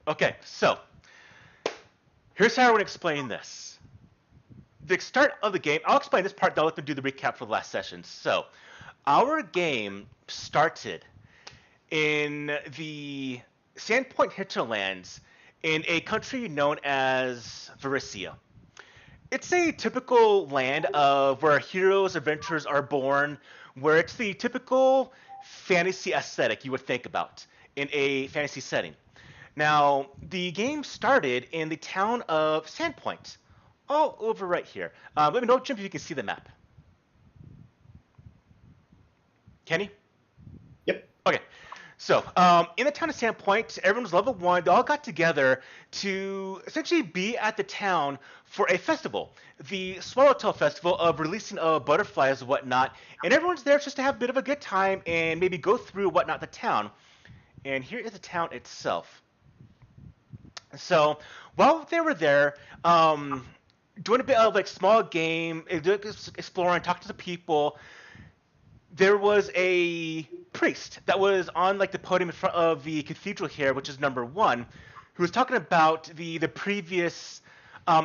Okay, so here's how I would explain this. The start of the game, I'll explain this part, then I'll let them do the recap for the last session. So, our game started in the Sandpoint hinterlands in a country known as Varicia. It's a typical land of where heroes, adventurers are born, where it's the typical fantasy aesthetic you would think about in a fantasy setting. Now, the game started in the town of Sandpoint, all over right here. Let me know, Jim, if you can see the map. Kenny? Yep. Okay. So, in the town of Sandpoint, everyone's level 1. They all got together to essentially be at the town for a festival, the Swallowtail Festival of releasing of butterflies and whatnot. And everyone's there just to have a bit of a good time and maybe go through whatnot the town. And here is the town itself. So, while they were there, doing a bit of like small game, exploring, talking to the people, there was a priest that was on like the podium in front of the cathedral here, which is number 1, who was talking about the previous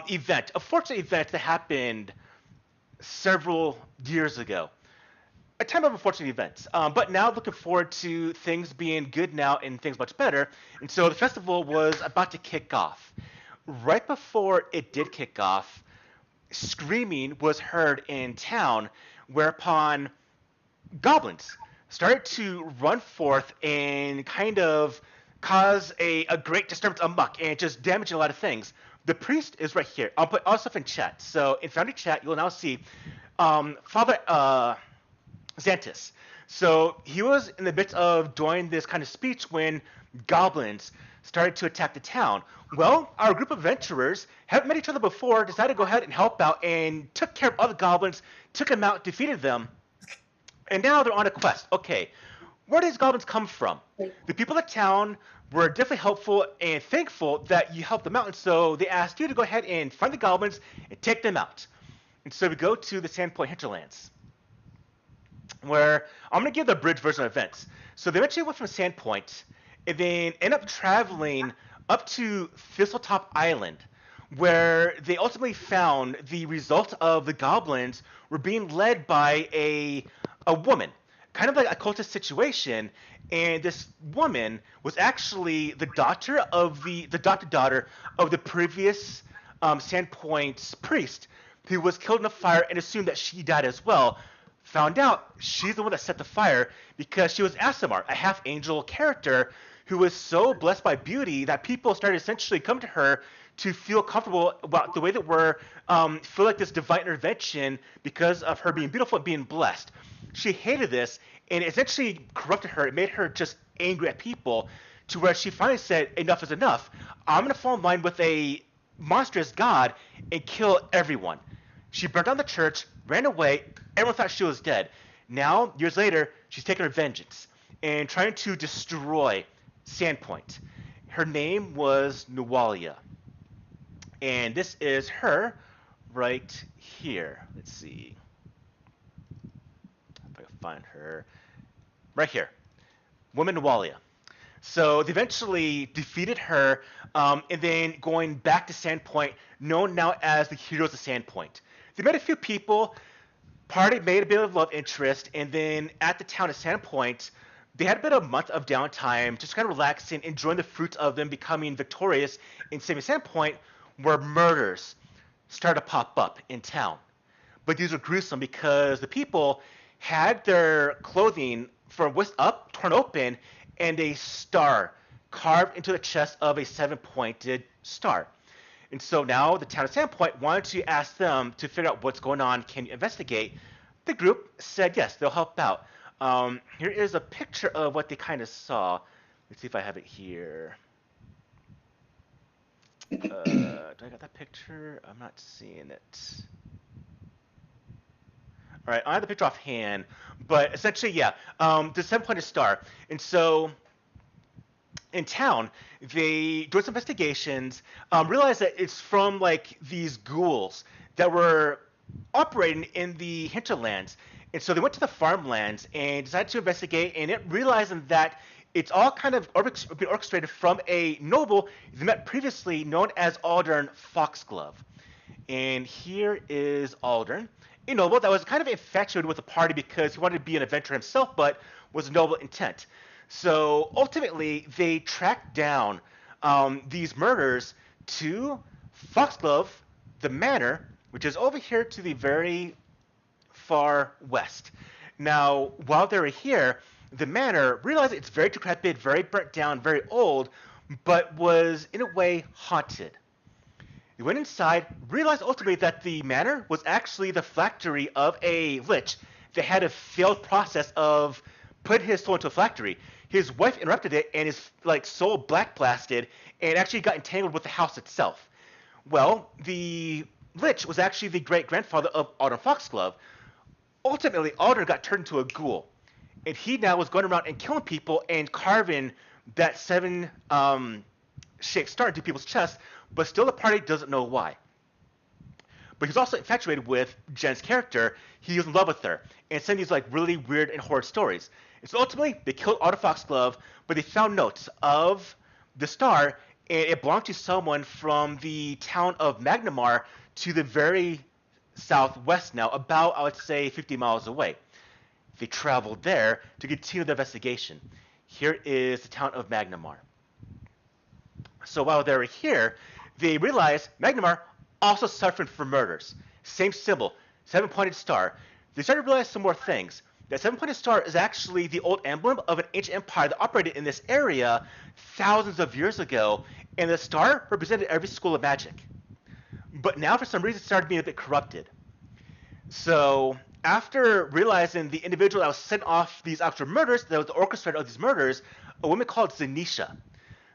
event, a fortunate event that happened several years ago. A time of unfortunate events, but now looking forward to things being good now and things much better. And so the festival was about to kick off. Right before it did kick off, screaming was heard in town, whereupon goblins started to run forth and kind of cause a great disturbance amok and just damage a lot of things. The priest is right here. I'll put all stuff in chat. So in Foundry chat, you'll now see Father Xantis. So he was in the midst of doing this kind of speech when goblins started to attack the town. Well, our group of adventurers haven't met each other before, decided to go ahead and help out and took care of all the goblins, took them out, defeated them. And now they're on a quest. Okay, where do these goblins come from? The people of the town were definitely helpful and thankful that you helped them out, and so they asked you to go ahead and find the goblins and take them out. And so we go to the Sandpoint hinterlands, where I'm going to give the abridged version of events. So they eventually went from Sandpoint and then end up traveling up to Thistletop Island, where they ultimately found the result of the goblins were being led by a woman, kind of like a cultist situation, and this woman was actually the daughter of the adopted daughter of the previous Sandpoint priest, who was killed in a fire and assumed that she died as well. Found out she's the one that set the fire because she was Asimar, a half-angel character who was so blessed by beauty that people started essentially coming to her to feel comfortable about the way that we're feel like this divine intervention because of her being beautiful and being blessed. She hated this, and it essentially corrupted her. It made her just angry at people to where she finally said, enough is enough. I'm going to fall in line with a monstrous god and kill everyone. She burned down the church, ran away. Everyone thought she was dead. Now, years later, she's taking her vengeance and trying to destroy Sandpoint. Her name was Nualia. And this is her right here. Let's see if I can find her. Right here. Woman Nualia. So they eventually defeated her, and then going back to Sandpoint, known now as the Heroes of Sandpoint. They met a few people, party made a bit of love interest, and then at the town of Sandpoint, they had a bit of a month of downtime, just kind of relaxing, enjoying the fruits of them becoming victorious in saving Sandpoint, where murders started to pop up in town. But these were gruesome because the people had their clothing from waist up torn open and a star carved into the chest of a 7-pointed star. And so now the town of Sandpoint wanted to ask them to figure out what's going on. Can you investigate? The group said yes, they'll help out. Here is a picture of what they kind of saw. Let's see if I have it here. Do I got that picture? I'm not seeing it. All right, I have the picture offhand, but essentially, yeah, the 7-pointed star. And so in town, they doing some investigations, realized that it's from like these ghouls that were operating in the hinterlands. And so they went to the farmlands and decided to investigate, and it realizing that It's all kind of been orchestrated from a noble they met previously known as Aldern Foxglove. And here is Aldern, a noble that was kind of infatuated with the party because he wanted to be an adventurer himself, but was a noble intent. So ultimately, they tracked down these murders to Foxglove, the manor, which is over here to the very far west. Now, while they were here, the manor realized it's very decrepit, very burnt down, very old, but was in a way haunted. They went inside, realized ultimately that the manor was actually the factory of a lich that had a failed process of putting his soul into a factory. His wife interrupted it, and his soul black blasted, and actually got entangled with the house itself. Well, the lich was actually the great grandfather of Aldern Foxglove. Ultimately, Aldern got turned into a ghoul, and he now was going around and killing people and carving that seven-shaped star into people's chests, but still the party doesn't know why. But he's also infatuated with Jen's character. He was in love with her, and sent these really weird and horrid stories. And so ultimately, they killed Aldern Foxglove, but they found notes of the star, and it belonged to someone from the town of Magnimar to the very southwest now, about, I would say, 50 miles away. They traveled there to continue the investigation. Here is the town of Magnimar. So while they were here, they realized Magnimar also suffered from murders. Same symbol, seven-pointed star. They started to realize some more things. That seven-pointed star is actually the old emblem of an ancient empire that operated in this area thousands of years ago, and the star represented every school of magic. But now, for some reason, it started being a bit corrupted. So after realizing the individual that was sent off these actual murders, that was the orchestrator of these murders, a woman called Zanisha.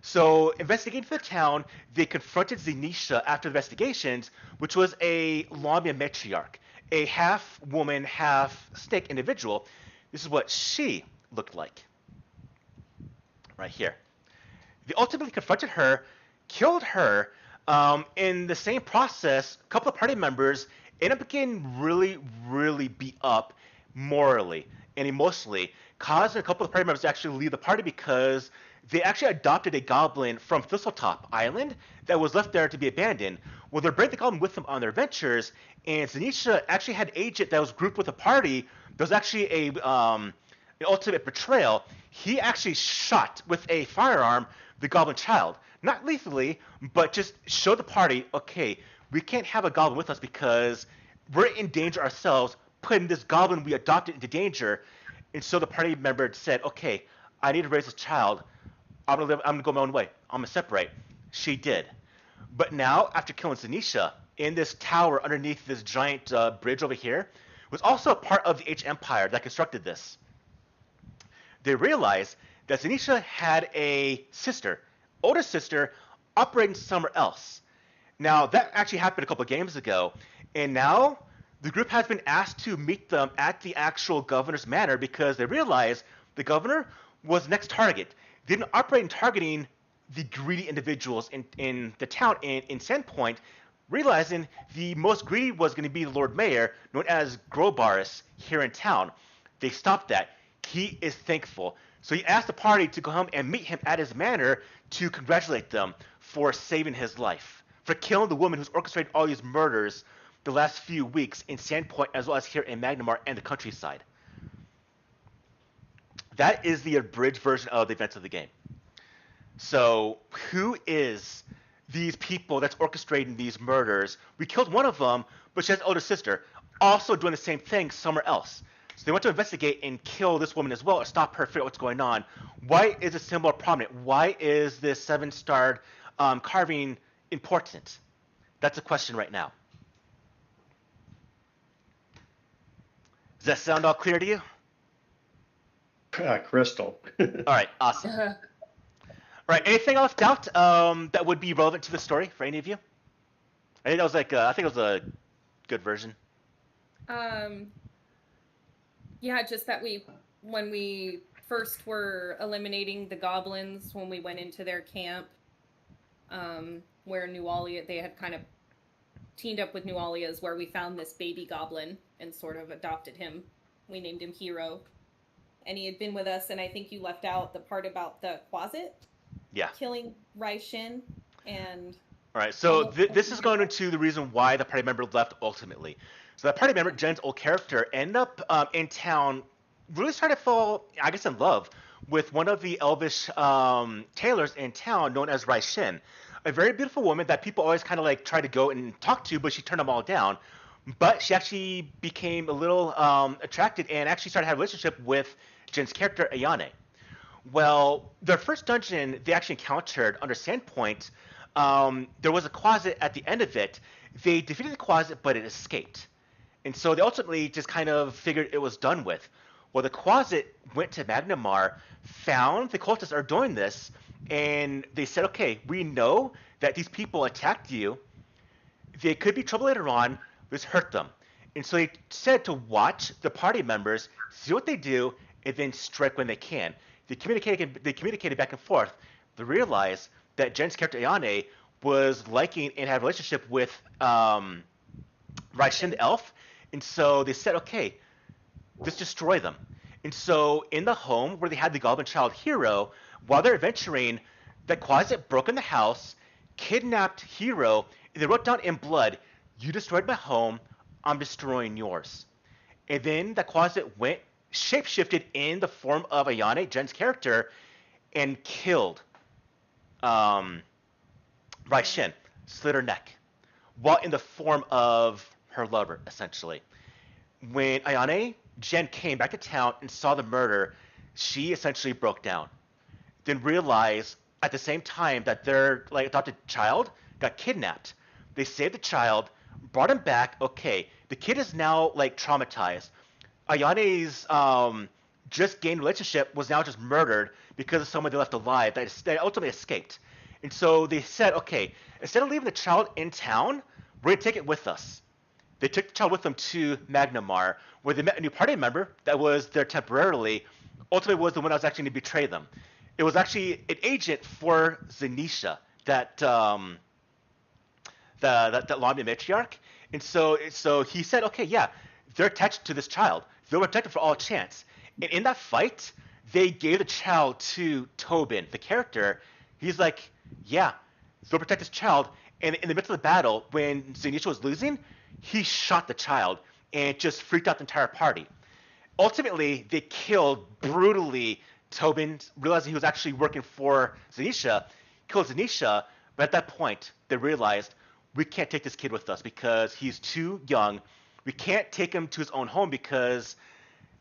So investigating the town, they confronted Zanisha after the investigations, which was a Lamia matriarch, a half-woman, half-snake individual. This is what she looked like. Right here. They ultimately confronted her, killed her. In the same process, a couple of party members ended up getting really, really beat up morally and emotionally, causing a couple of party members to actually leave the party because they actually adopted a goblin from Thistletop Island that was left there to be abandoned. Well, they brought the goblin with them on their adventures, and Zanisha actually had an agent that was grouped with the party. There was actually an ultimate betrayal. He actually shot with a firearm the goblin child. Not lethally, but just showed the party, okay, we can't have a goblin with us because we're in danger ourselves, putting this goblin we adopted into danger. And so the party member said, okay, I need to raise this child. I'm gonna go my own way. I'm gonna separate. She did. But now, after killing Zanisha, in this tower underneath this giant bridge over here, was also a part of the H Empire that constructed this. They realized that Zanisha had a sister, older sister, operating somewhere else. Now, that actually happened a couple of games ago, and now the group has been asked to meet them at the actual governor's manor because they realized the governor was the next target. They didn't operate in targeting the greedy individuals in the town in Sandpoint, realizing the most greedy was going to be the Lord Mayor, known as Grobaris, here in town. They stopped that. He is thankful. So he asked the party to go home and meet him at his manor to congratulate them for saving his life, for killing the woman who's orchestrated all these murders the last few weeks in Sandpoint as well as here in Magnimar and the countryside. That is the abridged version of the events of the game. So who is these people that's orchestrating these murders? We killed one of them, but she has an older sister, also doing the same thing somewhere else. So they went to investigate and kill this woman as well, or stop her, figure out what's going on. Why is this symbol prominent? Why is this seven-starred carving important? That's a question right now. Does that sound all clear to you? Crystal. All right, awesome. All right, anything else left out that would be relevant to the story for any of you? I think that was I think it was a good version. Yeah, just that when we first were eliminating the goblins, when we went into their camp, where Nualia, they had kind of teamed up with Nualia's, where we found this baby goblin and sort of adopted him. We named him Hero. and he had been with us, and I think you left out the part about the closet Yeah. killing Rai Shin and All right, so almost this is going into the reason why the party member left ultimately. So that party member, Jen's old character, ended up in town, really started to fall, I guess, in love with one of the elvish tailors in town known as Rai Shin, a very beautiful woman that people always kind of like try to go and talk to, but she turned them all down. But she actually became a little attracted and actually started having a relationship with Jen's character, Ayane. Well, their first dungeon they actually encountered under Sandpoint, there was a closet at the end of it. They defeated the closet, but it escaped. And so they ultimately just kind of figured it was done with. Well, the closet went to Magnimar, found the cultists are doing this, and they said, okay, we know that these people attacked you. They could be trouble later on. Let's hurt them. And so they said to watch the party members, see what they do, and then strike when they can. They communicated back and forth. They realized that Jen's character Ayane was liking and had a relationship with Raishin the elf, and so they said, okay, let's destroy them. And so in the home where they had the Goblin Child Hero, while they're adventuring, the closet broke in the house, kidnapped Hero, and they wrote down in blood, "You destroyed my home, I'm destroying yours." And then the closet went shapeshifted in the form of Ayane, Jen's character, and killed Raishin, slit her neck, while in the form of her lover, essentially. When Ayane, Jen came back to town and saw the murder, she essentially broke down. Then realized at the same time that their like adopted child got kidnapped. They saved the child, brought him back. Okay, the kid is now like traumatized. Ayane's just gained relationship was now just murdered because of someone they left alive that ultimately escaped. And so they said, okay, instead of leaving the child in town, we're going to take it with us. They took the child with them to Magnimar, where they met a new party member that was there temporarily. Ultimately was the one that was actually going to betray them. It was actually an agent for Zanisha, that Lamia matriarch. And so he said, okay, yeah, they're attached to this child. They'll protect it for all chance. And in that fight, they gave the child to Tobin, the character. He's like, yeah, they'll protect this child. And in the midst of the battle, when Zanisha was losing, he shot the child and it just freaked out the entire party. Ultimately, they killed brutally Tobin, realizing he was actually working for Zanisha, killed Zanisha, but at that point, they realized, we can't take this kid with us because he's too young. We can't take him to his own home because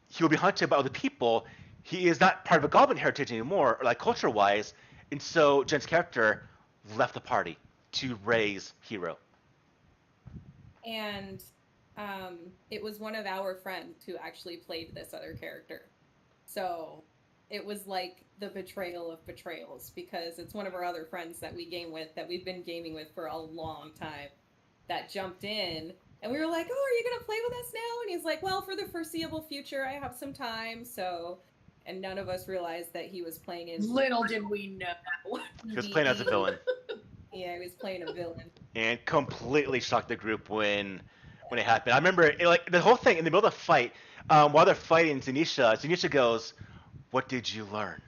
he will be hunted by other people. He is not part of a goblin heritage anymore, like culture-wise, and so Jen's character left the party to raise Hero. And it was one of our friends who actually played this other character. So it was like the betrayal of betrayals, because it's one of our other friends that we game with, that we've been gaming with for a long time, that jumped in. And we were like, oh, are you going to play with us now? And he's like, well, for the foreseeable future, I have some time. So, and none of us realized that he was playing as... Little did we know. He was playing as a villain. Yeah, he was playing a villain. And completely shocked the group when it happened. I remember, like, the whole thing, in the middle of the fight, while they're fighting Zanisha goes, what did you learn?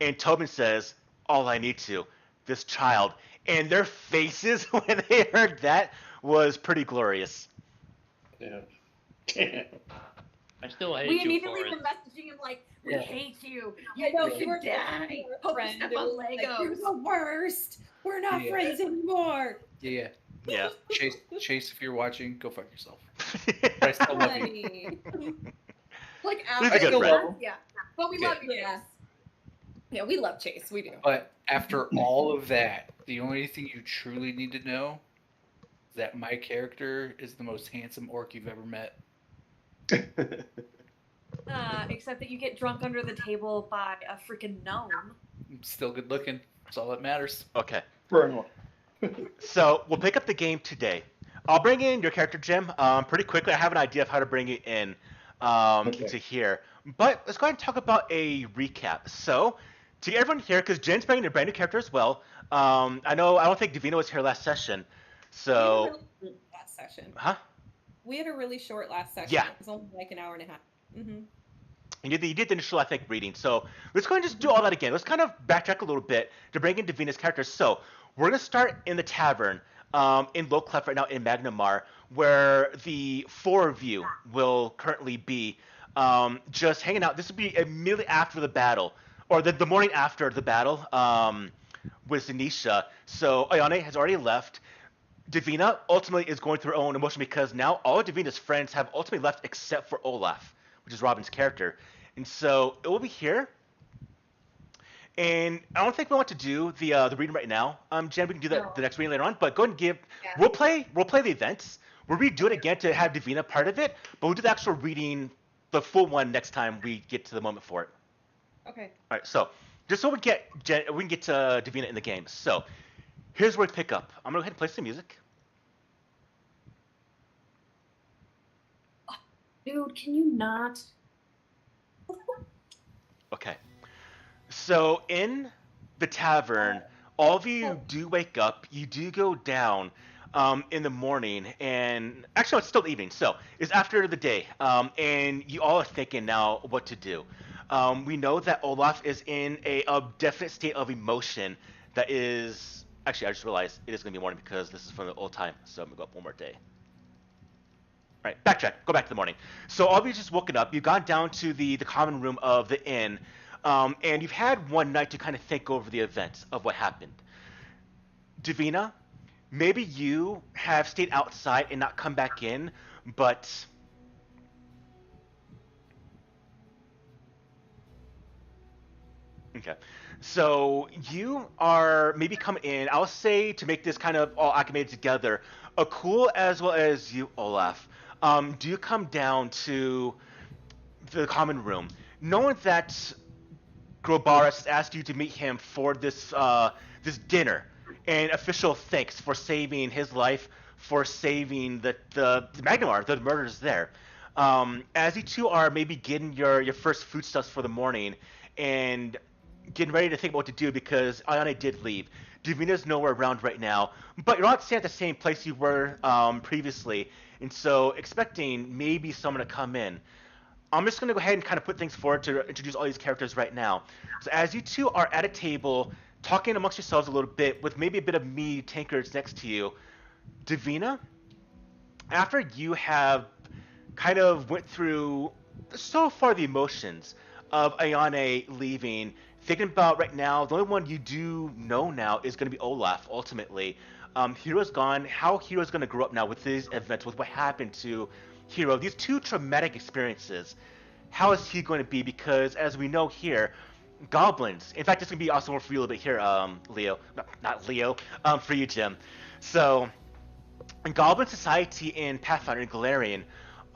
And Tobin says, all I need to, this child. And their faces when they heard that was pretty glorious. Yeah. I still hate We you immediately for were it. messaging him like, we Yeah. hate you. I know, You we were die. a Hope you friend. step It on was like, Legos. you're the worst. We're not Yeah. friends anymore. Yeah. Yeah. Chase, if you're watching, go fuck yourself. But I still love you. Funny. Like, He's a good after friend. yeah. But we Yeah. love you. Yeah. Yeah, we love Chase. We do. But after all of that, the only thing you truly need to know is that my character is the most handsome orc you've ever met. Except that you get drunk under the table by a freaking gnome. I'm still good looking. That's all that matters. Okay. Burn one. So we'll pick up the game today. I'll bring in your character, Jim, pretty quickly. I have an idea of how to bring it in into here. But let's go ahead and talk about a recap. So, to get everyone here, because Jen's bringing a brand new character as well. I don't think Davina was here last session. So, Last session. huh? We had a really short last session. Yeah. It was only like an hour and a half. Mm-hmm. You did the initial, I think, reading. So let's go ahead and just do all that again. Let's kind of backtrack a little bit to bring in Davina's character. So we're going to start in the tavern in Low Clef right now in Magnimar, where the four of you will currently be just hanging out. This would be immediately after the battle, or the morning after the battle with Zanisha. So Ayane has already left. Davina ultimately is going through her own emotion because now all of Davina's friends have ultimately left except for Olaf, which is Robin's character. And so it will be here. And I don't think we want to do the reading right now. Jen, we can do that No. the next reading later on. But go ahead and give. Yeah. We'll play the events. We'll redo it again to have Davina part of it. But we'll do the actual reading, the full one next time we get to the moment for it. Okay. All right. So just so we can get to Davina in the game. So here's where we pick up. I'm gonna go ahead and play some music. Dude, can you not? Okay. So in the tavern, all of you do wake up. You do go down in the morning, and actually, no, it's still evening. So it's after the day, and you all are thinking now what to do. We know that Olaf is in a definite state of emotion. That is actually, I just realized it is going to be morning because this is from the old time. So I'm gonna go up one more day. All right, backtrack. Go back to the morning. So all of you just woken up. You've gone down to the common room of the inn, and you've had one night to kind of think over the events of what happened. Davina, maybe you have stayed outside and not come back in, but okay. So you are maybe coming in. I'll say to make this kind of all acclimated together, Akul as well as you, Olaf. Do you come down to the common room, knowing that Grobaris has asked you to meet him for this dinner, and official thanks for saving his life, for saving the Magnimar, the murders there. As you two are maybe getting your first foodstuffs for the morning, and getting ready to think about what to do because Ayane did leave. Davina's nowhere around right now, but you're not staying at the same place you were previously, and so expecting maybe someone to come in. I'm just going to go ahead and kind of put things forward to introduce all these characters right now. So as you two are at a table, talking amongst yourselves a little bit, with maybe a bit of me tankards next to you, Davina, after you have kind of went through so far the emotions of Ayane leaving, thinking about right now, the only one you do know now is going to be Olaf, ultimately. Hero's gone. How Hero's going to grow up now with these events, with what happened to Hero, these two traumatic experiences. How is he going to be? Because as we know here, goblins. In fact, this is going to be also more for you a little bit here, Leo. No, not Leo. For you, Jim. So, Goblin society in Pathfinder and Galarian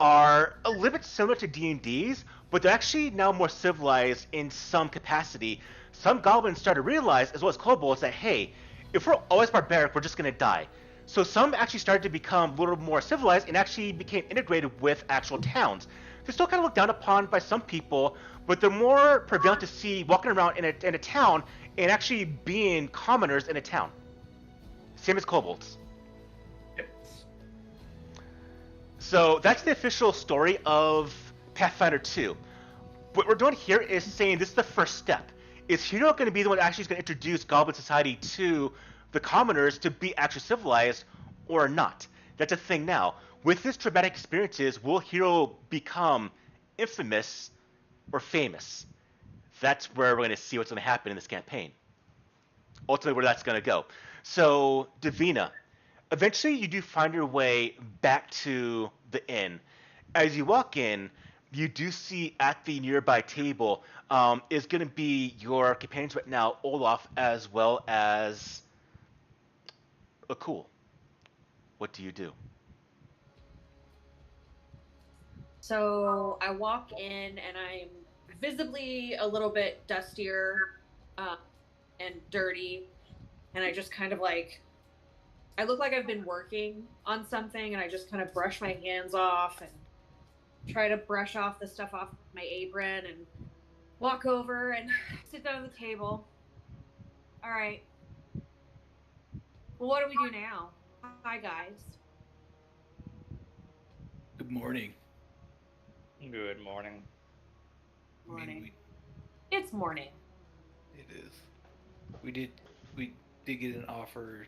are a little bit similar to D&D's, but they're actually now more civilized in some capacity. Some goblins start to realize, as well as kobolds, that hey, if we're always barbaric, we're just going to die. So some actually started to become a little more civilized and actually became integrated with actual towns. They're still kind of looked down upon by some people, but they're more prevalent to see walking around in a town and actually being commoners in a town. Same as kobolds. So that's the official story of Pathfinder 2. What we're doing here is saying this is the first step. Is Hero going to be the one that actually is going to introduce Goblin Society to the commoners to be actually civilized or not? That's a thing now. With his traumatic experiences, will Hero become infamous or famous? That's where we're going to see what's going to happen in this campaign. Ultimately, where that's going to go. So, Davina, eventually you do find your way back to the inn. As you walk in, you do see at the nearby table is going to be your companions right now, Olaf, as well as Akul. What do you do? So I walk in and I'm visibly a little bit dustier and dirty, and I just kind of like, I look like I've been working on something, and I just kind of brush my hands off and try to brush off the stuff off my apron and walk over and sit down at the table. All right. Well, what do we do now? Hi, guys. Good morning. Good morning. Morning. It's morning. It is. We did get an offer.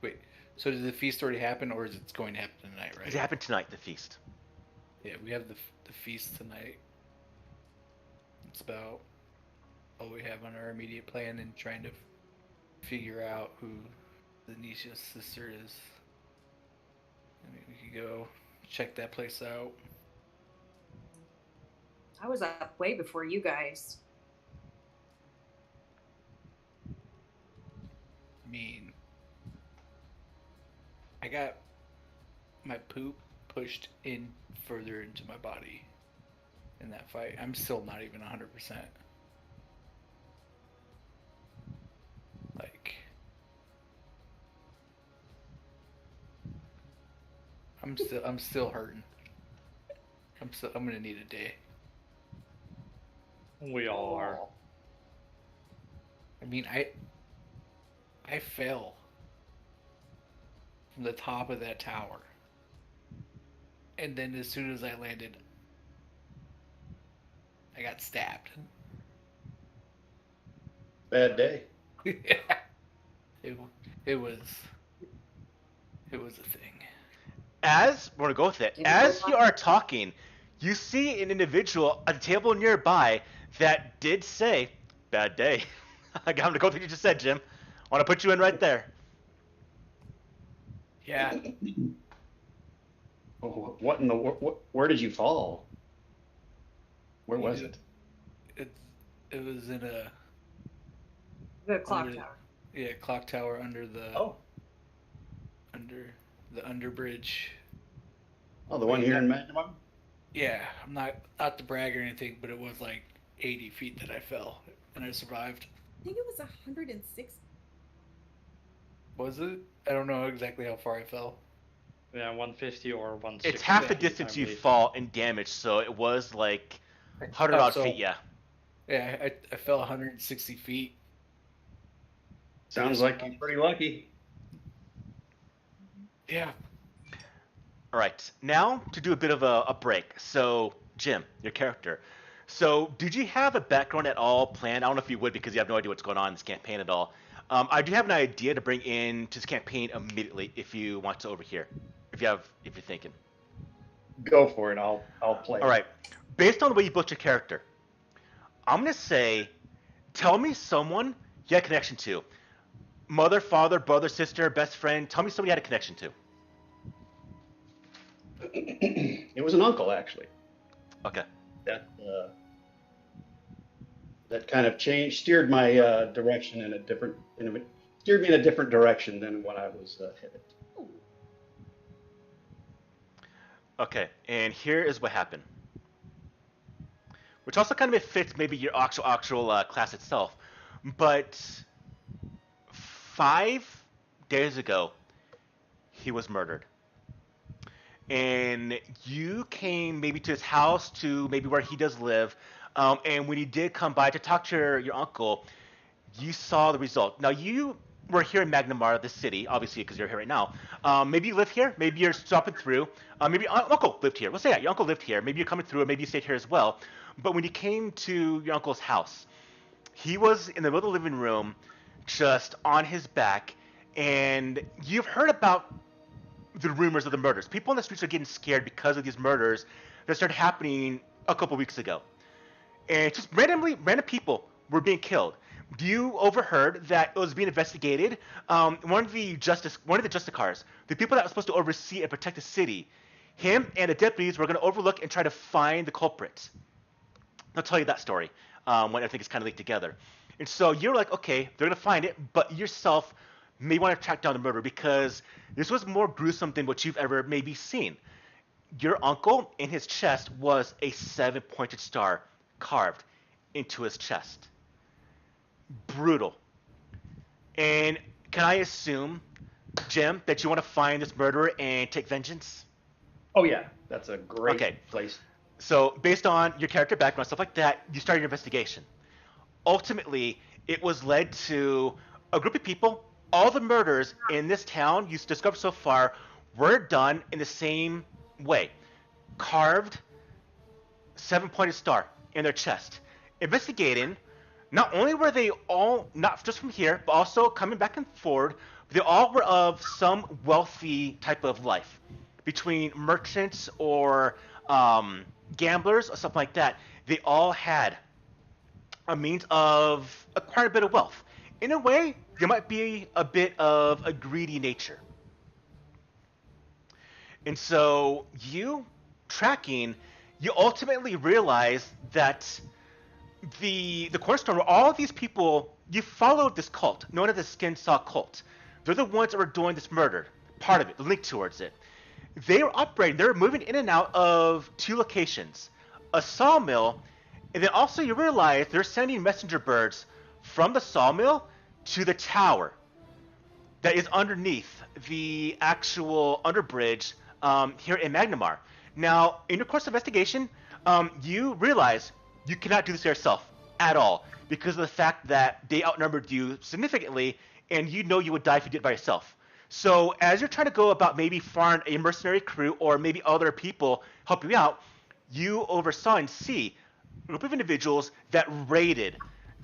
Wait, so did the feast already happen, or is it going to happen tonight? Right? It happened tonight, the feast. Yeah, we have the feast tonight. It's about all we have on our immediate plan and trying to figure out who the Nisha's sister is. I mean, we could go check that place out. I was up way before you guys. I mean, I got my poop pushed in further into my body in that fight. I'm still not even 100%. Like, I'm still hurting. I'm gonna need a day. We all are. I mean, I fell from the top of that tower. And then as soon as I landed, I got stabbed. Bad day. it was a thing. As we're gonna go with it, as you are talking, you see an individual at a table nearby that did say, "Bad day." I'm gonna go with what you just said, Jim. I want to put you in right there. Yeah. Oh, what in the where did you fall? Where was it? It was in The clock under, tower. Yeah, clock tower under the under bridge. Oh, the one here in Magnimar? Yeah, I'm not to brag or anything, but it was like 80 feet that I fell and I survived. I think it was 106. Was it? I don't know exactly how far I fell. Yeah, 150 or 160. It's half the I distance you believe. fall in damage, so it was like 100 odd so- feet, yeah. Yeah, I fell 160 feet. Sounds like you're pretty lucky. Yeah. All right, now to do a bit of a break. So, Jim, your character. So, did you have a background at all planned? I don't know if you would because you have no idea what's going on in this campaign at all. I do have an idea to bring in to this campaign immediately if you want to overhear. If you're thinking. Go for it. I'll play. All right, based on the way you built your character, I'm gonna say, tell me someone you had a connection to. Mother, father, brother, sister, best friend. Tell me somebody you had a connection to. It was an uncle, actually. Okay. That kind of steered my direction steered me in a different direction than what I was headed. Okay, and here is what happened. Which also kind of fits maybe your actual class itself. But 5 days ago, he was murdered. And you came maybe to his house, to maybe where he does live. And when you did come by to talk to your uncle, you saw the result. Now, you were here in Magnimar, the city, obviously, because you're here right now. Maybe you live here. Maybe you're stopping through. Maybe your uncle lived here. Let's say that. Your uncle lived here. Maybe you're coming through, or maybe you stayed here as well. But when you came to your uncle's house, he was in the middle of the living room, just on his back. And you've heard about the rumors of the murders. People on the streets are getting scared because of these murders that started happening a couple weeks ago. And just random people were being killed. You overheard that it was being investigated. One of the Justicars, the people that were supposed to oversee and protect the city, him and the deputies were going to overlook and try to find the culprits. I'll tell you that story when everything is kind of linked together. And so you're like, okay, they're going to find it, but yourself may want to track down the murderer because this was more gruesome than what you've ever maybe seen. Your uncle, in his chest, was a 7-pointed star carved into his chest. Brutal. And can I assume, Jim, that you want to find this murderer and take vengeance? Oh yeah, that's a great place. So based on your character background, stuff like that, you started your investigation. Ultimately, it was led to a group of people. All the murders in this town you've discovered so far were done in the same way. Carved 7-pointed star in their chest. Investigating, not only were they all not just from here, but also coming back and forward, they all were of some wealthy type of life, between merchants or gamblers or something like that. They all had a means of acquiring a bit of wealth. In a way, there might be a bit of a greedy nature. And so you tracking, you ultimately realize that the cornerstone where all of these people, you followed this cult known as the Skin Saw cult. They're the ones that were doing this murder, part of it, the link towards it. They were operating, they were moving in and out of two locations, a sawmill, and then also you realize they're sending messenger birds from the sawmill to the tower that is underneath the actual underbridge here in Magnimar. Now, in your course of investigation, you realize you cannot do this yourself at all because of the fact that they outnumbered you significantly, and you know you would die if you did it by yourself. So as you're trying to go about maybe find a mercenary crew or maybe other people help you out, you oversaw and see a group of individuals that raided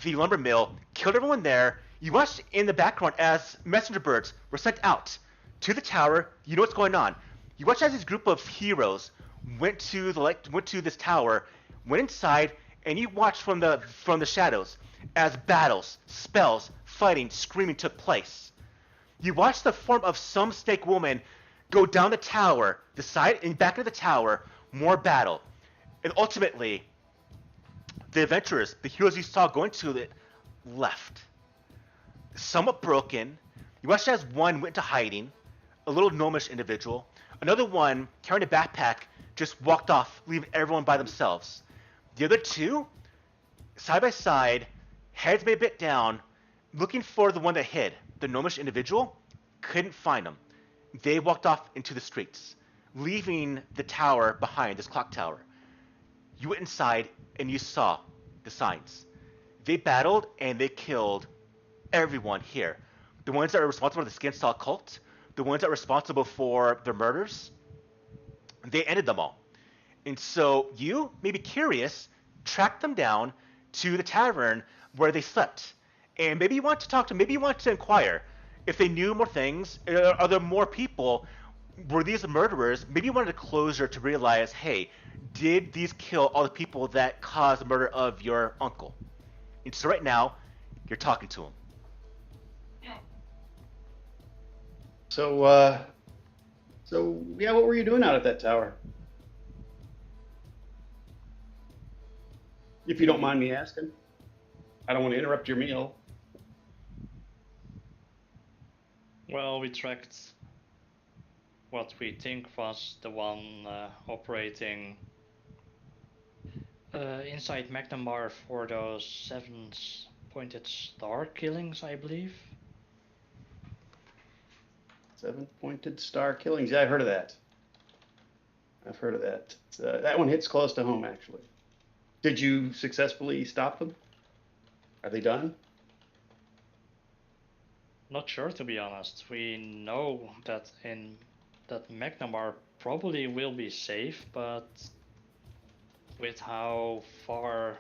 the lumber mill, killed everyone there. You watched in the background as messenger birds were sent out to the tower. You know what's going on. You watch as this group of heroes went to this tower, went inside, and you watched from the shadows as battles, spells, fighting, screaming took place. You watched the form of some snake woman go down the tower, the side and back into the tower, more battle. And ultimately, the adventurers, the heroes you saw going to it, left. Somewhat broken. You watched as one went to hiding, a little gnomish individual. Another one, carrying a backpack, just walked off, leaving everyone by themselves. The other two, side by side, heads maybe a bit down, looking for the one that hid. The gnomish individual, couldn't find him. They walked off into the streets, leaving the tower behind, this clock tower. You went inside and you saw the signs. They battled and they killed everyone here. The ones that are responsible for the Skin Saw cult, the ones that were responsible for their murders, they ended them all. And so you, maybe curious, tracked them down to the tavern where they slept. And maybe you want to talk to, maybe you want to inquire if they knew more things. Are there more people? Were these the murderers? Maybe you wanted a closure to realize, hey, did these kill all the people that caused the murder of your uncle? And so right now, you're talking to him. So yeah, what were you doing out at that tower? If you don't mind me asking. I don't want to interrupt your meal. Well, we tracked what we think was the one operating inside Magnimar for those 7-pointed star killings, I believe. 7-pointed star killings. Yeah, I've heard of that. That one hits close to home, actually. Did you successfully stop them? Are they done? Not sure, to be honest. We know that Magnimar probably will be safe, but with how far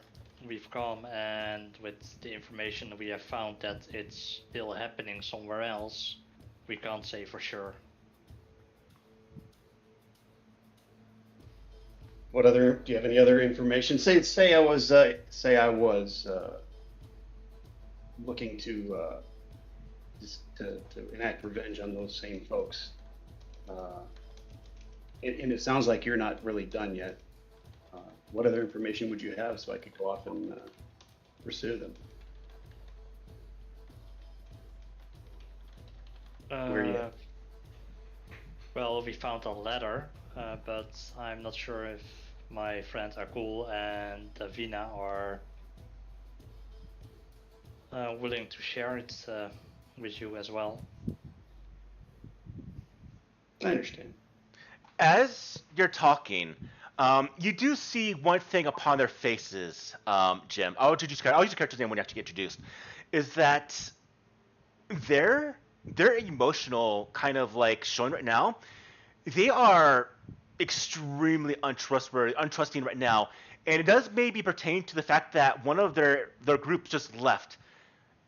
we've come and with the information we have found that it's still happening somewhere else, we can't say for sure. Do you have any other information? Say I was looking to enact revenge on those same folks. And it sounds like you're not really done yet. What other information would you have so I could go off and pursue them? Where are you at? Well, we found a letter, but I'm not sure if my friend Akul and Vina are willing to share it with you as well. I understand. As you're talking, you do see one thing upon their faces, Jim. I'll use your character's name when you have to get introduced. Is that their emotional kind of like showing right now? They are extremely untrusting right now, and it does maybe pertain to the fact that one of their groups just left,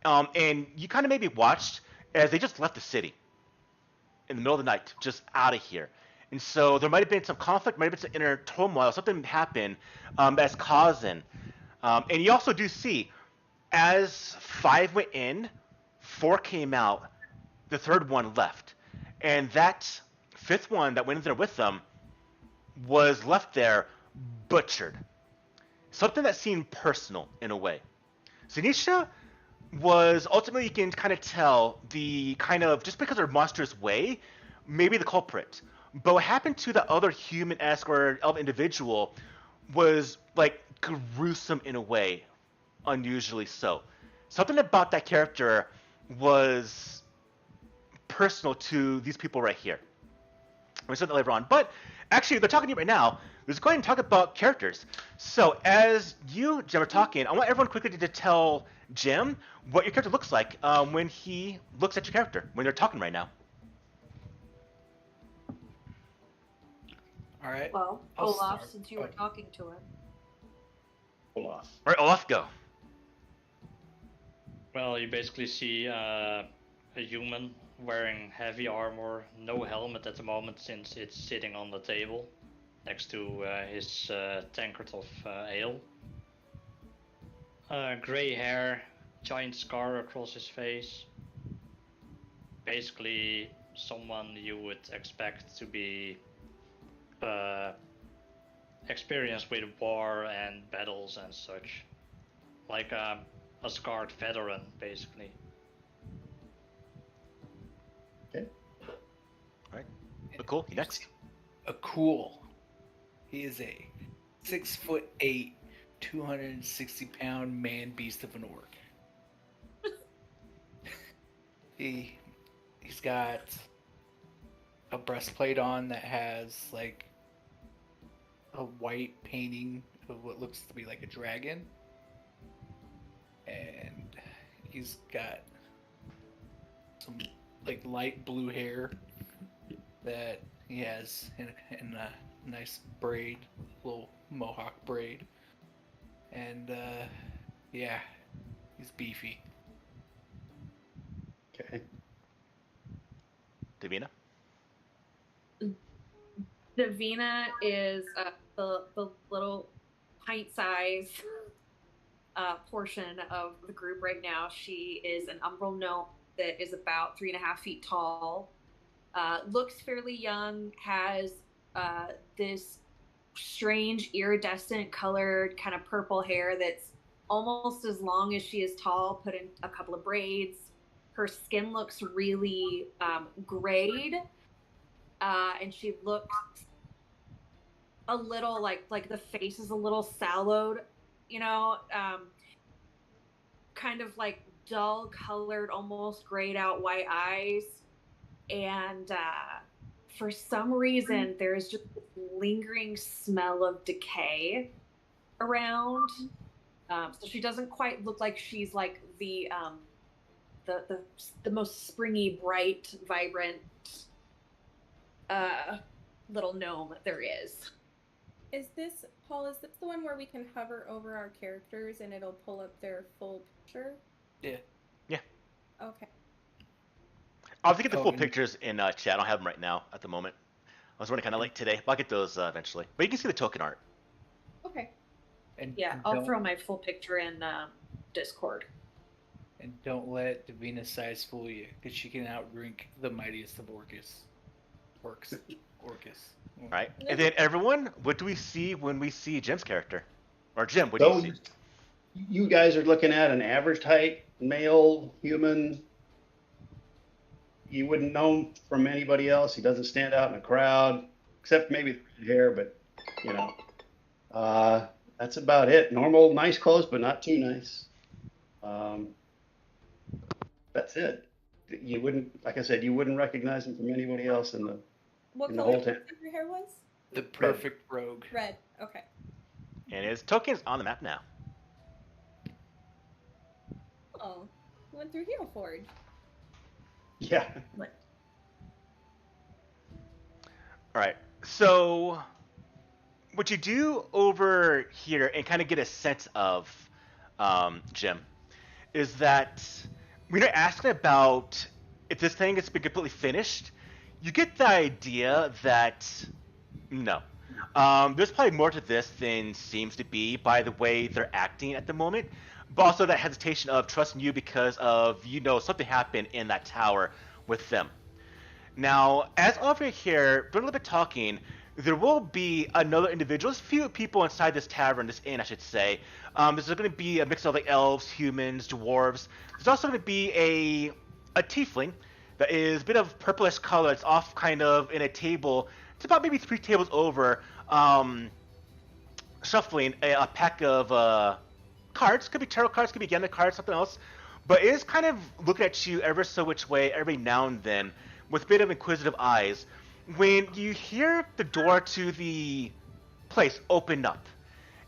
and you kind of maybe watched as they just left the city in the middle of the night, just out of here. And so there might have been some conflict, might have been some inner turmoil, something happened that's causing. And you also do see, as 5 went in, 4 came out, the third one left. And that 5th one that went in there with them was left there butchered. Something that seemed personal in a way. Zanisha was ultimately, you can kind of tell the kind of, just because of her monstrous way, maybe the culprit. But what happened to the other human-esque or elf individual was like gruesome in a way, unusually so. Something about that character was personal to these people right here. We'll say that later on. But actually, they're talking to you right now. Let's go ahead and talk about characters. So as you, Jim, are talking, I want everyone quickly to tell Jim what your character looks like when he looks at your character, when they're talking right now. All right. Well, I'll Olaf, start. since you were talking to him. Olaf. All right, Olaf, go. Well, you basically see a human wearing heavy armor, no helmet at the moment since it's sitting on the table next to his tankard of ale. Gray hair, giant scar across his face. Basically, someone you would expect to be experienced with war and battles and such. Like a scarred veteran, basically. Okay. All right. Cool. Next. A cool. He is a 6'8", 260-pound man beast of an orc. He's got a breastplate on that has like a white painting of what looks to be like a dragon, and he's got some like light blue hair that he has in a nice braid, little mohawk braid, and yeah, he's beefy. Okay. Davina? Davina is the little pint-size portion of the group right now. She is an umbral gnome that is about 3.5 feet tall. Looks fairly young, has this strange iridescent colored kind of purple hair that's almost as long as she is tall, put in a couple of braids. Her skin looks really grayed, and she looks a little like the face is a little sallowed, you know, kind of like dull colored, almost grayed out white eyes. And for some reason, there's just this lingering smell of decay around. So she doesn't quite look like she's like the most springy, bright, vibrant little gnome there is. Is this, Paul, is this the one where we can hover over our characters and it'll pull up their full picture? Yeah. Yeah. Okay. I'll have to get the full and- pictures in chat. I don't have them right now at the moment. I was running kind of late today, but I'll get those eventually. But you can see the token art. Okay. And Yeah, and I'll don't- throw my full picture in Discord. And don't let Davina's size fool you, because she can outdrink the mightiest of Orcus. Orcs. All right. And then everyone, what do we see when we see Jim's character? Or Jim, what do So you see? you guys are looking at an average height male human. You wouldn't know him from anybody else. He doesn't stand out in a crowd, except maybe the hair, but you know, that's about it. Normal, nice clothes, but not too nice. That's it. You wouldn't, like I said, you wouldn't recognize him from anybody else in the. What In the color whole did you town. think your hair was? The perfect rogue. Red. Okay. And his token's on the map now. Oh, went through Hero Forge. Yeah. All right. So what you do over here and kind of get a sense of, Jim, is that when you're asking about if this thing has been completely finished, you get the idea that no. There's probably more to this than seems to be by the way they're acting at the moment, but also that hesitation of trusting you because of, something happened in that tower with them. Now, as over here, doing a little bit talking, there will be another individual. There's a few people inside this tavern, this inn, I should say. There's going to be a mix of like elves, humans, dwarves. There's also going to be a tiefling that is a bit of purplish color. It's off kind of in a table. It's about maybe 3 tables over, shuffling a pack of cards. Could be tarot cards, could be Gambit cards, something else. But it is kind of looking at you ever so which way every now and then with a bit of inquisitive eyes. When you hear the door to the place open up,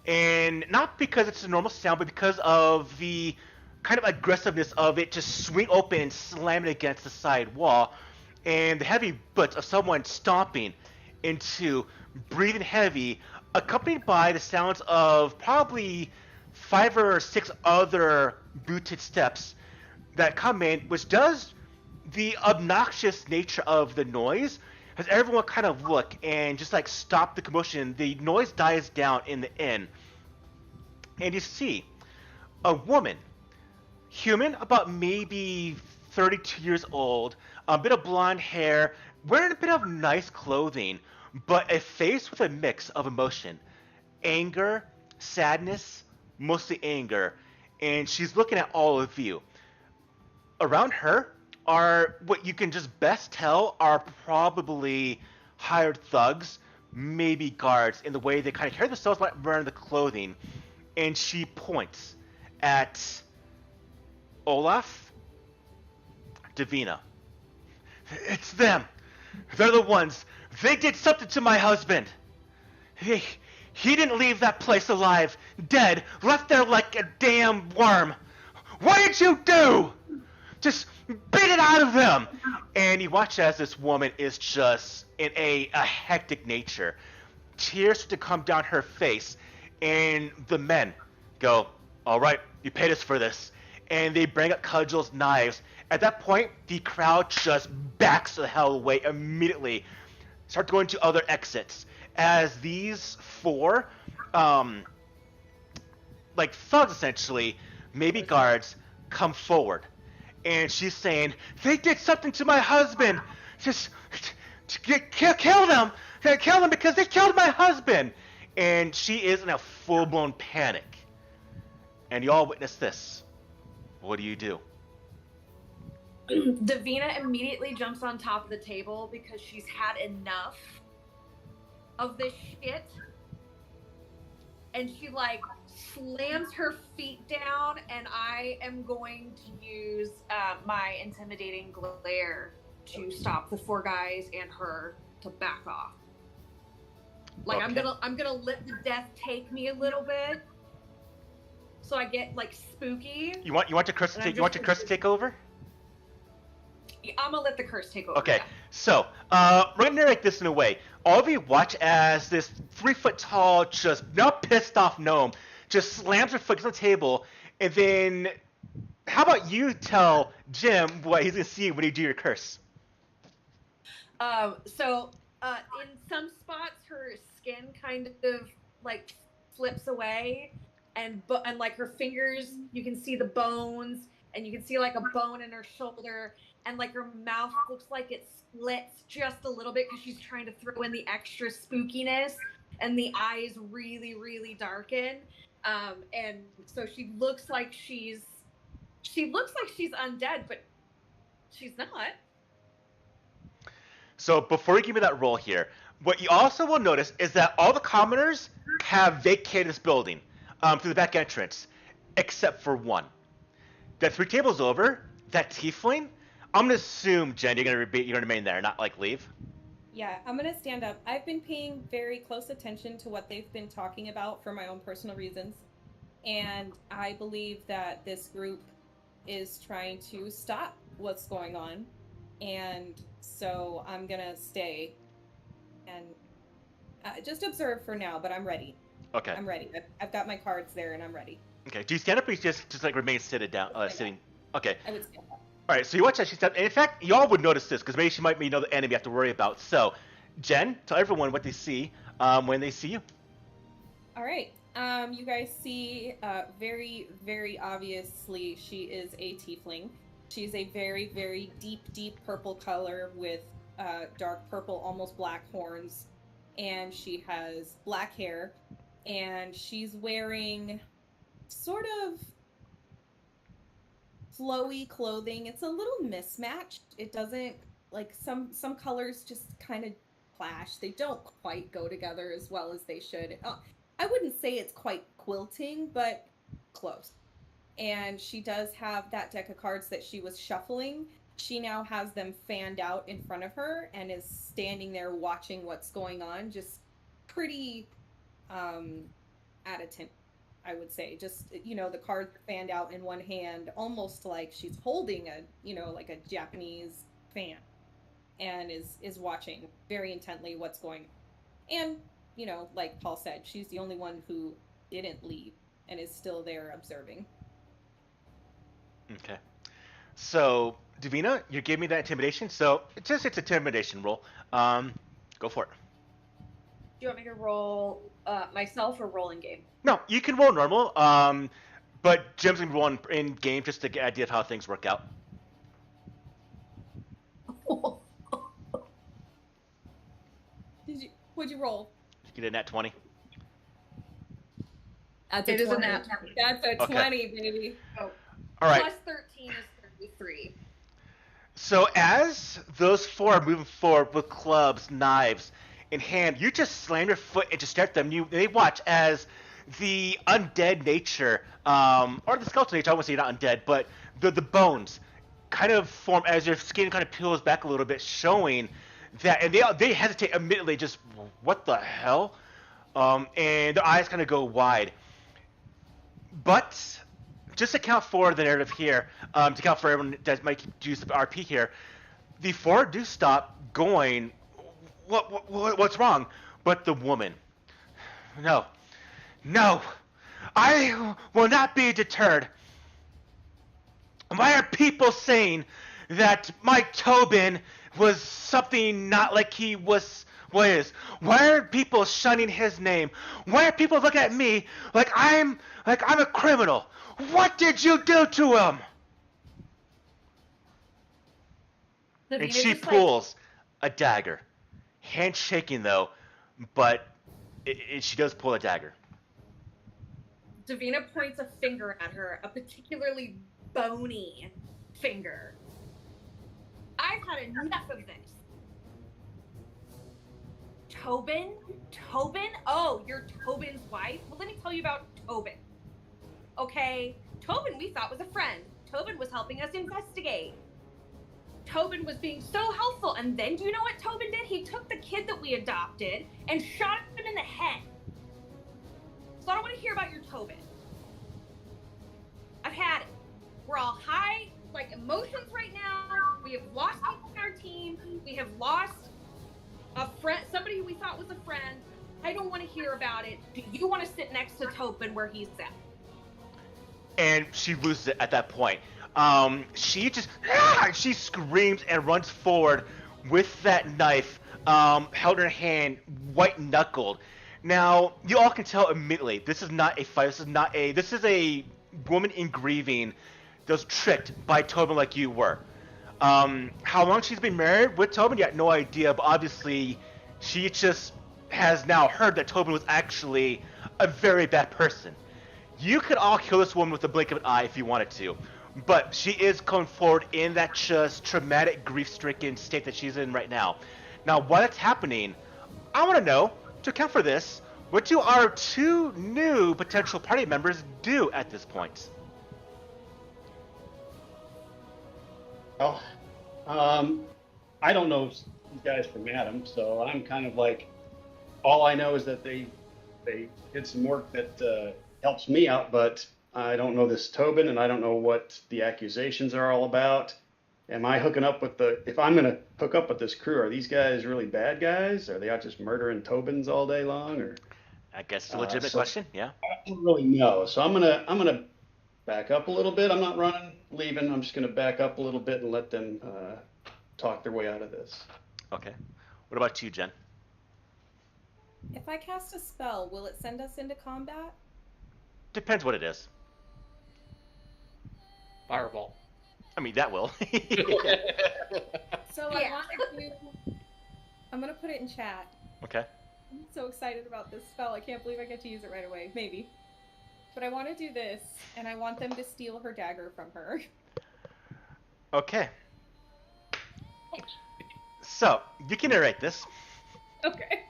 and not because it's a normal sound, but because of the kind of aggressiveness of it just swing open and slam it against the side wall, and the heavy boots of someone stomping into, breathing heavy, accompanied by the sounds of probably 5 or 6 other booted steps that come in, which does the obnoxious nature of the noise has everyone kind of look and just like stop the commotion. The noise dies down in the inn, and you see a woman, human, about maybe 32 years old, a bit of blonde hair, wearing a bit of nice clothing, but a face with a mix of emotion, anger, sadness, mostly anger, and she's looking at all of you. Around her are what you can just best tell are probably hired thugs, maybe guards, in the way they kind of carry themselves while wearing the clothing. And she points at Olaf, Davina. It's them. They're the ones. They did something to my husband. He didn't leave that place alive, dead, left there like a damn worm. What did you do? Just beat it out of them! And you watch as this woman is just in a hectic nature. Tears to come down her face, and the men go, all right, you paid us for this. And they bring up cudgels, knives. At that point, the crowd just backs the hell away immediately. Start going to other exits. As these 4, like thugs essentially, maybe guards, come forward. And she's saying, they did something to my husband. Just kill them. Kill them because they killed my husband. And she is in a full-blown panic. And you all witness this. What do you do? Davina immediately jumps on top of the table because she's had enough of this shit. And she like slams her feet down, and I am going to use my intimidating glare to stop the 4 guys and her to back off. Like, okay. I'm gonna let the death take me a little bit, so I get like spooky. You want your curse to take? You want your curse to take over? I'm gonna let the curse take over. Okay, yeah. So we're gonna narrate this in a way. All of you watch as this 3-foot-tall, just now pissed off gnome just slams her foot on the table, and then how about you tell Jim what he's gonna see when you do your curse? So in some spots, her skin kind of like flips away, and like her fingers, you can see the bones, and you can see like a bone in her shoulder, and like her mouth looks like it splits just a little bit because she's trying to throw in the extra spookiness, and the eyes really, really darken. And so she looks like she's undead, but she's not. So before you give me that roll here, what you also will notice is that all the commoners have vacated this building through the back entrance, except for one. That 3 tables over, that tiefling, I'm gonna assume, Jen, you're gonna remain there, not like leave. Yeah, I'm gonna stand up. I've been paying very close attention to what they've been talking about for my own personal reasons, and I believe that this group is trying to stop what's going on, and so I'm gonna stay and Just observe for now, but I'm ready. Okay. I'm ready. I've got my cards there, and I'm ready. Okay. Do you stand up or you just like remain seated down? Sitting. Okay. I would stand up. All right. So you watch as she steps. And in fact, y'all would notice this because maybe she might be another enemy you have to worry about. So, Jen, tell everyone what they see when they see you. All right. You guys see, very, very obviously, she is a tiefling. She's a very, very deep purple color with dark purple, almost black horns, and she has black hair, and she's wearing sort of flowy clothing. It's a little mismatched. It doesn't, like, some colors just kind of clash. They don't quite go together as well as they should. I wouldn't say it's quite quilting, but close. And she does have that deck of cards that she was shuffling. She now has them fanned out in front of her and is standing there watching what's going on, just pretty attentive, I would say. Just, the cards fanned out in one hand, almost like she's holding like a Japanese fan, and is watching very intently what's going on. And, like Paul said, she's the only one who didn't leave and is still there observing. Okay. So, Davina, you gave me that intimidation, so it's intimidation roll. Go for it. Do you want me to roll myself or roll in game? No, you can roll normal, but Jim's going to roll in game just to get an idea of how things work out. What'd you roll? You get a nat 20. That's It a is a 20. nat 20. That's a Okay. 20, baby. Oh, All right. plus 13 is 33. So as those four are moving forward with clubs, knives in hand, you just slam your foot and just stare at them. They watch as the undead nature, or the skeletal nature, I wouldn't say not undead, but the bones kind of form as your skin kind of peels back a little bit, showing that, and they hesitate immediately, just, what the hell? And their eyes kind of go wide. But just to account for the narrative here, to account for everyone that might do some RP here, the four do stop going, what's wrong? But the woman, no, I will not be deterred. Why are people saying that my Tobin was something not like he was? Why are people shunning his name? Why are people looking at me like I'm a criminal? What did you do to him? Davina And she just, pulls a dagger, handshaking though, but she does pull a dagger. Davina points a finger at her, a particularly bony finger. I've had enough of this. Tobin? Oh, you're Tobin's wife? Well, let me tell you about Tobin. Okay? Tobin we thought was a friend. Tobin was helping us investigate. Tobin was being so helpful, and then do you know what Tobin did? He took the kid that we adopted and shot him in the head. So I don't want to hear about your Tobin. I've had it. We're all high, like, emotions right now. We have lost people on our team. We have lost a friend, somebody who we thought was a friend. I don't want to hear about it. Do you want to sit next to Tobin where he's at? And she loses it at that point. She just, she screams and runs forward with that knife, held in her hand, white-knuckled. Now, you all can tell immediately, this is not a fight, this is a woman in grieving that was tricked by Tobin like you were. How long she's been married with Tobin, you have no idea, but obviously she just has now heard that Tobin was actually a very bad person. You could all kill this woman with a blink of an eye if you wanted to, but she is going forward in that just traumatic, grief-stricken state that she's in right now. Now, while that's happening, I want to know, to account for this, what do our two new potential party members do at this point? Well, I don't know these guys from Adam, so I'm kind of like, all I know is that they did some work that helps me out, but I don't know this Tobin, and I don't know what the accusations are all about. am I hooking up with if I'm going to hook up with this crew, are these guys really bad guys? Are they out just murdering Tobins all day long? Or I guess it's a legitimate so question. Yeah. I don't really know. So I'm gonna back up a little bit. I'm not running, leaving. I'm just gonna back up a little bit and let them talk their way out of this. Okay. What about you, Jen? If I cast a spell, will it send us into combat? Depends what it is. Fireball. I mean, that will. So I want to. I'm gonna put it in chat. Okay. I'm so excited about this spell. I can't believe I get to use it right away. Maybe. But I want to do this, and I want them to steal her dagger from her. Okay. So, you can narrate this. Okay.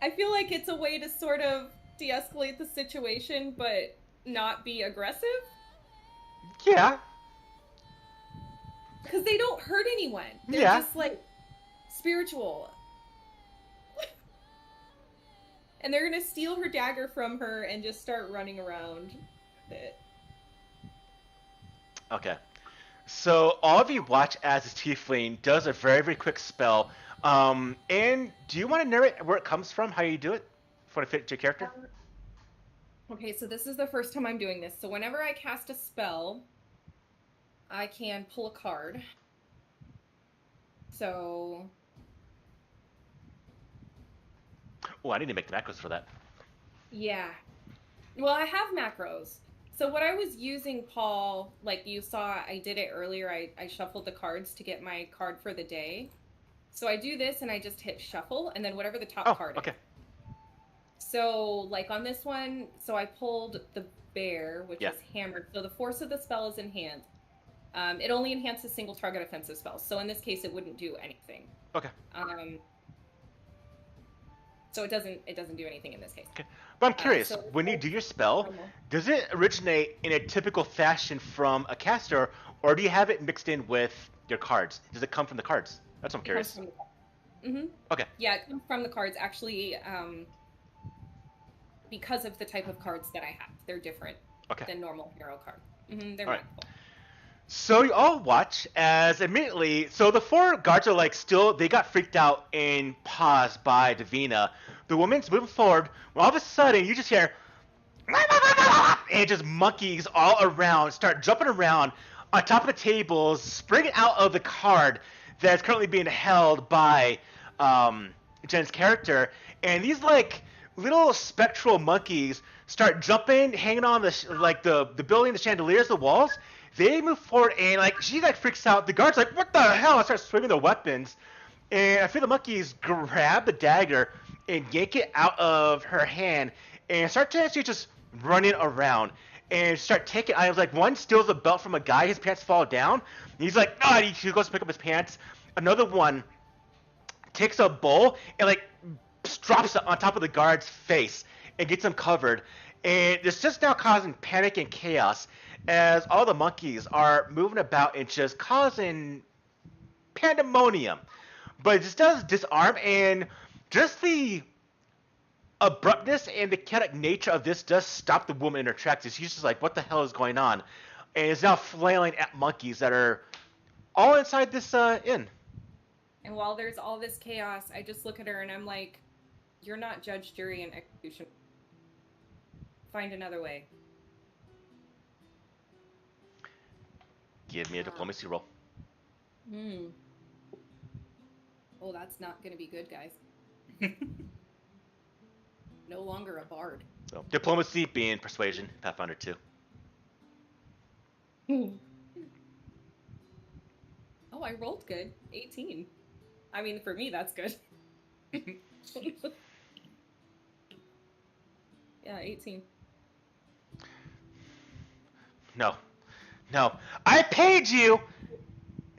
I feel like it's a way to sort of de-escalate the situation, but not be aggressive. Yeah. Because they don't hurt anyone. They're Yeah. just, like, spiritual. And they're gonna steal her dagger from her and just start running around with it. Okay. So, all of you watch as this tiefling does a very, very quick spell. And do you want to narrate where it comes from, how you do it, for to fit your character? Okay, so this is the first time I'm doing this. So whenever I cast a spell, I can pull a card. So... Oh, I need to make the macros for that. yeah. Well, I have macros. So what I was using, Paul, like you saw, I did it earlier. I shuffled the cards to get my card for the day. So I do this and I just hit shuffle and then whatever the top card okay. is. So like on this one, so I pulled the bear, which is hammered. So the force of the spell is enhanced. It only enhances single target offensive spells. So in this case, it wouldn't do anything. Okay. So it doesn't do anything in this case. Okay. But I'm curious, so when you do your spell, does it originate in a typical fashion from a caster, or do you have it mixed in with your cards? Does it come from the cards? That's what I'm curious. Okay. Yeah, it comes from the cards. Actually, because of the type of cards that I have, they're different than normal hero cards. They're All right. magical. So you all watch as immediately, so the four guards are like still, they got freaked out and paused by Davina. The woman's moving forward, when all of a sudden you just hear, and just monkeys all around start jumping around on top of the tables, springing out of the card that's currently being held by Jen's character. And these like little spectral monkeys start jumping, hanging on the building, the chandeliers, the walls. They move forward and like she like freaks out. The guards like, what the hell? And start swinging their weapons. And I feel the monkeys grab the dagger and yank it out of her hand and start to actually just running around and start taking items. Like one steals a belt from a guy, his pants fall down. And he's like, no, he goes to pick up his pants. Another one takes a bowl and like drops it on top of the guard's face and gets him covered. And it's just now causing panic and chaos as all the monkeys are moving about and just causing pandemonium. But it just does disarm, and just the abruptness and the chaotic nature of this does stop the woman in her tracks. She's just like, what the hell is going on? And is now flailing at monkeys that are all inside this inn. And while there's all this chaos, I just look at her and I'm like, you're not judge, jury, and execution. Find another way. Give me a diplomacy roll. Oh, that's not going to be good, guys. No longer a bard. So diplomacy being persuasion, Pathfinder 2. Oh, I rolled good. 18. I mean, for me, that's good. Yeah, 18. No. I paid you!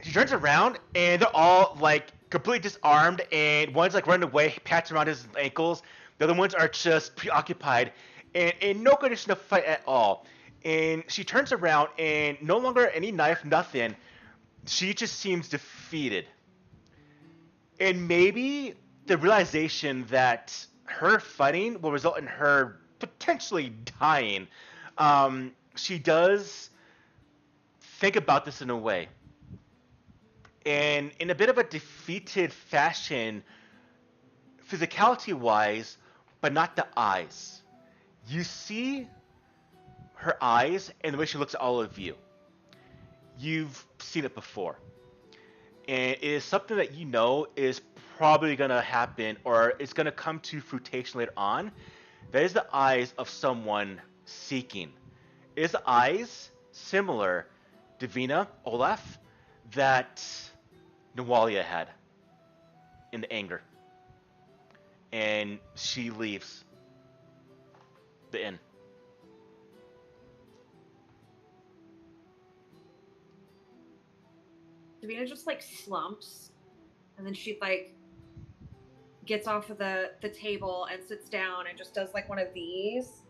She turns around, and they're all, like, completely disarmed, and one's, like, running away, patching around his ankles. The other ones are just preoccupied, and in no condition to fight at all. And she turns around, and no longer any knife, nothing. She just seems defeated. And maybe the realization that her fighting will result in her potentially dying, she does think about this in a way. And in a bit of a defeated fashion, physicality-wise, but not the eyes. You see her eyes and the way she looks at all of you. You've seen it before. And it is something that you know is probably going to happen or it's going to come to fruition later on. That is the eyes of someone seeking. It is the eyes similar to Vina, Olaf, that Nawalia had in the anger. And she leaves the inn. Davina just like slumps, and then she like gets off of the table and sits down and just does like one of these.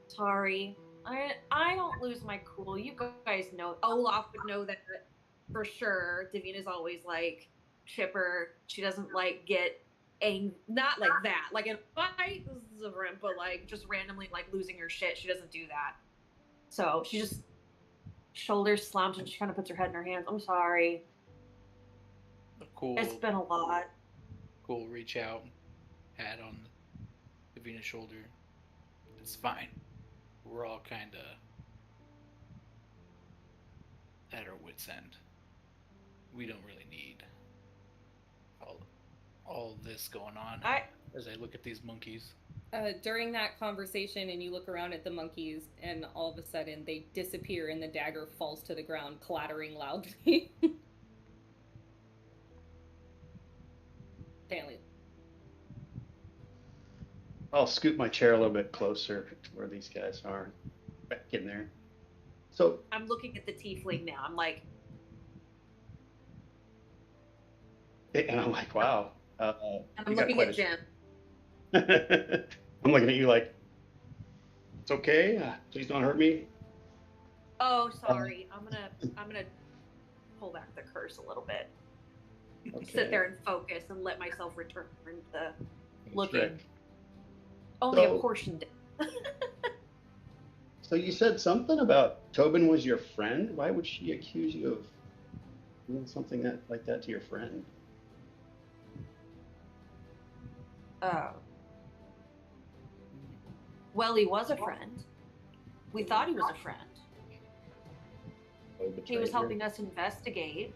Sorry, I don't lose my cool. You guys know Olaf would know that for sure. Davina's always like chipper. She doesn't like get not like that. Like in a fight, this is a rent, but like just randomly like losing her shit. She doesn't do that. So she just shoulders slumped and she kind of puts her head in her hands. I'm sorry. Cool. It's been a lot. Cool. Reach out, pat on Davina's shoulder. It's fine. We're all kind of at our wits' end. We don't really need all this going on. As I look at these monkeys. During that conversation, and you look around at the monkeys, and all of a sudden they disappear, and the dagger falls to the ground, clattering loudly. Stanley. I'll scoot my chair a little bit closer to where these guys are. Back in there. So I'm looking at the tiefling now. I'm like, and I'm like, wow. and I'm you got looking quite at Jim. I'm looking at you like, it's okay. Please don't hurt me. Oh, sorry. I'm gonna pull back the curse a little bit. Okay. Sit there and focus and let myself return to the looking. Trick. Only So- a portion did. So you said something about Tobin was your friend. Why would she accuse you of doing something like that to your friend? Well, he was a friend. We thought he was a friend. Oh, He was betrayed helping her. us investigate.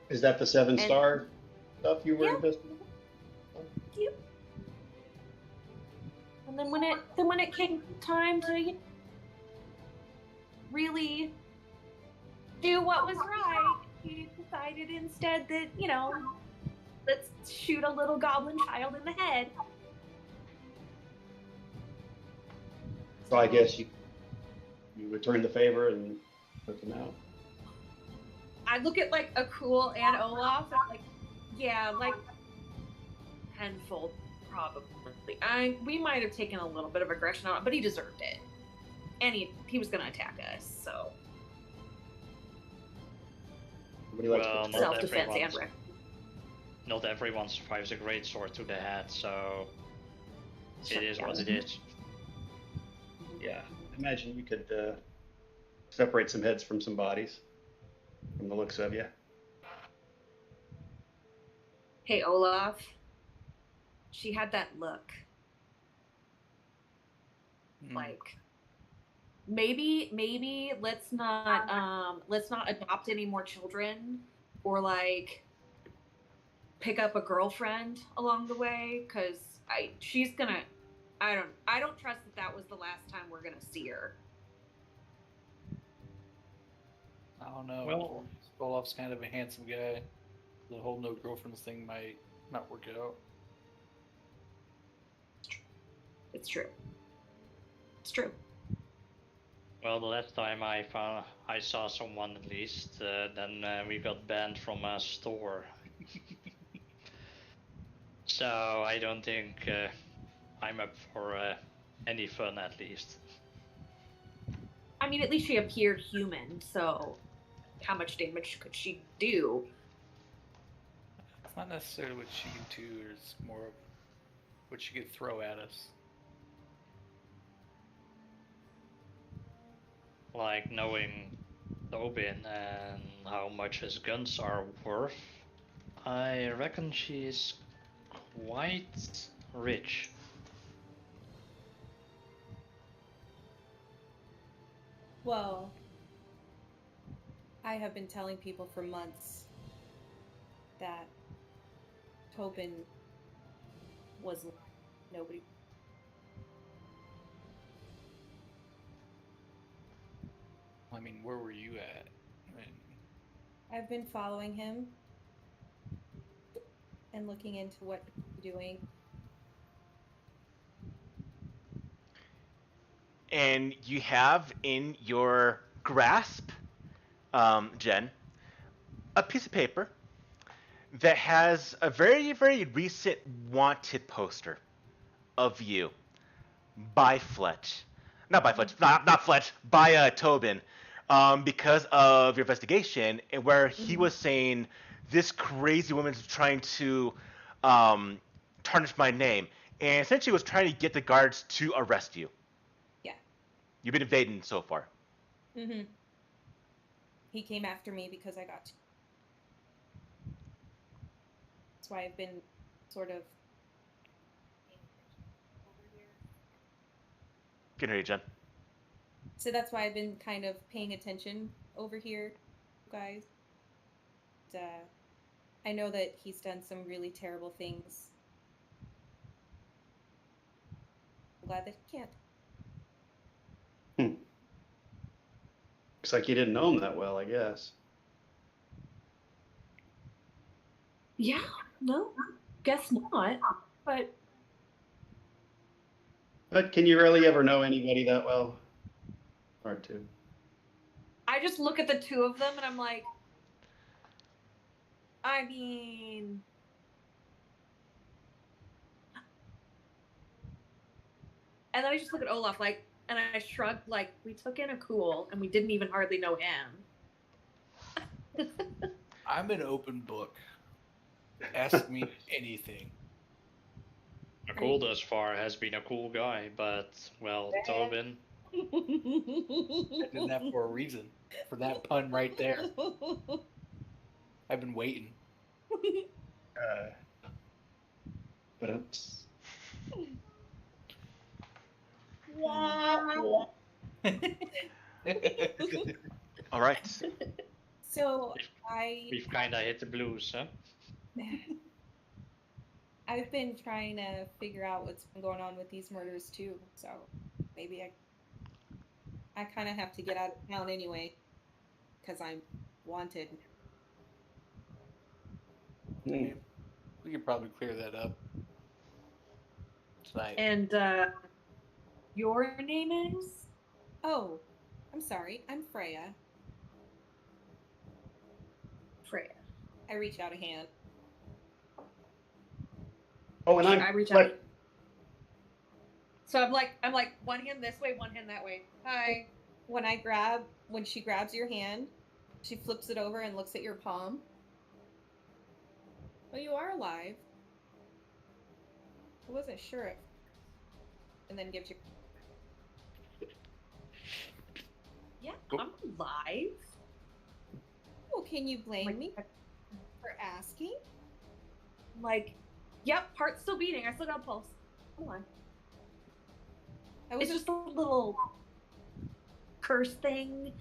Is that the 7-star stuff you were Yeah. investigating? Yep. And then when it came time to really do what was right, he decided instead that, let's shoot a little goblin child in the head. So I guess you returned the favor and took him out. I look at like Akul and Olaf and like, yeah, like tenfold probably. We might have taken a little bit of aggression on it, but he deserved it. And he was gonna attack us, so Nobody likes Well, betrayal. not self-defense and everyone's- Not everyone survives a great sword to the head, so it is what it is. Yeah, imagine you could separate some heads from some bodies, from the looks of you. Hey Olaf, she had that look. Like maybe let's not adopt any more children or like pick up a girlfriend along the way, because I don't trust that was the last time we're gonna see her. I don't know. Well- Olaf's kind of a handsome guy. The whole no girlfriends thing might not work out. It's true. It's true. Well, the last time I saw someone at least, then we got banned from a store. So I don't think I'm up for any fun at least. I mean, at least she appeared human, so how much damage could she do? It's not necessarily what she can do, it's more of what she could throw at us. Like knowing Tobin and how much his guns are worth, I reckon she's quite rich. Well, I have been telling people for months that Tobin was nobody. I mean, where were you at? I mean, I've been following him and looking into what he's doing. And you have in your grasp, Jen, a piece of paper that has a very, very recent wanted poster of you by Fletch. Not by Fletch, not Fletch, by Tobin, because of your investigation, and where he was saying this crazy woman's trying to tarnish my name, and essentially was trying to get the guards to arrest you. Yeah. You've been evading so far. Mm-hmm. He came after me because I got to. That's why I've been sort of. Can hear you, Jen. So that's why I've been kind of paying attention over here, guys. I know that he's done some really terrible things. I'm glad that he can't. Looks like you didn't know him that well, I guess. Yeah, no, guess not. But But can you really ever know anybody that well? Hard to. I just look at the two of them and I'm like, I mean, and then I just look at Olaf like, and I shrug like, we took in a cool and we didn't even hardly know him. I'm an open book. Ask me anything. Akul thus far has been a cool guy, but, well, Tobin. I did that for a reason. For that pun right there. I've been waiting. But it's. All right. So We've kinda hit the blues, huh? I've been trying to figure out what's been going on with these murders too. So maybe I kind of have to get out of town anyway because I'm wanted. We could probably clear that up tonight. And your name is? Oh, I'm sorry. I'm Freya. Freya. I reach out a hand. Oh, and I reach out. So I'm like one hand this way, one hand that way. Hi. When she grabs your hand, she flips it over and looks at your palm. Oh, you are alive. I wasn't sure if. And then gives you. Yeah, I'm alive. Well, can you blame me for asking? Like, yep, heart's still beating. I still got a pulse. Hold on. It's just a little curse thing.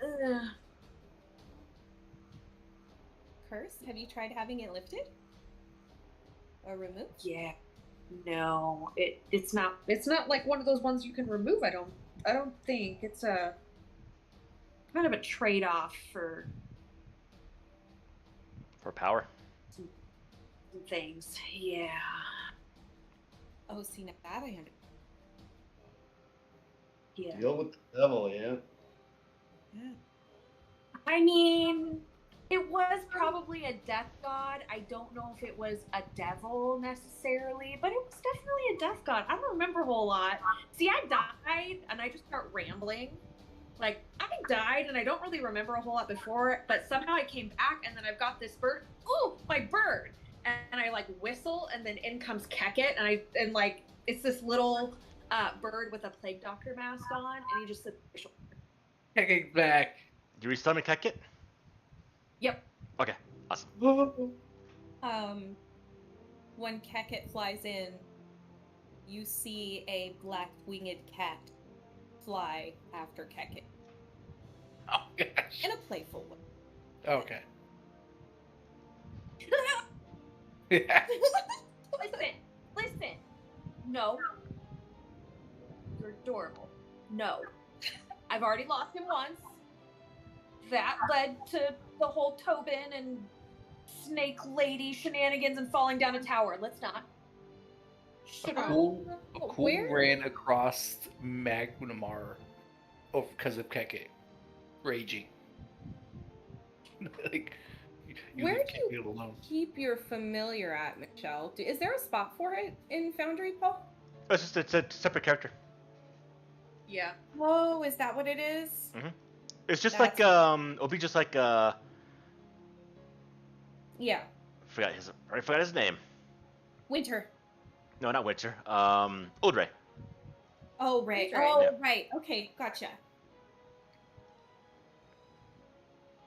Ugh. Curse? Have you tried having it lifted? Or removed? Yeah. No, it's not like one of those ones you can remove. I don't think it's a kind of a trade-off for power. some things. Yeah. Oh, see, now that I understand. Yeah. Deal with the devil, yeah. Yeah. I mean, it was probably a death god. I don't know if it was a devil necessarily, but it was definitely a death god. I don't remember a whole lot. See, I died and I just start rambling. Like, I died and I don't really remember a whole lot before, but somehow I came back and then I've got this bird. Oh, my bird! And I like whistle and then in comes Keket and like it's this little bird with a plague doctor mask on and he just sits on my shoulder. Kicking back. Do you resummon Kekit? Yep. Okay, awesome. When Kekit flies in, you see a black winged cat fly after Kekit Oh gosh. in a playful way. Okay. Yeah. Listen. No. You're adorable. No. I've already lost him once. That led to the whole Tobin and snake lady shenanigans and falling down a tower. Let's not. A Shut cool Where- ran across Magnimar because of Keke raging. Like, Where leave do you Keke alone. keep your familiar at, Michelle? Is there a spot for it in Foundry, Paul? It's a separate character. Yeah. Oh, is that what it is? It's just That's- like it'll be just like Yeah. I forgot his name. Winter. No, not Winter. Uldre. Oh, right. That's right. Oh, Yeah. right. Okay, gotcha.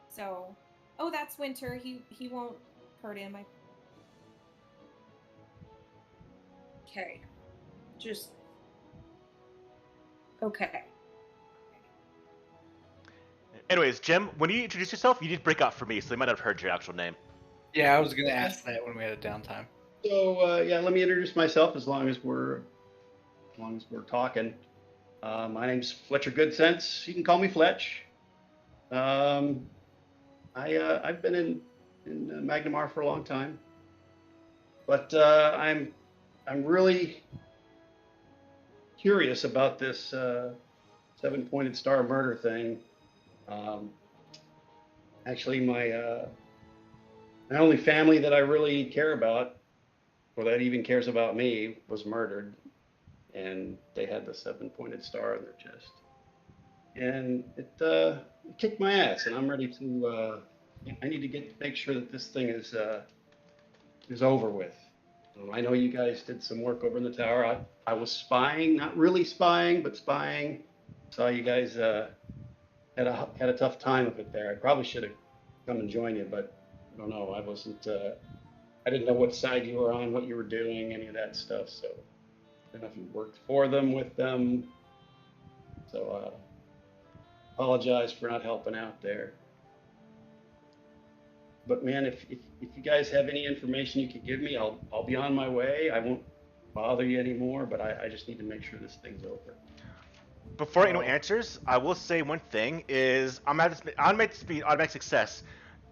So, that's Winter. He won't hurt him. Okay. Just. Okay. Anyways, Jim, when you introduced yourself, you did break out for me, so they might not have heard your actual name. Yeah, I was gonna ask that when we had a downtime. So yeah, let me introduce myself as long as we're talking. My name's Fletcher Goodsense. You can call me Fletch. I've been in Magnimar for a long time, but I'm really curious about this seven-pointed star murder thing. Actually, my only family that I really care about, or that even cares about me, was murdered, and they had the seven-pointed star on their chest, and it kicked my ass, and I'm ready to. I need to make sure that this thing is over with. I know you guys did some work over in the tower. I was spying, not really spying, but spying. Saw you guys had a tough time of it there. I probably should have come and joined you, but I don't know. I wasn't. I didn't know what side you were on, what you were doing, any of that stuff. So I don't know if you worked for them, with them. So apologize for not helping out there. But man, if you guys have any information you could give me, I'll be on my way. I won't bother you anymore, but I just need to make sure this thing's over. Before anyone answers, I will say one thing is I'm at this automatic success.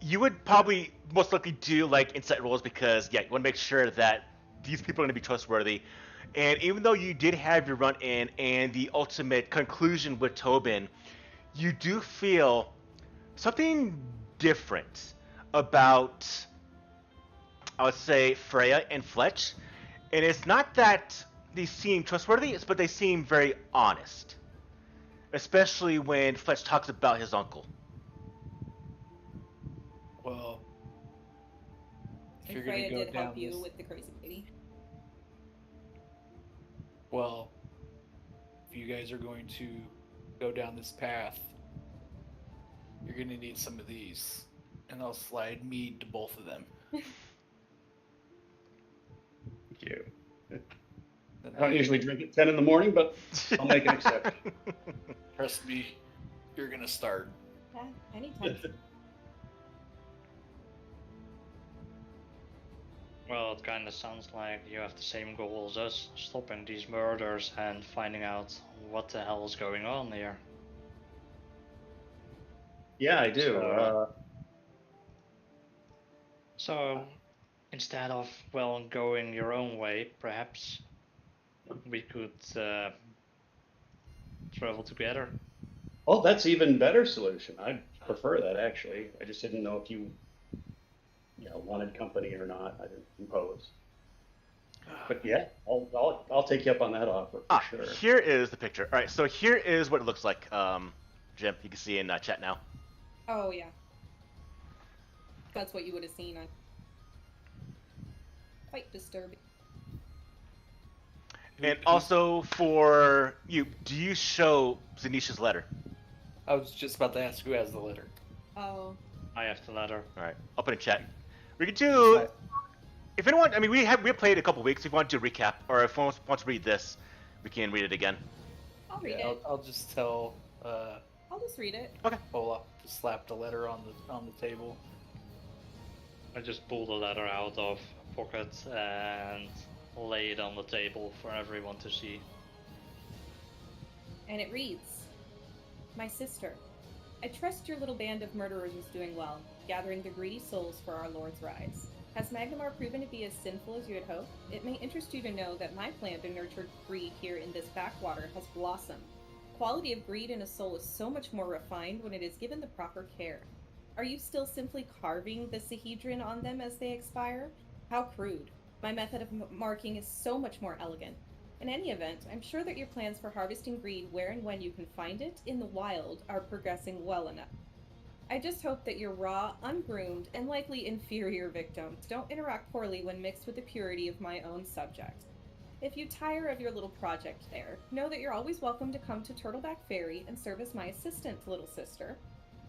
You would probably most likely do like insight rolls because you want to make sure that these people are going to be trustworthy. And even though you did have your run in and the ultimate conclusion with Tobin, you do feel something different about, I would say, Freya and Fletch. And it's not that they seem trustworthy, but they seem very honest. Especially when Fletch talks about his uncle. Well, if And you're gonna Freya go did down help you this, with the crazy lady. well, if you guys are going to go down this path, you're gonna need some of these, and I'll slide mead to both of them. Thank you. Then I don't usually drink at 10 in the morning, but I'll make an exception. trust me, you're gonna start. Yeah, anytime. Well, it kind of sounds like you have the same goal as us, stopping these murders and finding out what the hell is going on here. Yeah, I do. So, instead of, going your own way, perhaps we could travel together. Well, that's even better solution. I prefer that, actually. I just didn't know if you wanted company or not. I didn't impose. But yeah, I'll take you up on that offer for sure. Here is the picture. All right, so here is what it looks like, Jim. You can see in chat now. Oh, yeah. That's what you would have seen on. Quite disturbing. And also for you, do you show Zanisha's letter? I was just about to ask who has the letter. Oh, I have the letter. All right, I'll put in chat. We can It's do. not- If anyone, I mean, we played a couple weeks. If you want to do a recap, or if anyone wants to read this, we can read it again. I'll read yeah, it. I'll just tell I'll just read it. Okay. Olaf to slap the letter on the table. I just pulled the letter out of pocket and lay it on the table for everyone to see. And it reads, "My sister, I trust your little band of murderers is doing well, gathering the greedy souls for our Lord's rise. Has Magnimar proven to be as sinful as you had hoped? It may interest you to know that my plan to nurture greed here in this backwater has blossomed. Quality of greed in a soul is so much more refined when it is given the proper care. Are you still simply carving the Sahedron on them as they expire? How crude. My method of marking is so much more elegant. In any event, I'm sure that your plans for harvesting greed where and when you can find it in the wild are progressing well enough. I just hope that your raw, ungroomed, and likely inferior victims don't interact poorly when mixed with the purity of my own subject. If you tire of your little project there, know that you're always welcome to come to Turtleback Ferry and serve as my assistant, little sister.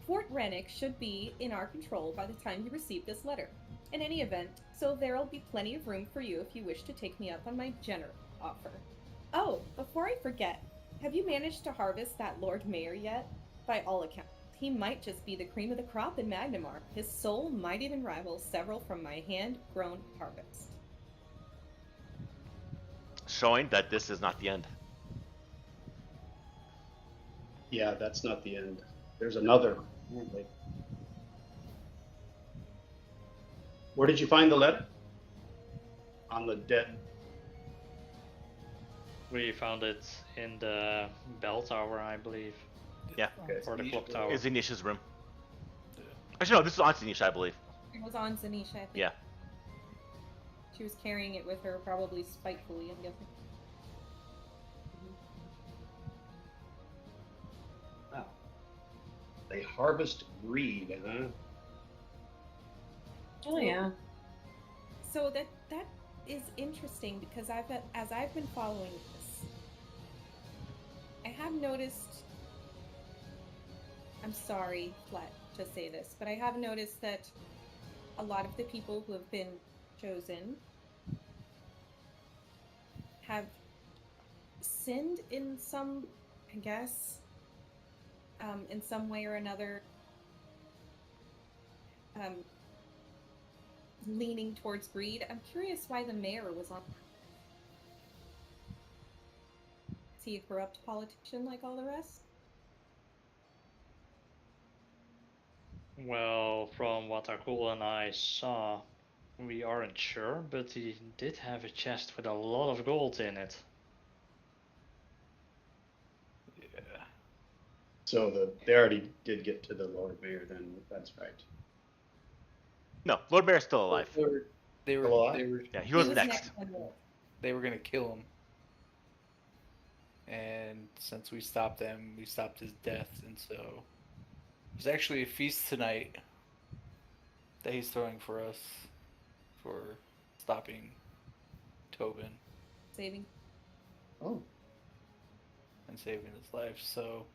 Fort Rennick should be in our control by the time you receive this letter. In any event, so there'll be plenty of room for you if you wish to take me up on my generous offer. Oh, before I forget, have you managed to harvest that Lord Mayor yet? By all accounts, he might just be the cream of the crop in Magnimar. His soul might even rival several from my hand-grown harvest." Showing that this is not the end. Yeah, that's not the end. There's another. Like, where did you find the letter? On the dead. We found it in the bell tower, I believe. Yeah. Okay. Or the clock tower. Is Zanisha's room. Actually, no, this is on Zanisha, I believe. It was on Zanisha, I think. Yeah. She was carrying it with her, probably spitefully, I'm guessing. Wow. They harvest greed, huh? Oh yeah. So that is interesting because as I've been following this, I have noticed. I'm sorry, Flet, to say this, but I have noticed that a lot of the people who have been chosen have sinned in some, I guess, in some way or another, leaning towards greed. I'm curious why the mayor was on. Is he a corrupt politician like all the rest? Well, from what Akul and I saw, we aren't sure, but he did have a chest with a lot of gold in it. Yeah. So they already did get to the Lord Mayor, then that's right. No, Lord Mayor's still alive. They were Alive? Yeah, he was He next. on the list. They were gonna kill him, and since we stopped them, we stopped his death, and so there's actually a feast tonight that he's throwing for us for stopping Tobin Saving. Oh, and saving his life. So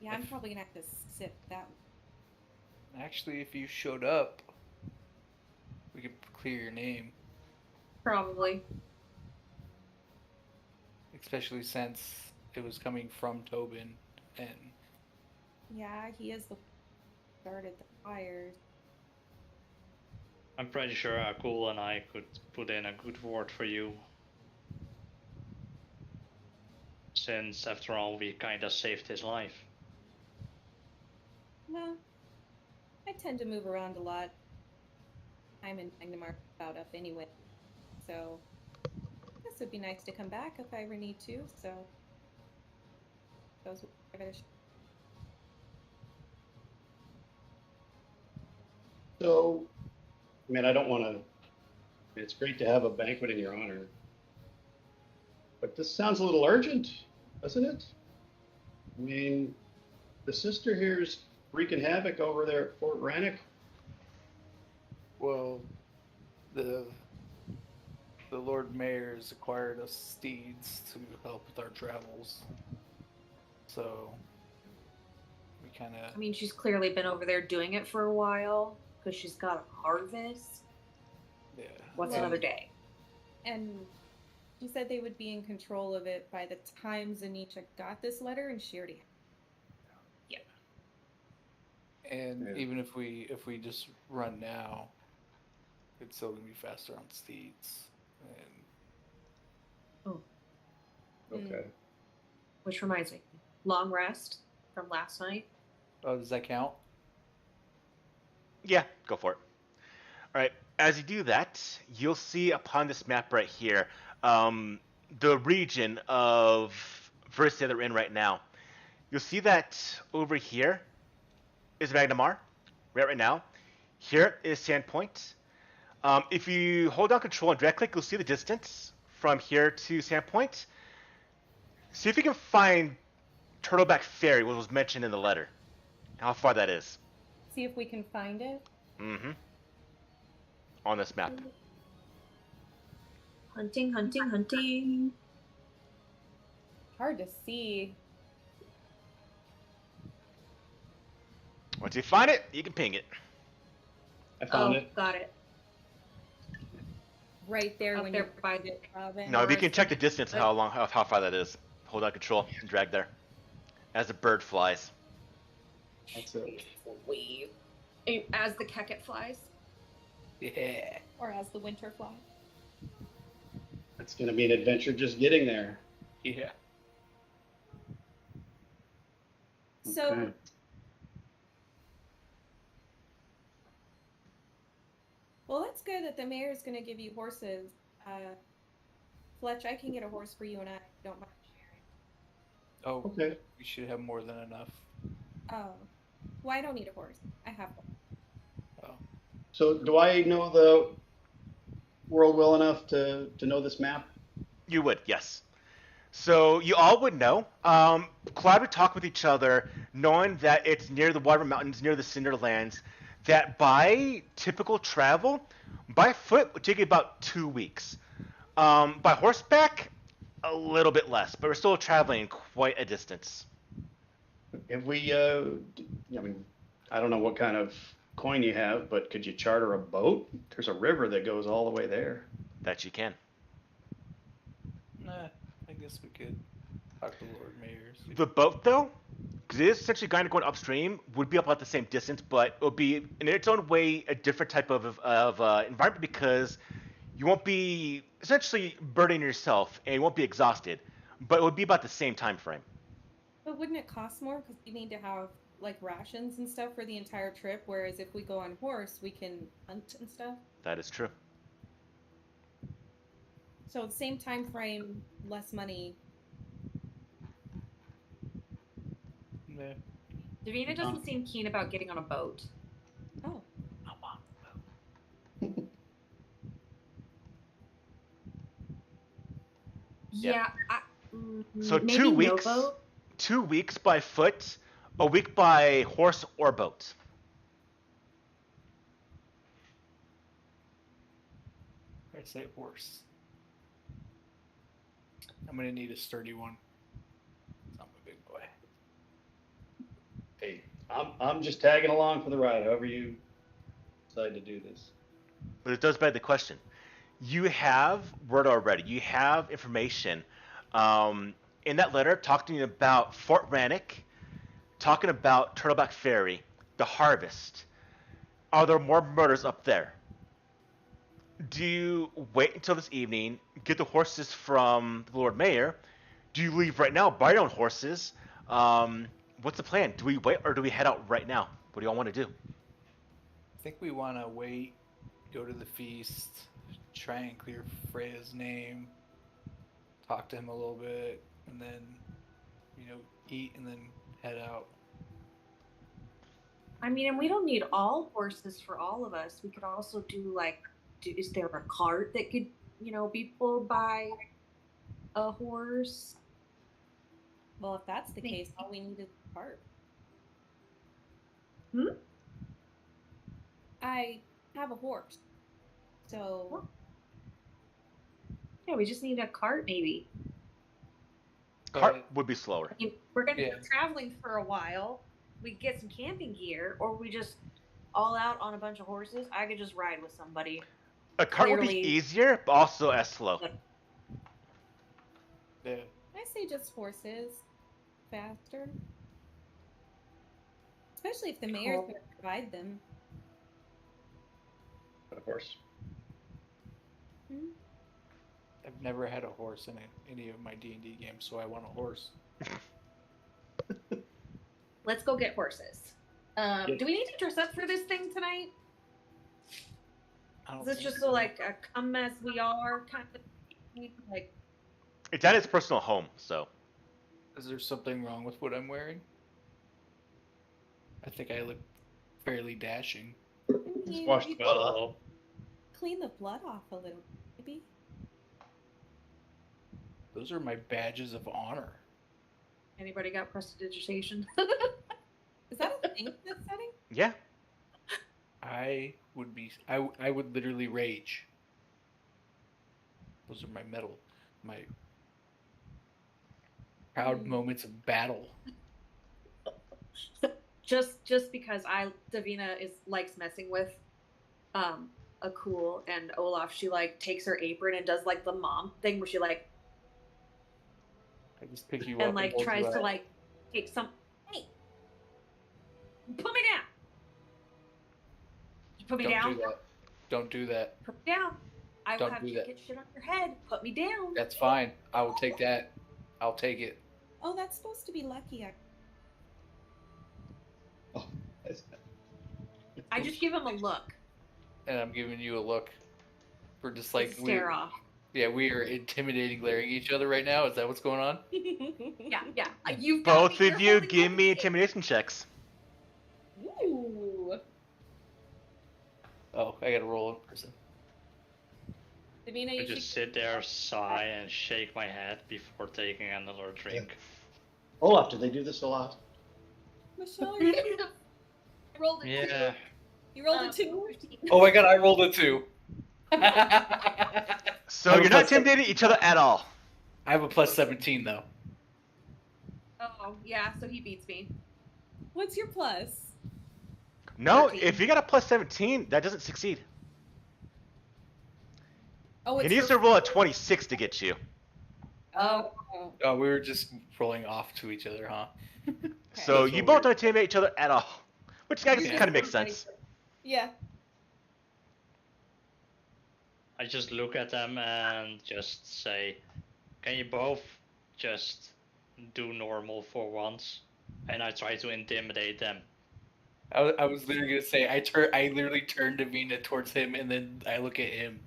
Yeah, I'm probably gonna have to sit that. actually, if you showed up, we could clear your name, Probably. especially since it was coming from Tobin, and Yeah, he is the started the fires. I'm pretty sure Akul and I could put in a good word for you. Since, after all, we kinda saved his life. Well, I tend to move around a lot. I'm in Magnimar about up anyway, so this would be nice to come back if I ever need to. So those give it a shot. so I mean, I don't want to. It's great to have a banquet in your honor, but this sounds a little urgent, doesn't it? I mean, the sister here is wreaking havoc over there at Fort Rannoch. well, the Lord Mayor has acquired us steeds to help with our travels. So kind of. I mean, she's clearly been over there doing it for a while because she's got a harvest. Yeah. What's Well- another day? And she said they would be in control of it by the time Zanisha got this letter, and she already. And Yeah. even if we just run now, it's still gonna be faster on steeds. And Okay. Which reminds me, long rest from last night. oh, does that count? Yeah, go for it. All right. As you do that, you'll see upon this map right here the region of Versailles that they're in right now. You'll see that over here is Magnimar, right now. Here is Sandpoint. If you hold down control and direct click, you'll see the distance from here to Sandpoint. See if you can find Turtleback Ferry, what was mentioned in the letter. How far that is. See if we can find it. Mm-hmm. On this map. Hunting, hunting, hunting. Hard to see. Once you find it, you can ping it. I found it. Got it. Right there Up when there you're by the. No, if you can check the distance, how far that is. Hold on control and drag there. As the bird flies. That's it. Wave. As the Keket flies. Yeah. or as the winter fly. It's going to be an adventure just getting there. Yeah. So Okay. well, that's good that the mayor's going to give you horses. Fletch, I can get a horse for you and I don't mind sharing. Oh, Okay. we should have more than enough. Oh, well, I don't need a horse. I have one. Oh. So do I know the world well enough to know this map? You would, yes. So you all would know. Cloud would talk with each other, knowing that it's near the Water Mountains, near the Cinderlands, that by typical travel, by foot would take you about 2 weeks. By horseback, a little bit less, but we're still traveling quite a distance. If we, I mean, I don't know what kind of coin you have, but could you charter a boat? There's a river that goes all the way there. That you can. Nah, I guess we could talk to Lord Mayor. see- The boat, though, because it is essentially kind of going upstream, would be about the same distance, but it would be in its own way a different type of environment because you won't be essentially burdening yourself and you won't be exhausted, but it would be about the same time frame. But wouldn't it cost more because you need to have like rations and stuff for the entire trip? Whereas if we go on horse, we can hunt and stuff. That is true. So same time frame, less money. Nah. Davina doesn't seem keen about getting on a boat. Oh, I'm on the boat. Yeah. So maybe 2 no weeks. boat. 2 weeks by foot, a week by horse or boat. I say horse. I'm gonna need a sturdy one. I'm a big boy. Hey, I'm just tagging along for the ride, however you decide to do this. But it does beg the question. You have word already. You have information in that letter talking about Fort Rannoch, talking about Turtleback Ferry, the harvest. Are there more murders up there? Do you wait until this evening, get the horses from the Lord Mayor? Do you leave right now, buy your own horses? What's the plan? Do we wait or do we head out right now? What do y'all want to do? I think we want to wait, go to the feast, try and clear Freya's name, talk to him a little bit, and then, eat and then head out. I mean, and we don't need all horses for all of us. We could also do is there a cart that could, be pulled by a horse? well, if that's the case, all we need is a cart. Hmm? I have a horse, so Yeah, we just need a cart, maybe. Cart would be slower. I mean, we're going to Yeah. be traveling for a while. we get some camping gear, or we just all out on a bunch of horses. I could just ride with somebody. A cart would be Clearly- easier, but also as slow. Yeah. I say just horses. Faster. Especially if the mayor's Cool. going to provide them. Of course. I've never had a horse in any of my D&D games, so I want a horse. Let's go get horses. Do we need to dress up for this thing tonight? I don't Is this think just so like a come as we are kind of thing? Like, It's at his personal home, so. Is there something wrong with what I'm wearing? I think I look fairly dashing. Just wash the blood off. Well, Clean the blood off a little, maybe. Those are my badges of honor. anybody got prestidigitation? Is that a thing in this setting? Yeah. I would literally rage. Those are my my proud moments of battle. just because Davina likes messing with a cool, and Olaf, she like takes her apron and does like the mom thing where she like I just pick you up and like hold tries you to up. like take some. Hey, put me down. Put me Don't down. do that. Don't do that. Put me down. I will Don't have do you that. get shit on your head. Put me down. That's fine. I will take that. I'll take it. Oh, that's supposed to be lucky. Oh, that's- I just give him a look. And I'm giving you a look. We're just like Stare off. Yeah, we are intimidating, glaring at each other right now. Is that what's going on? Yeah. You've got Both me, of you're you holding give my me hand. intimidation checks. Ooh. Oh, I gotta roll in person. Davina, I you just should... sit there, sigh, and shake my head before taking another drink. Olaf, did they do this a lot? Michelle, I rolled a Yeah. two. you rolled a 2? 15. Oh my god, I rolled a 2. So I have you're a not plus intimidating each other at all. I have a plus 17 though. Oh yeah, so he beats me. What's your plus? No, 13. if you got a plus 17, that doesn't succeed. Oh, He it's needs your... to roll a 26 to get you. Oh. Oh, we were just rolling off to each other, huh? So That's you what both we're- don't intimidate each other at all. Which I guess Yeah. kind of makes sense. Yeah. I just look at them and just say, can you both just do normal for once? And I try to intimidate them. I was literally gonna say I literally turned Davina towards him and then I look at him.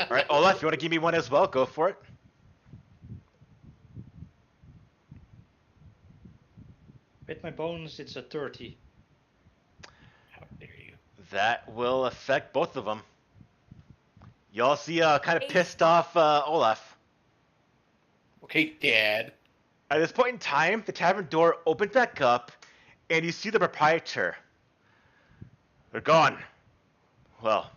Alright, Olaf, you want to give me one as well? Go for it. With my bonus, it's a 30. How dare you? That will affect both of them. Y'all see kind of Eight. pissed off Olaf. Okay, Dad. At this point in time, the tavern door opens back up, and you see the proprietor. They're gone. Well,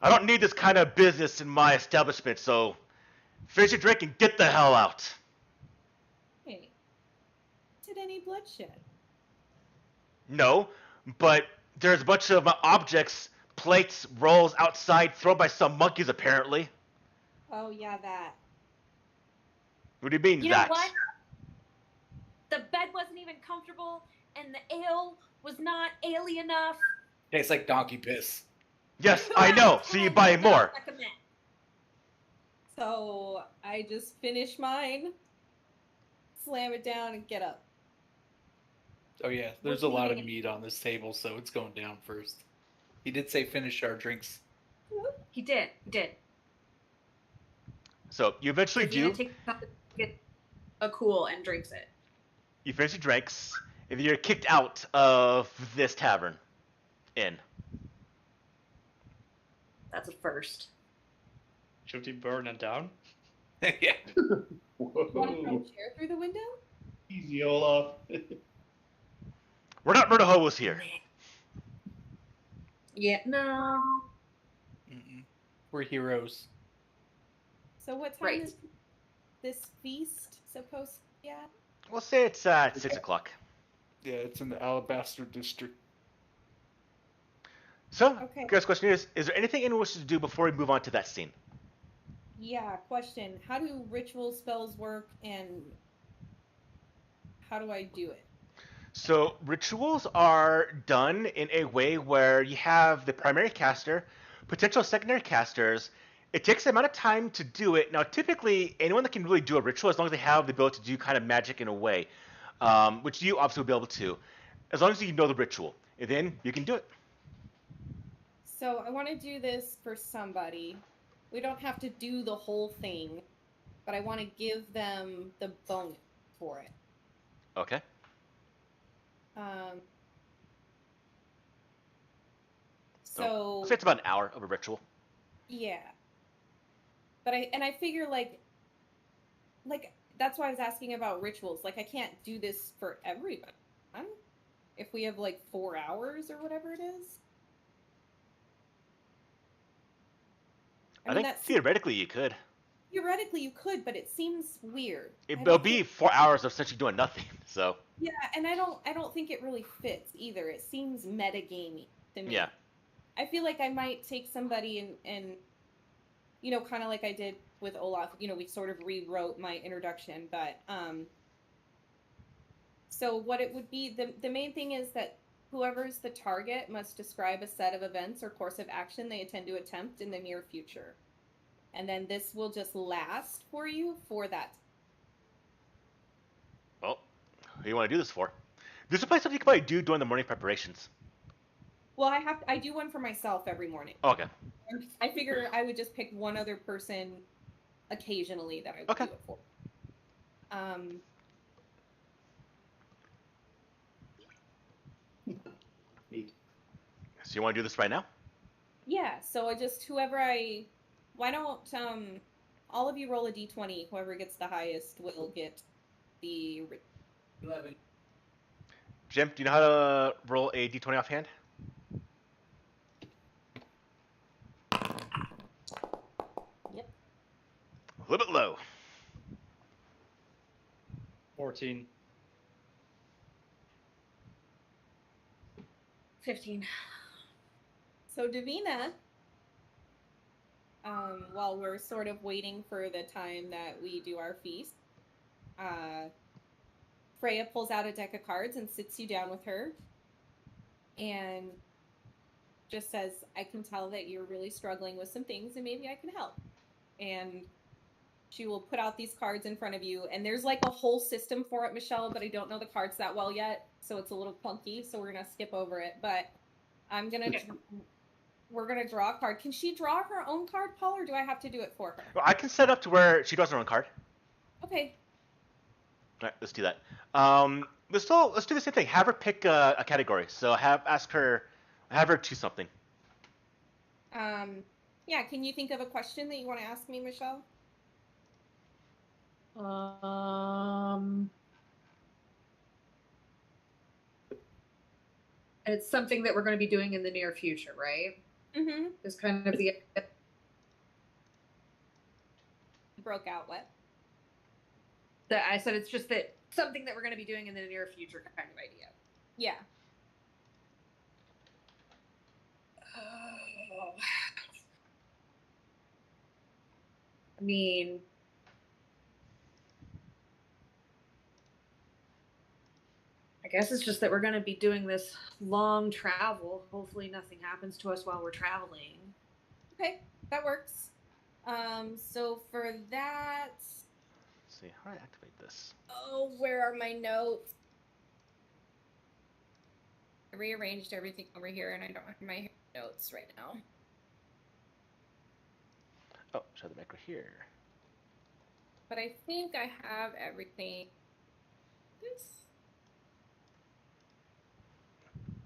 I don't need this kind of business in my establishment, so finish your drink and get the hell out. Hey. Did any bloodshed? No, but there's a bunch of objects, plates, rolls outside thrown by some monkeys apparently. Oh, yeah, that. What do you mean You know that? what? The bed wasn't even comfortable, and the ale was not ale enough. Tastes like donkey piss. Yes, I know, so you buy more. Recommend. So I just finish mine, slam it down, and get up. Oh yeah, there's a lot of meat on this table, so it's going down first. He did say finish our drinks. He did. So you eventually do. Davina takes get a cool and drinks it. You finish your drinks, and you're kicked out of this tavern. In. That's a first. Should we burn it down? Yeah. Want to throw Whoa. a chair through the window? Easy, Olaf. We're not murder hobos here. Yeah, no. Mm-mm. We're heroes. So what time Right. is this feast supposed to be at? We'll say it's 6 o'clock. Yeah, it's in the Alabaster District. So, Okay. guys, question is there anything anyone wishes to do before we move on to that scene? Yeah, question. How do ritual spells work and how do I do it? So, rituals are done in a way where you have the primary caster, potential secondary casters. It takes the amount of time to do it. Now, typically, anyone that can really do a ritual, as long as they have the ability to do kind of magic in a way, which you obviously will be able to, as long as you know the ritual, and then you can do it. So I want to do this for somebody. We don't have to do the whole thing, but I want to give them the bonus for it. Okay. So I'll say it's about an hour of a ritual. yeah. But I figure like that's why I was asking about rituals. Like I can't do this for everybody. If we have like 4 hours or whatever it is. I think theoretically you could. Theoretically you could, but it seems weird. It'll be 4 hours of essentially doing nothing. So. Yeah, and I don't think it really fits either. It seems metagamey to me. Yeah. I feel like I might take somebody and you know, kind of like I did with Olaf, you know, we sort of rewrote my introduction, but so what it would be, the main thing is that whoever's the target must describe a set of events or course of action they intend to attempt in the near future. And then this will just last for you for that. Well, who do you want to do this for? This is probably something you can probably do during the morning preparations. Well, I do one for myself every morning. Okay. I figure I would just pick one other person occasionally that I would do it for. Neat. So you want to do this right now? Yeah, so why don't all of you roll a d20, whoever gets the highest will get the 11. Jim, do you know how to roll a d20 offhand? Yep. A little bit low. 14. 15. So Davina, while we're sort of waiting for the time that we do our feast, Freya pulls out a deck of cards and sits you down with her and just says, I can tell that you're really struggling with some things and maybe I can help. And she will put out these cards in front of you, and there's like a whole system for it, Michelle, but I don't know the cards that well yet, so it's a little clunky, so we're gonna skip over it. But we're gonna draw a card. Can she draw her own card, Paul, or do I have to do it for her? Well, I can set up to where she draws her own card. Okay. All right, let's do that. Let's do the same thing. Have her pick a category. So have her choose something. Yeah. Can you think of a question that you want to ask me, Michelle? It's something that we're going to be doing in the near future, right? Mm-hmm. It's kind of the. Broke out what? That I said it's just that something that we're going to be doing in the near future kind of idea. Yeah. I mean, I guess it's just that we're going to be doing this long travel. Hopefully nothing happens to us while we're traveling. Okay, that works. So for that... Let's see, how do I activate this? Oh, where are my notes? I rearranged everything over here and I don't have my notes right now. Oh, show the mic right here. But I think I have everything.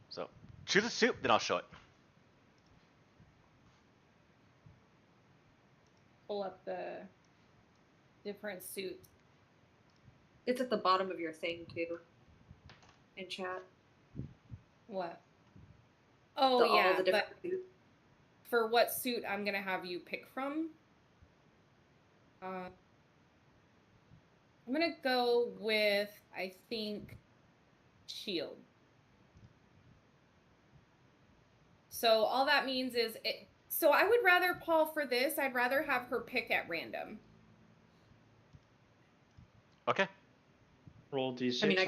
So choose a suit, then I'll show it. Pull up the different suits. It's at the bottom of your thing, too. In chat. What? Oh, All yeah, the different but for what suit I'm going to have you pick from? I'm gonna go with, I think, shield. So all that means is it. So I would rather, Paul, for this, I'd rather have her pick at random. Okay. Roll d6. I mean,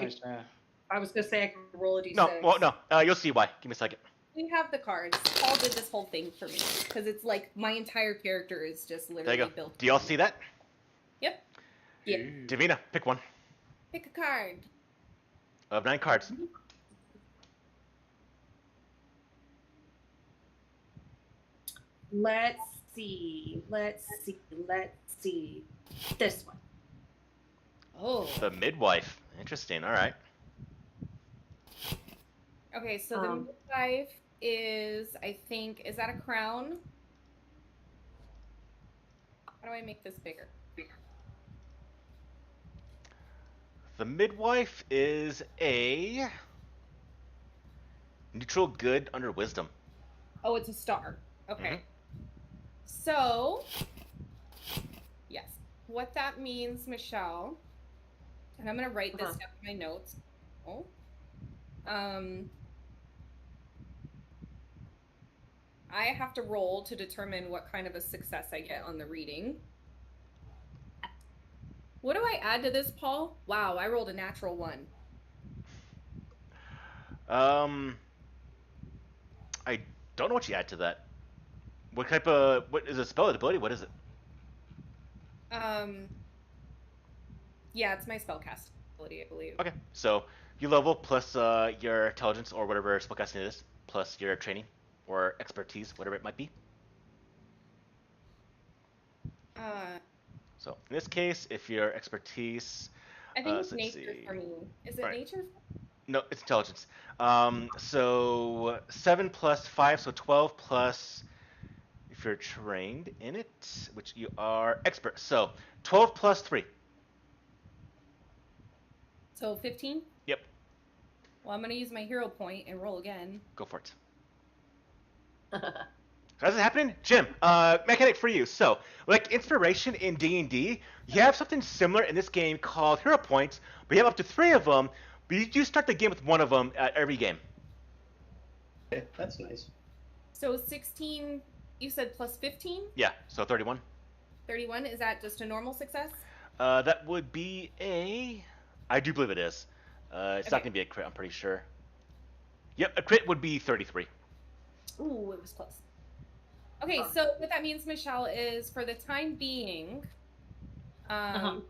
I was gonna say I could roll a d6. No, well, no. You'll see why. Give me a second. We have the cards. Paul did this whole thing for me because it's like my entire character is just There literally you go. built. Do y'all see that? Yep. Yeah. Davina, pick one Pick a card. of 9 cards. Let's see. This one. Oh. The midwife. Interesting. All right. Okay, so the midwife is, I think, is that a crown? How do I make this bigger? The midwife is a neutral good under wisdom. Oh, it's a star. Okay. Mhm. So, yes. What that means, Michelle, and I'm going to write this down in my notes. Oh. I have to roll to determine what kind of a success I get on the reading. What do I add to this, Paul? Wow, I rolled a natural 1. I don't know what you add to that. What is it, spell ability? What is it? Yeah, it's my spellcast ability, I believe. Okay, so you level plus your intelligence or whatever spellcasting is, plus your training or expertise, whatever it might be. So in this case, if your expertise, I think it's let's nature see. for me. Is it Right. nature? No, it's intelligence. So 7 plus 5, so 12 plus if you're trained in it, which you are expert. So 12 plus 3. So 15? Yep. Well, I'm going to use my hero point and roll again. Go for it. How's it happening? Jim, mechanic for you. So, like inspiration in D&D, you have something similar in this game called hero points, but you have up to 3 of them, but you do start the game with 1 of them at every game. Okay, that's nice. So 16, you said plus 15? Yeah, so 31. 31, is that just a normal success? That would be I do believe it is. It's not Okay. going to be a crit, I'm pretty sure. Yep, a crit would be 33. Ooh, it was close. Okay, so what that means, Michelle, is for the time being, over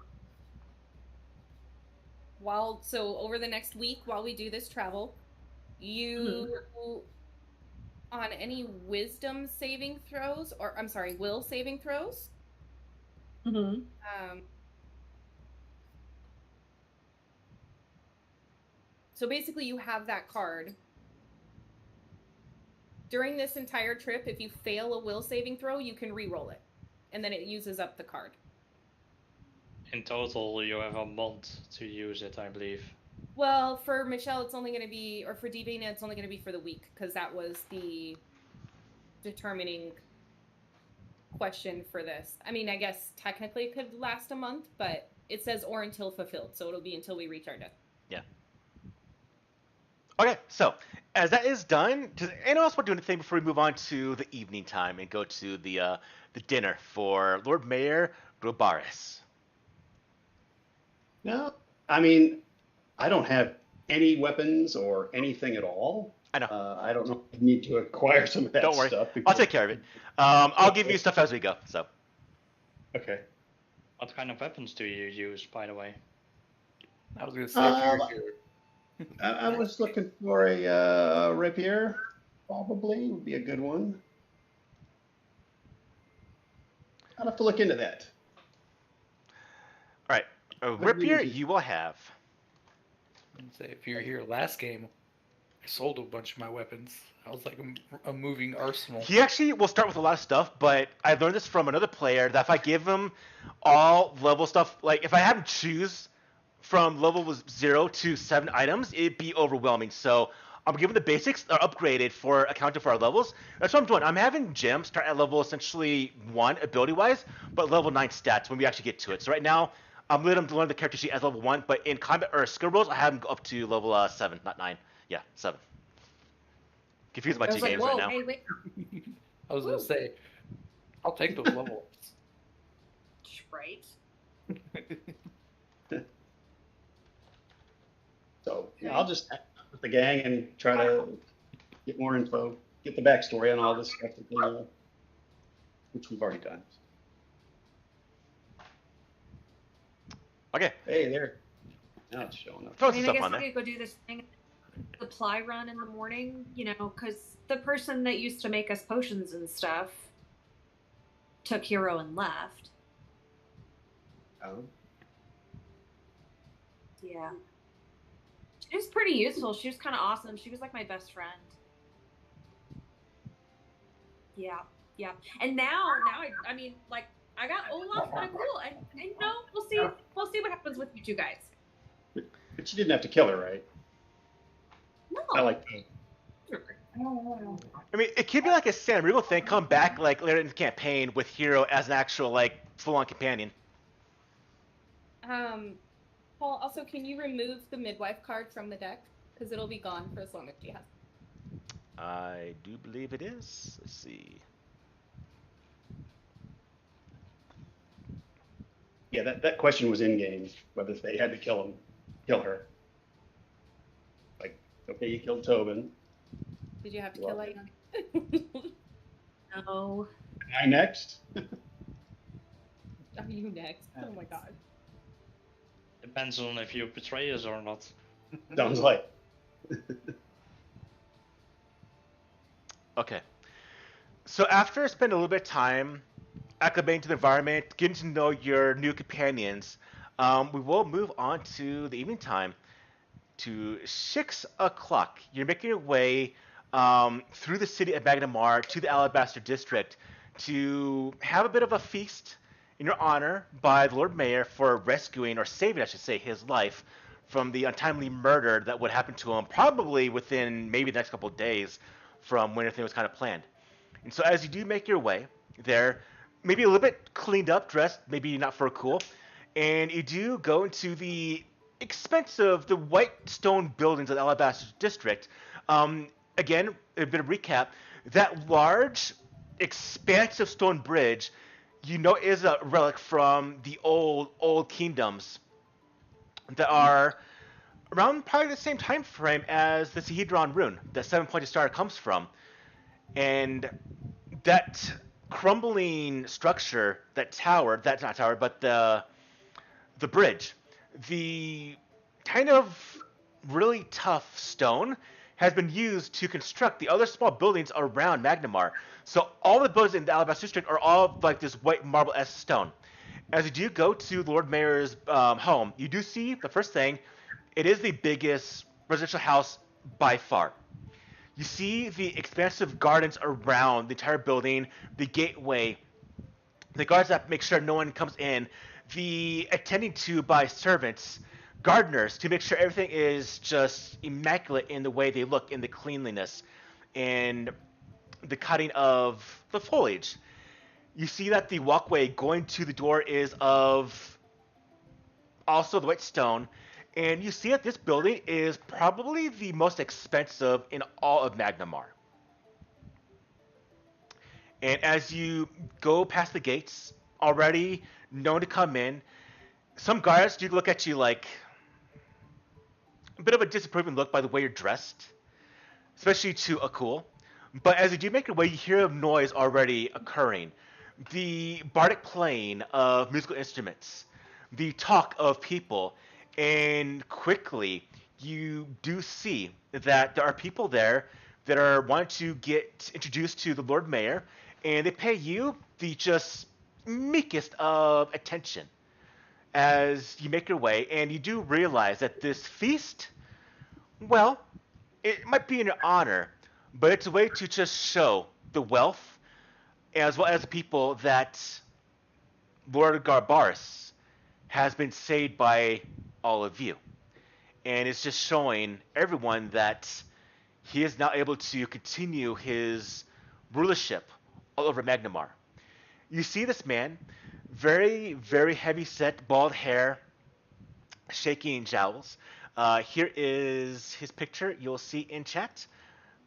the next week while we do this travel, you on any wisdom saving throws, or I'm sorry, will saving throws. So basically you have that card. During this entire trip, if you fail a will saving throw, you can re-roll it. And then it uses up the card. In total, you have a month to use it, I believe. Well, for Michelle, it's only going to be, or for Divina, it's only going to be for the week, because that was the determining question for this. I mean, I guess technically it could last a month, but it says or until fulfilled, so it'll be until we reach our death. Yeah. Okay, so as that is done, does anyone else want to do anything before we move on to the evening time and go to the dinner for Lord Mayor Grobaris? No, I mean, I don't have any weapons or anything at all. I know. I don't know if I need to acquire some of that Don't worry. stuff. I'll take care of it. I'll give you stuff as we go. So. Okay. What kind of weapons do you use, by the way? I was going to say, if you're here. I was looking for a rapier. Probably would be a good one. I'll have to look into that. All right. A rapier you will have. Say, if you're here last game, I sold a bunch of my weapons. I was like a moving arsenal. He actually will start with a lot of stuff, but I learned this from another player that if I give him all level stuff, like if I have him choose from level 0 to 7 items, it'd be overwhelming. So I'm giving the basics are upgraded for accounting for our levels. That's what I'm doing. I'm having Jim start at level essentially 1 ability-wise, but level 9 stats when we actually get to it. So right now, I'm letting him to learn the character sheet as level 1, but in combat or skill rolls, I have him go up to level 7, not 9. Yeah, 7. Confused by I two was like, games whoa, right now. hey, wait, I was gonna say, I'll take those levels. right? So yeah, I'll just act with the gang and try to get more info, get the backstory on all this stuff that they know, which we've already done. Okay, Hey there. Now it's showing up. throw I some mean, I stuff guess on I there. could go do this thing, supply run in the morning, you know, because the person that used to make us potions and stuff took Hero and left. Oh. Yeah. She was pretty useful. She was kind of awesome. She was like my best friend. Yeah, yeah. And now I mean, like, I got Olaf kind of cool, and you know, we'll see what happens with you two guys. But you didn't have to kill her, right? No, I like I mean, it could be like a San Rigo thing, come back like later in the campaign with Hero as an actual like full-on companion. Paul, also, can you remove the midwife card from the deck? Because it'll be gone for as long as she has. I do believe it is. Let's see. Yeah, that question was in game, whether they had to kill her. Like, okay, you killed Tobin. Did you have to Well, kill Aeon? no. Am I next? Are you next? Oh my god. Depends on if you betray us or not. Sounds like. Okay. So after spending a little bit of time acclimating to the environment, getting to know your new companions, we will move on to the evening time. To 6 o'clock, you're making your way through the city of Magnimar to the Alabaster District to have a bit of a feast in your honor by the Lord Mayor for rescuing, or saving, I should say, his life from the untimely murder that would happen to him probably within maybe the next couple of days from when everything was kind of planned. And so as you do make your way there, maybe a little bit cleaned up, dressed, maybe not for a cool, and you do go into the expensive, the white stone buildings of the Alabaster District. Again, a bit of recap. That large, expansive stone bridge, you know, is a relic from the old kingdoms that are around probably the same time frame as the Sahedron rune that Seven-Pointed Star comes from. And that crumbling structure, that tower, that's not tower, but the bridge, the kind of really tough stone has been used to construct the other small buildings around Magnimar. So all the buildings in the Alabaster District are all like this white marble-esque stone. As you do go to the Lord Mayor's home, you do see the first thing. It is the biggest residential house by far. You see the expansive gardens around the entire building, the gateway, the guards that make sure no one comes in, the attending to by servants, gardeners to make sure everything is just immaculate in the way they look, in the cleanliness, and the cutting of the foliage. You see that the walkway going to the door is of also the white stone, and you see that this building is probably the most expensive in all of Magnimar. And as you go past the gates, already known to come in, some guards do look at you like a bit of a disapproving look by the way you're dressed, especially to Akul. But as you do make your way, you hear a noise already occurring. The bardic playing of musical instruments, the talk of people, and quickly you do see that there are people there that are wanting to get introduced to the Lord Mayor, and they pay you the just meekest of attention as you make your way, and you do realize that this feast, well, it might be in your honor, but it's a way to just show the wealth as well as the people that Lord Garbaris has been saved by all of you. And it's just showing everyone that he is now able to continue his rulership all over Magnimar. You see this man, Very, very heavy set, bald hair, shaking jowls. Here is his picture. You'll see in chat.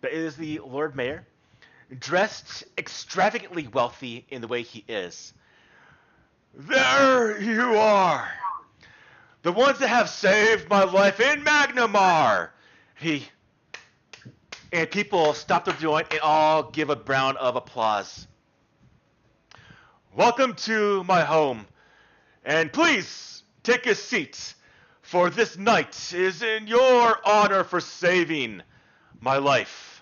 That is the Lord Mayor, dressed extravagantly wealthy in the way he is. There you are! The ones that have saved my life in Magnimar! He. And people stop the joint and all give a round of applause. Welcome to my home, and please take a seat, for this night is in your honor for saving my life.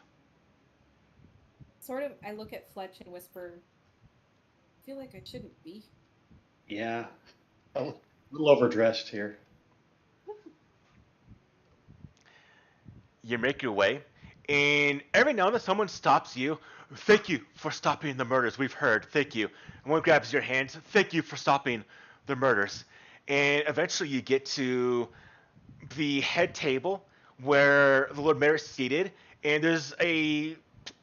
Sort of, I look at Fletch and whisper, I feel like I shouldn't be. Yeah. A little overdressed here. You make your way, and every now and then someone stops you. Thank you for stopping the murders. We've heard. Thank you. And one grabs your hands. Thank you for stopping the murders. And eventually you get to the head table where the Lord Mayor is seated, and there's a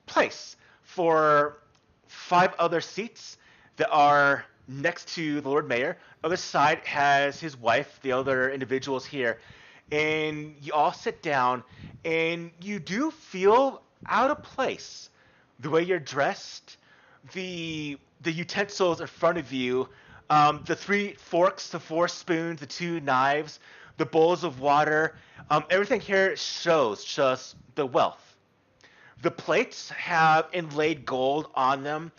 place for 5 other seats that are next to the Lord Mayor. Other side has his wife, the other individuals here, and you all sit down, and you do feel out of place. The way you're dressed, the utensils in front of you, the 3 forks, the 4 spoons, the 2 knives, the bowls of water, everything here shows just the wealth. The plates have inlaid gold on them.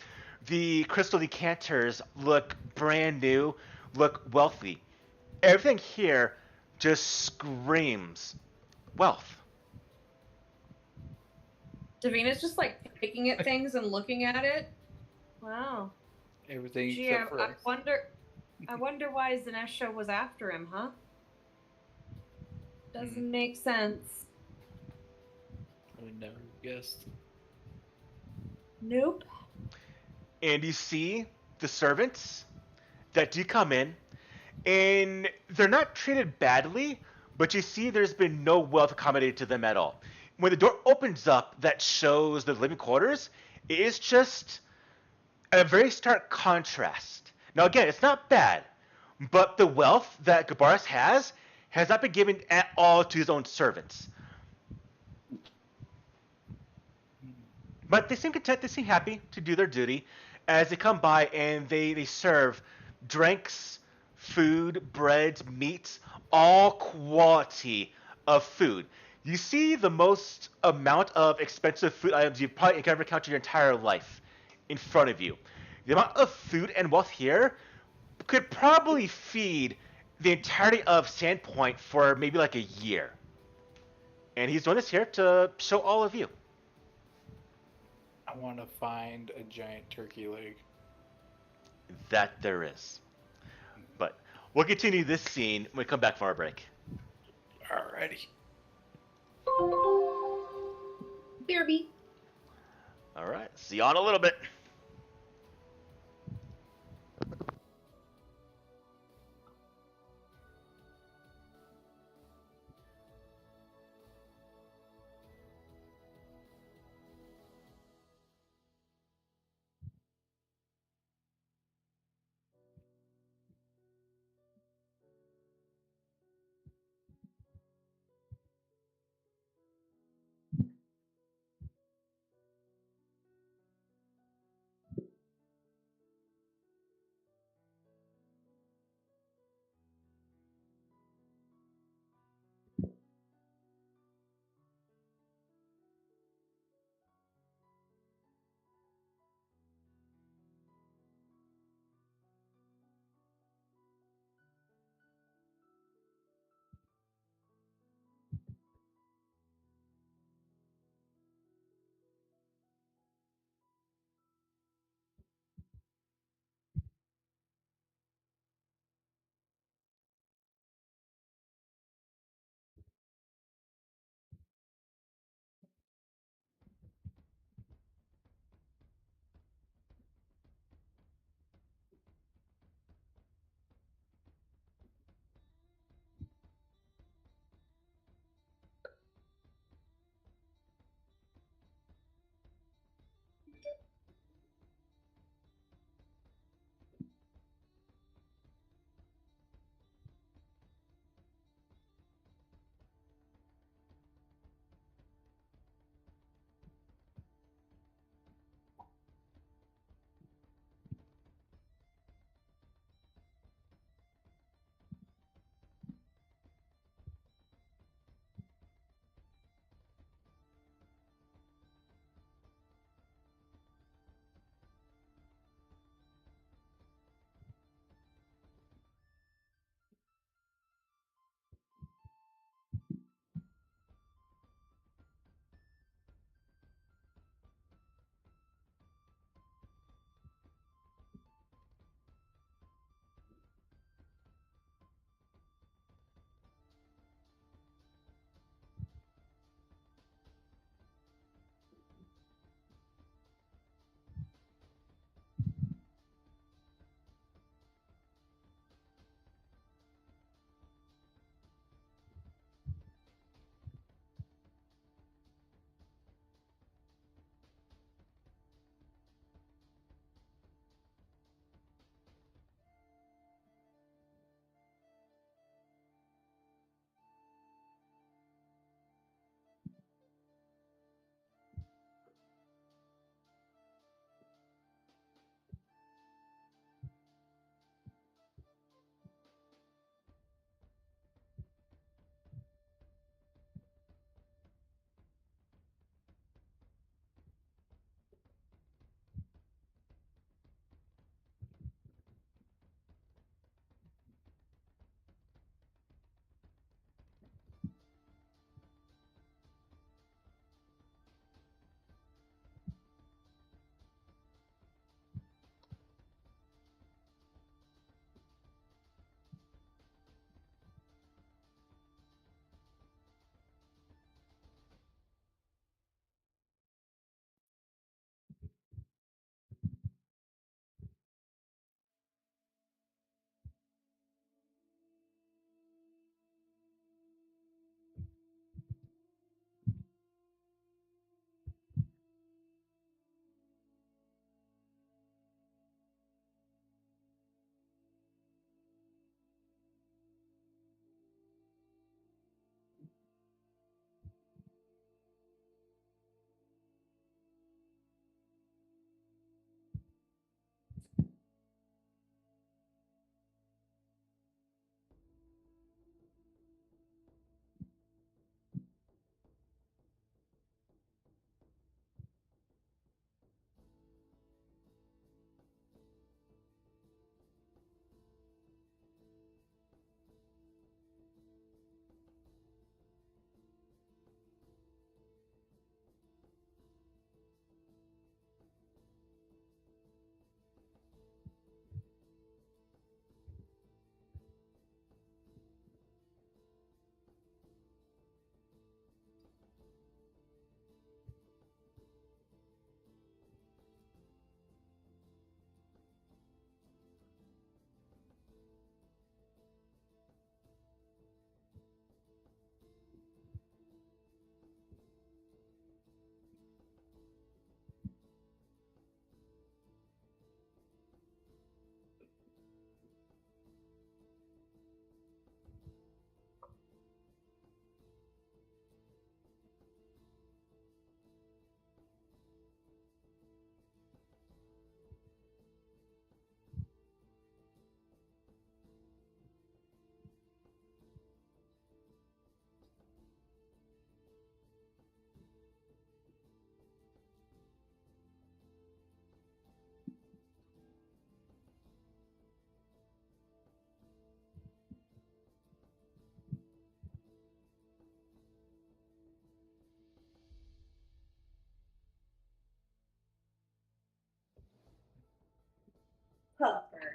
The crystal decanters look brand new, look wealthy. Everything here just screams wealth. Davina's just like picking at things and looking at it. Wow. Everything Gee, except for I us. wonder why Zanesha was after him, huh? Doesn't make sense. We never guessed. Nope. And you see the servants that do come in, and they're not treated badly, but you see there's been no wealth accommodated to them at all. When the door opens up that shows the living quarters, it is just a very stark contrast. Now again, it's not bad, but the wealth that Gabaris has not been given at all to his own servants. But they seem content, they seem happy to do their duty as they come by and they serve drinks, food, breads, meats, all quality of food. You see the most amount of expensive food items you've probably ever encountered in your entire life in front of you. The amount of food and wealth here could probably feed the entirety of Sandpoint for maybe like a year. And he's doing this here to show all of you. I want to find a giant turkey leg. That there is. But we'll continue this scene when we come back from our break. Alrighty. BRB. All right. See you on a little bit.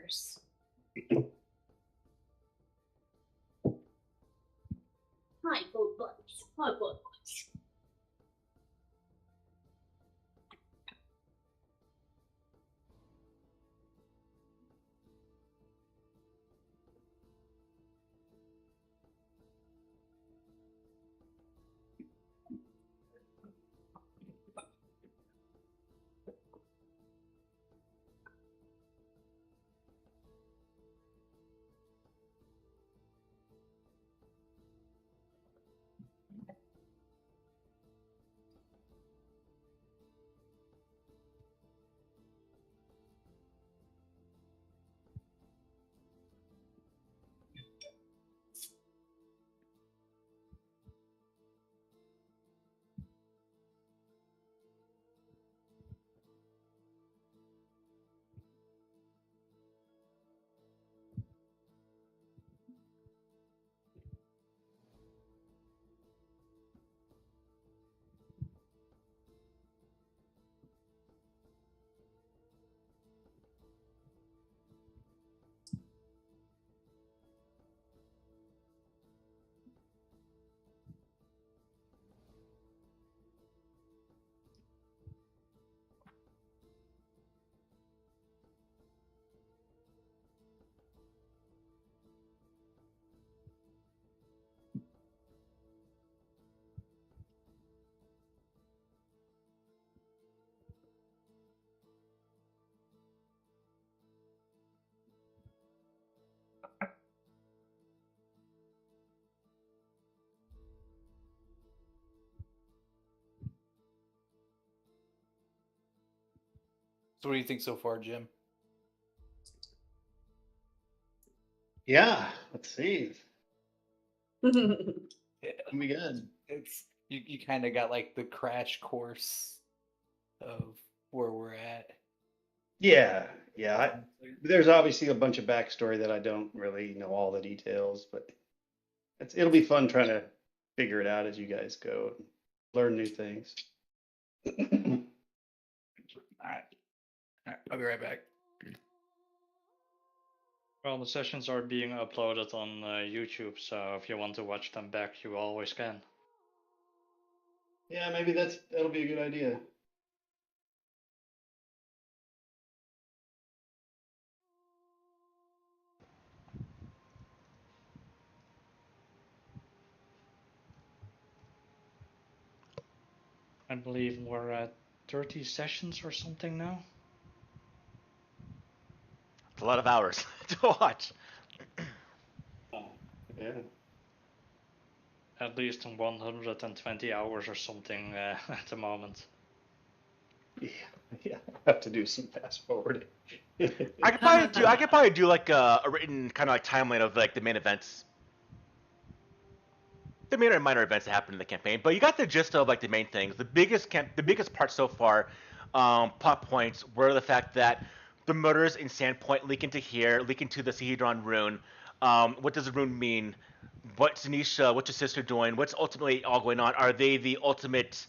stairs. Hi, gold bugs. Hi, gold bugs. So what do you think so far, Jim? Yeah, let's see. Yeah, It'll be good. it's you kind of got like the crash course of where we're at. Yeah, yeah. There's obviously a bunch of backstory that I don't really know all the details, but it'll be fun trying to figure it out as you guys go and learn new things. All right. All right, I'll be right back. Well, the sessions are being uploaded on YouTube, so if you want to watch them back, you always can. Yeah, maybe that'll be a good idea. I believe we're at 30 sessions or something now. It's a lot of hours to watch. Yeah. At least 120 hours or something at the moment. Yeah. I have to do some fast forwarding. I could probably do like a written kind of like timeline of like the main events, the main and minor events that happened in the campaign. But you got the gist of like the main things. The biggest part so far, plot points were the fact that the murders in Sandpoint leak into here, leak into the Sihedron rune. What does the rune mean? What's Tanisha? What's your sister doing? What's ultimately all going on? Are they the ultimate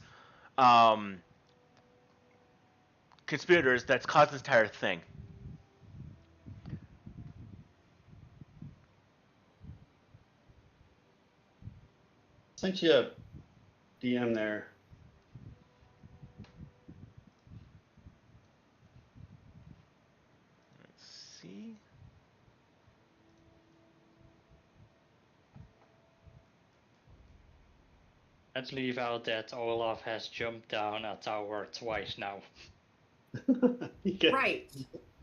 conspirators that's caused this entire thing? Sent you a DM there. Let's see. Let's leave out that Olaf has jumped down a tower twice now. Yeah. Right.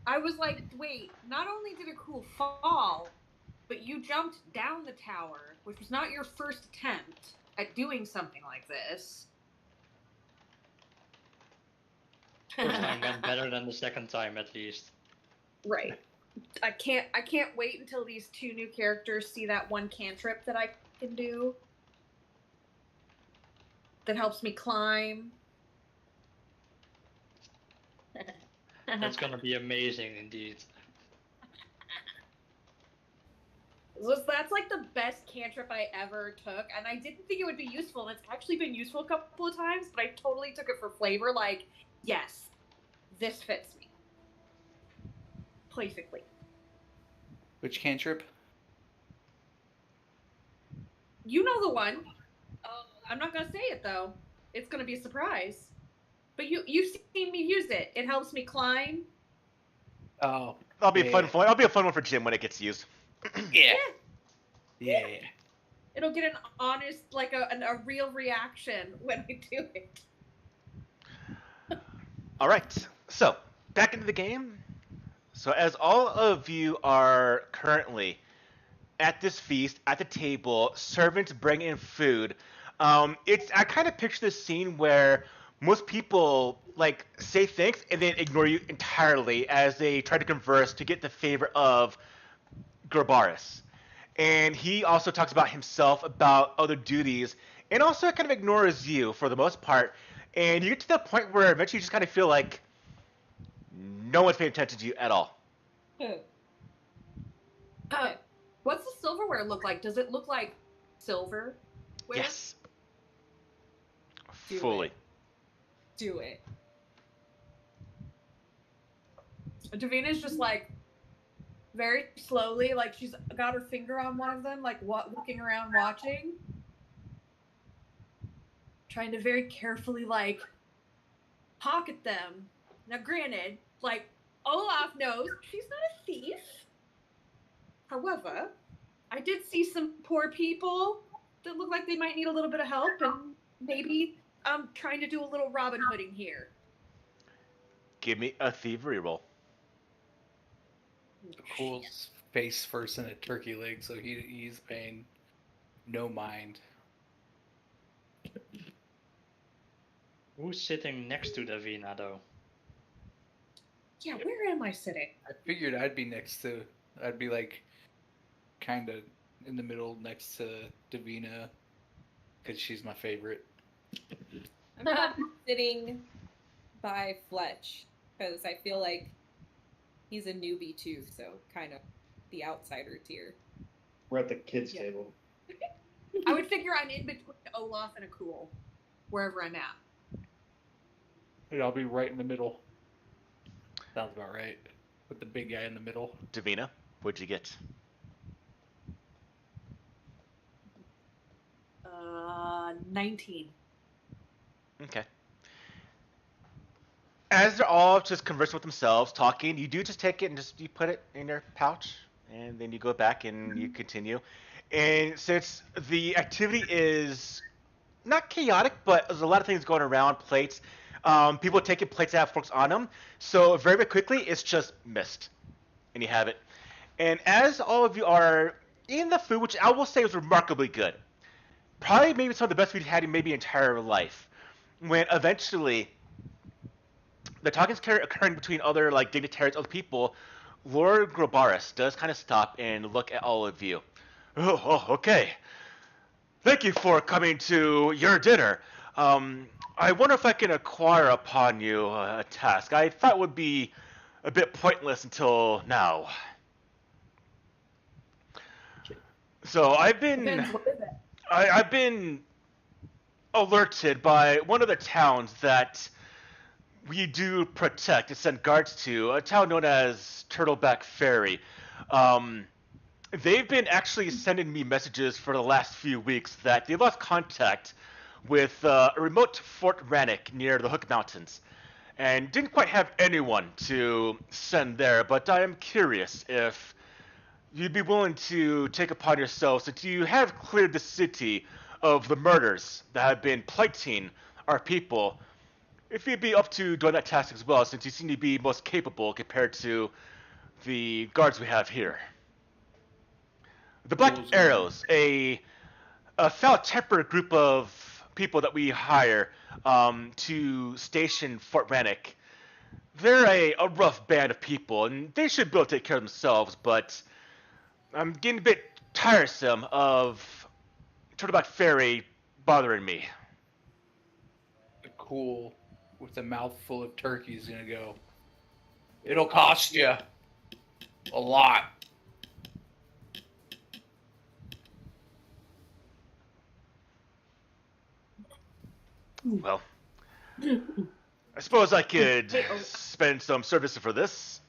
I was like, wait, not only did a cool fall, but you jumped down the tower, which was not your first attempt at doing something like this. First time went better than the second time, at least. Right. I can't wait until these two new characters see that one cantrip that I can do that helps me climb. That's gonna be amazing indeed. That's like the best cantrip I ever took, and I didn't think it would be useful, and it's actually been useful a couple of times, but I totally took it for flavor, like, yes, this fits me. Perfectly. Which cantrip? You know the one. I'm not gonna say it though. It's gonna be a surprise. But you've seen me use it. It helps me climb. Oh. That'll be yeah. a fun one. That'll be a fun one for Jim when it gets used. Yeah. Yeah. Yeah. It'll get an honest, like a real reaction when I do it. All right. So back into the game. So as all of you are currently at this feast, at the table, servants bring in food. I kind of picture this scene where most people like say thanks and then ignore you entirely as they try to converse to get the favor of Gerbaris. And he also talks about himself, about other duties, and also kind of ignores you for the most part. And you get to the point where eventually you just kind of feel like no one's paying attention to you at all. What's the silverware look like? Does it look like silver? Yes. Do Fully. it. Do it. Davina's just like very slowly, like she's got her finger on one of them, like looking around, watching, trying to very carefully like pocket them. Now, granted, like Olaf knows she's not a thief. However, I did see some poor people that look like they might need a little bit of help, and maybe I'm trying to do a little Robin Hooding here. Give me a thievery roll. Cool's face first in a turkey leg, so he's paying no mind. Who's sitting next to Davina, though? Yeah, where am I sitting? I figured I'd be like kind of in the middle next to Davina because she's my favorite. I'm sitting by Fletch because I feel like he's a newbie too, so kind of the outsider tier. We're at the kids' Yeah. table. I would figure I'm in between Olaf and Akul, wherever I'm at. And I'll be right in the middle. Sounds about right. With the big guy in the middle. Davina, what'd you get? 19. Okay. As they're all just conversing with themselves, talking, you do just take it and you put it in your pouch, and then you go back and you continue. And since the activity is not chaotic, but there's a lot of things going around, plates, people taking plates that have forks on them, so very, very quickly it's just mist, and you have it. And as all of you are eating the food, which I will say was remarkably good, probably maybe some of the best food you've had in maybe your entire life, when eventually the talking's occurring between other like dignitaries, other people, Lord Grobaris does kind of stop and look at all of you. Oh, okay. Thank you for coming to your dinner. I wonder if I can acquire upon you a task I thought would be a bit pointless until now. So I've Depends, what is it? I've been alerted by one of the towns that we do protect and send guards to, a town known as Turtleback Ferry. They've been actually sending me messages for the last few weeks that they lost contact with a remote Fort Rannoch near the Hook Mountains, and didn't quite have anyone to send there, but I am curious if you'd be willing to take upon yourself, since you have cleared the city of the murders that have been plaguing our people, if you'd be up to doing that task as well, since you seem to be most capable compared to the guards we have here. The Black Arrows, a foul-tempered group of people that we hire to station Fort Rannoch. They're a rough band of people, and they should be able to take care of themselves, but I'm getting a bit tiresome of Turtleback Ferry bothering me. Cool with a mouthful of turkey is gonna go. It'll cost you a lot. Well, I suppose I could spend some service for this.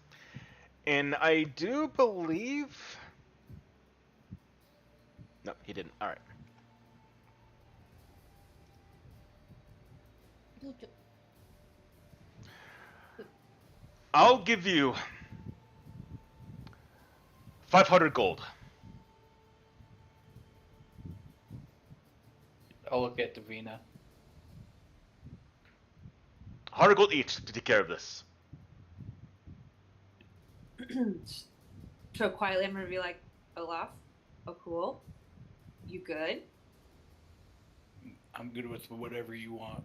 And I do believe No, he didn't. All right. I'll give you 500 gold. I'll look at Davina. 100 gold each to take care of this. So quietly, I'm gonna be like, Olaf, oh cool, you good? I'm good with whatever you want.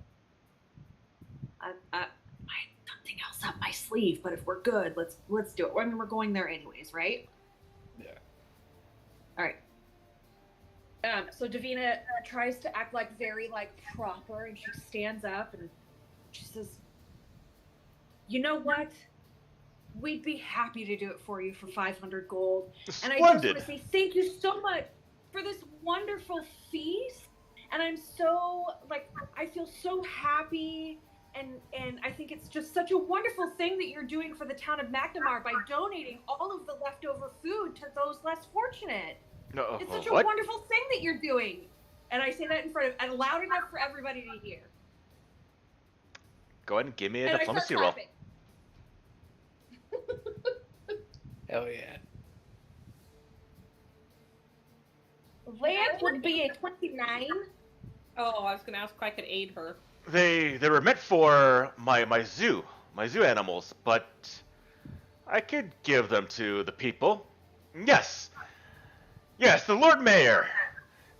I have something else up my sleeve, but if we're good, let's do it. I mean, we're going there anyways, right? Yeah. All right. So Davina tries to act like very like proper, and she stands up and she says, "You know what? We'd be happy to do it for you for 500 gold." And I just want to say thank you so much for this wonderful feast. And I'm so like I feel so happy. And I think it's just such a wonderful thing that you're doing for the town of Magnimar by donating all of the leftover food to those less fortunate. No, It's such a what? wonderful thing that you're doing. And I say that in front of, and loud enough for everybody to hear. Go ahead and give me a And diplomacy I roll. start clapping. Hell yeah. Lance would be a 29. Oh, I was gonna ask if I could aid her. They were meant for my zoo animals, but I could give them to the people. Yes, the Lord Mayor,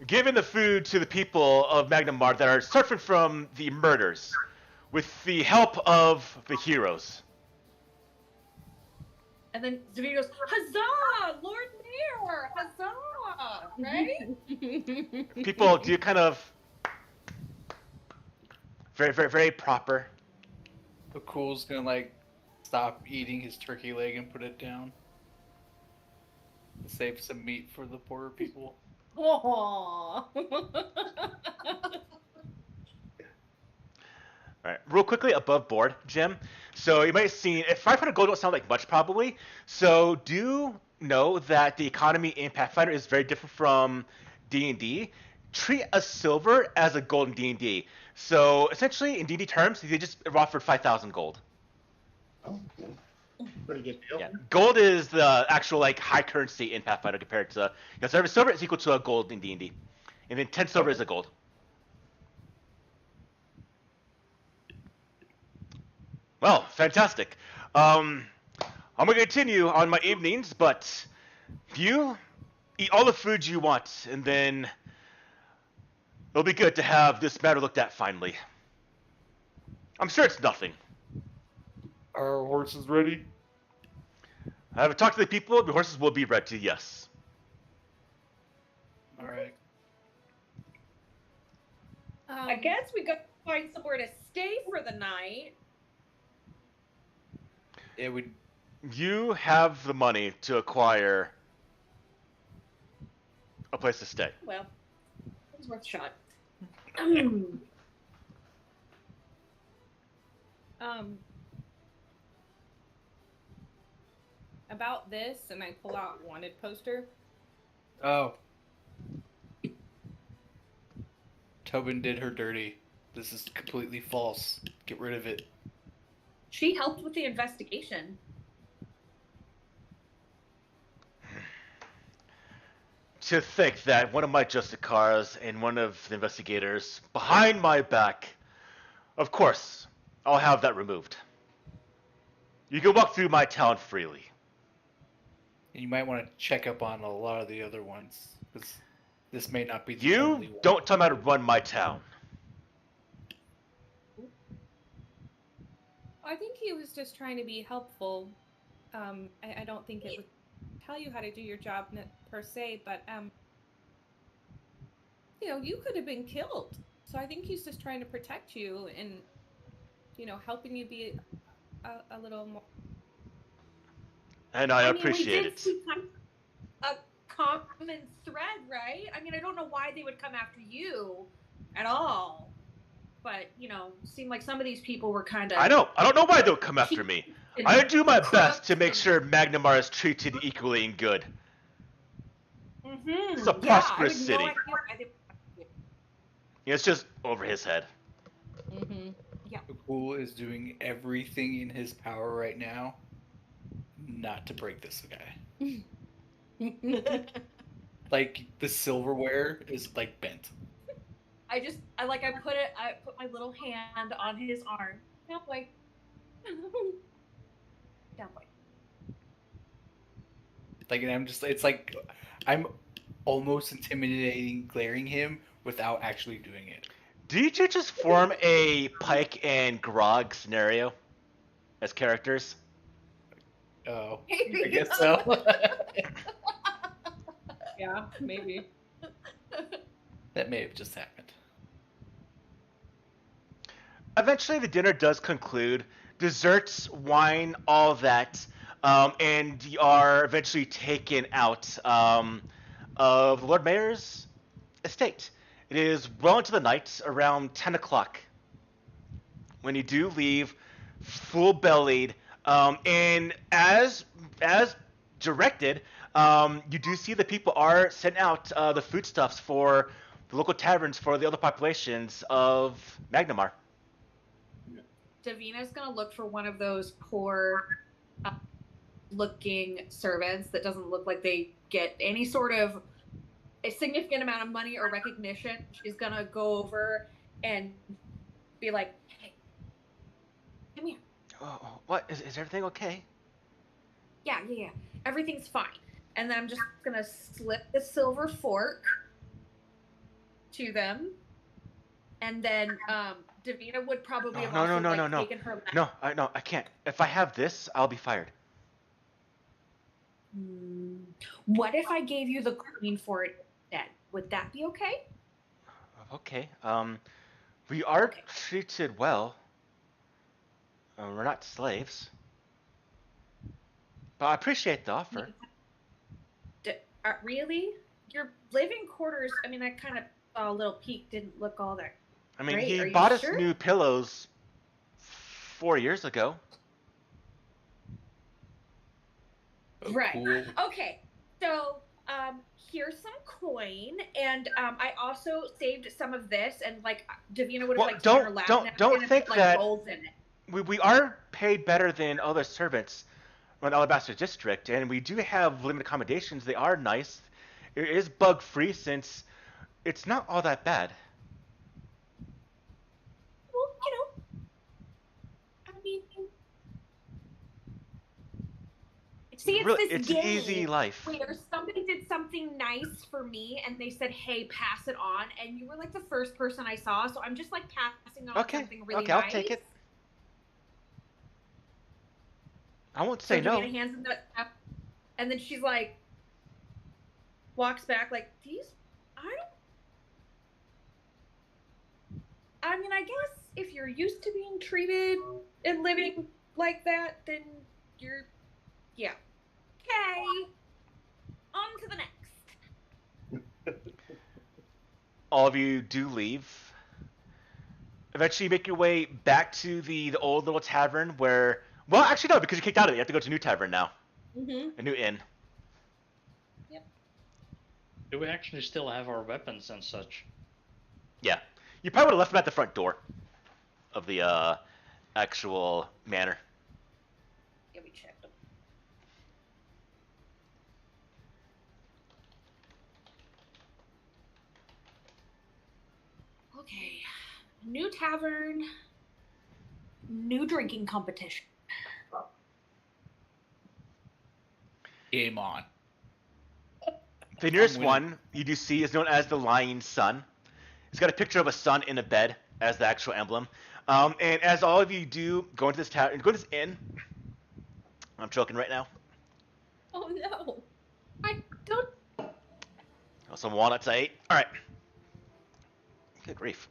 giving the food to the people of Magnimar that are suffering from the murders, with the help of the heroes. And then Davina goes, "Huzzah, Lord Mayor, huzzah!" Right? People do kind of very proper. The Cool's gonna like stop eating his turkey leg and put it down. Save some meat for the poorer people. Aww. Alright, real quickly above board, Jim. So you might have seen, 500 gold don't sound like much probably, so do know that the economy in Pathfinder is very different from D&D. Treat a silver as a gold in D&D. So essentially, in D&D terms, they just offered 5,000 gold. Oh, yeah. Pretty good deal. Yeah, gold is the actual like high currency in Pathfinder compared to, so silver is equal to a gold in D&D. And then 10 silver is a gold. Well, fantastic. I'm going to continue on my evenings, but you eat all the food you want, and then it'll be good to have this matter looked at finally. I'm sure it's nothing. Are our horses ready? I haven't talked to the people. The horses will be ready, yes. Alright. I guess we got to find somewhere to stay for the night. It would. You have the money to acquire a place to stay. Well, it was worth a shot. About this, and I pull out wanted poster. Oh. Tobin did her dirty. This is completely false. Get rid of it. She helped with the investigation. To think that one of my Justicars and one of the investigators behind my back, of course, I'll have that removed. You can walk through my town freely. And you might want to check up on a lot of the other ones, because this may not be the You only one. don't tell me how to run my town. I think he was just trying to be helpful. I don't think it would tell you how to do your job per se, but you could have been killed. So I think he's just trying to protect you and, helping you be a little more. And I appreciate it. A common thread, right? I mean, I don't know why they would come after you at all. But, seemed like some of these people were kind of... I know. I don't know why they'll come after me. I do my best to make sure Magnimar is treated equally and good. Mm-hmm. Mm-hmm. It's a prosperous I city. have no idea why they- Yeah, it's just over his head. Mm-hmm. Cool is doing everything in his power right now not to break this guy. Like the silverware is like bent. I put my little hand on his arm. Down boy. Down boy. Like, and I'm just, it's like, I'm almost intimidating, glaring him without actually doing it. Did you just form a Pike and Grog scenario as characters? Oh, Maybe. I guess so. Yeah, maybe. That may have just happened. Eventually, the dinner does conclude. Desserts, wine, all that, and you are eventually taken out of the Lord Mayor's estate. It is well into the night, around 10 o'clock, when you do leave, full-bellied, and as directed, you do see that people are sending out the foodstuffs for the local taverns for the other populations of Magnimar. Davina's gonna look for one of those poor looking servants that doesn't look like they get any sort of a significant amount of money or recognition. She's gonna go over and be like, "Hey, come here. What? Is everything okay? Yeah. Everything's fine." And then I'm just gonna slip the silver fork to them, and then Davina would probably have also taken her. No, I can't. If I have this, I'll be fired. What if I gave you the queen for it then? Would that be okay? Okay. We are treated well. We're not slaves. But I appreciate the offer. Really? Your living quarters, I mean, I kind of saw a little peek, didn't look all that. I mean, Great. he Are you bought us sure? new pillows 4 years ago. Oh, Right. cool. Okay, so here's some coin, and I also saved some of this, and like Davina would have Well, like taken her lap don't napkin and think put, like, that- rolls in it. We are paid better than other servants in Alabaster District, and we do have limited accommodations. They are nice. It is bug-free since it's not all that bad. Well, I mean, see, it's Really, this it's game an easy life. where somebody did something nice for me, and they said, "Hey, pass it on," and you were like the first person I saw, so I'm just like passing on something really Okay, nice. I'll take it. I won't say So no. Davina hands him that stuff, and then she's like, walks back like, I mean, I guess if you're used to being treated and living like that, then yeah. Okay. On to the next. All of you do leave. Eventually, you make your way back to the old little tavern where... Well, actually, no, because you kicked out of it. You have to go to a new tavern now. Mm-hmm. A new inn. Yep. Do we actually still have our weapons and such? Yeah. You probably would have left them at the front door of the actual manor. Yeah, we checked them. Okay. New tavern. New drinking competition. Game on. The nearest winning. one you do see is known as the Lying Sun. It's got a picture of a sun in a bed as the actual emblem. And as all of you do go into this tavern, go to this inn. I'm choking right now. Oh no. I don't. Some walnuts I ate. All right. Good grief.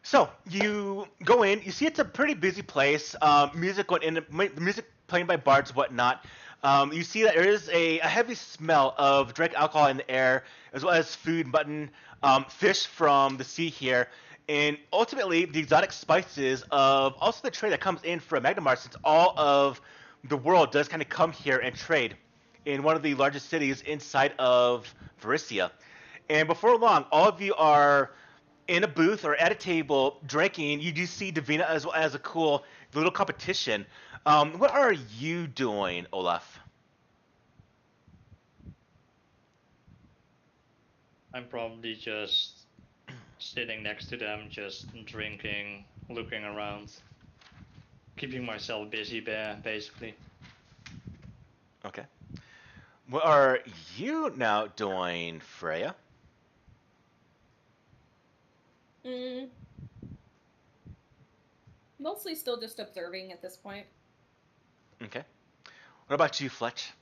So you go in. You see it's a pretty busy place. Music going in. Music playing by bards, whatnot. You see that there is a heavy smell of direct alcohol in the air, as well as food, mutton, fish from the sea here. and ultimately the exotic spices of also the trade that comes in from Magnimar, since all of the world does kind of come here and trade in one of the largest cities inside of Varissia. And before long, all of you are in a booth or at a table drinking. You do see Davina as well as a cool little competition. What are you doing, Olaf? I'm probably just sitting next to them, just drinking, looking around, keeping myself busy, basically. Okay. What are you now doing, Freya? Mostly still just observing at this point. Okay. What about you, Fletch?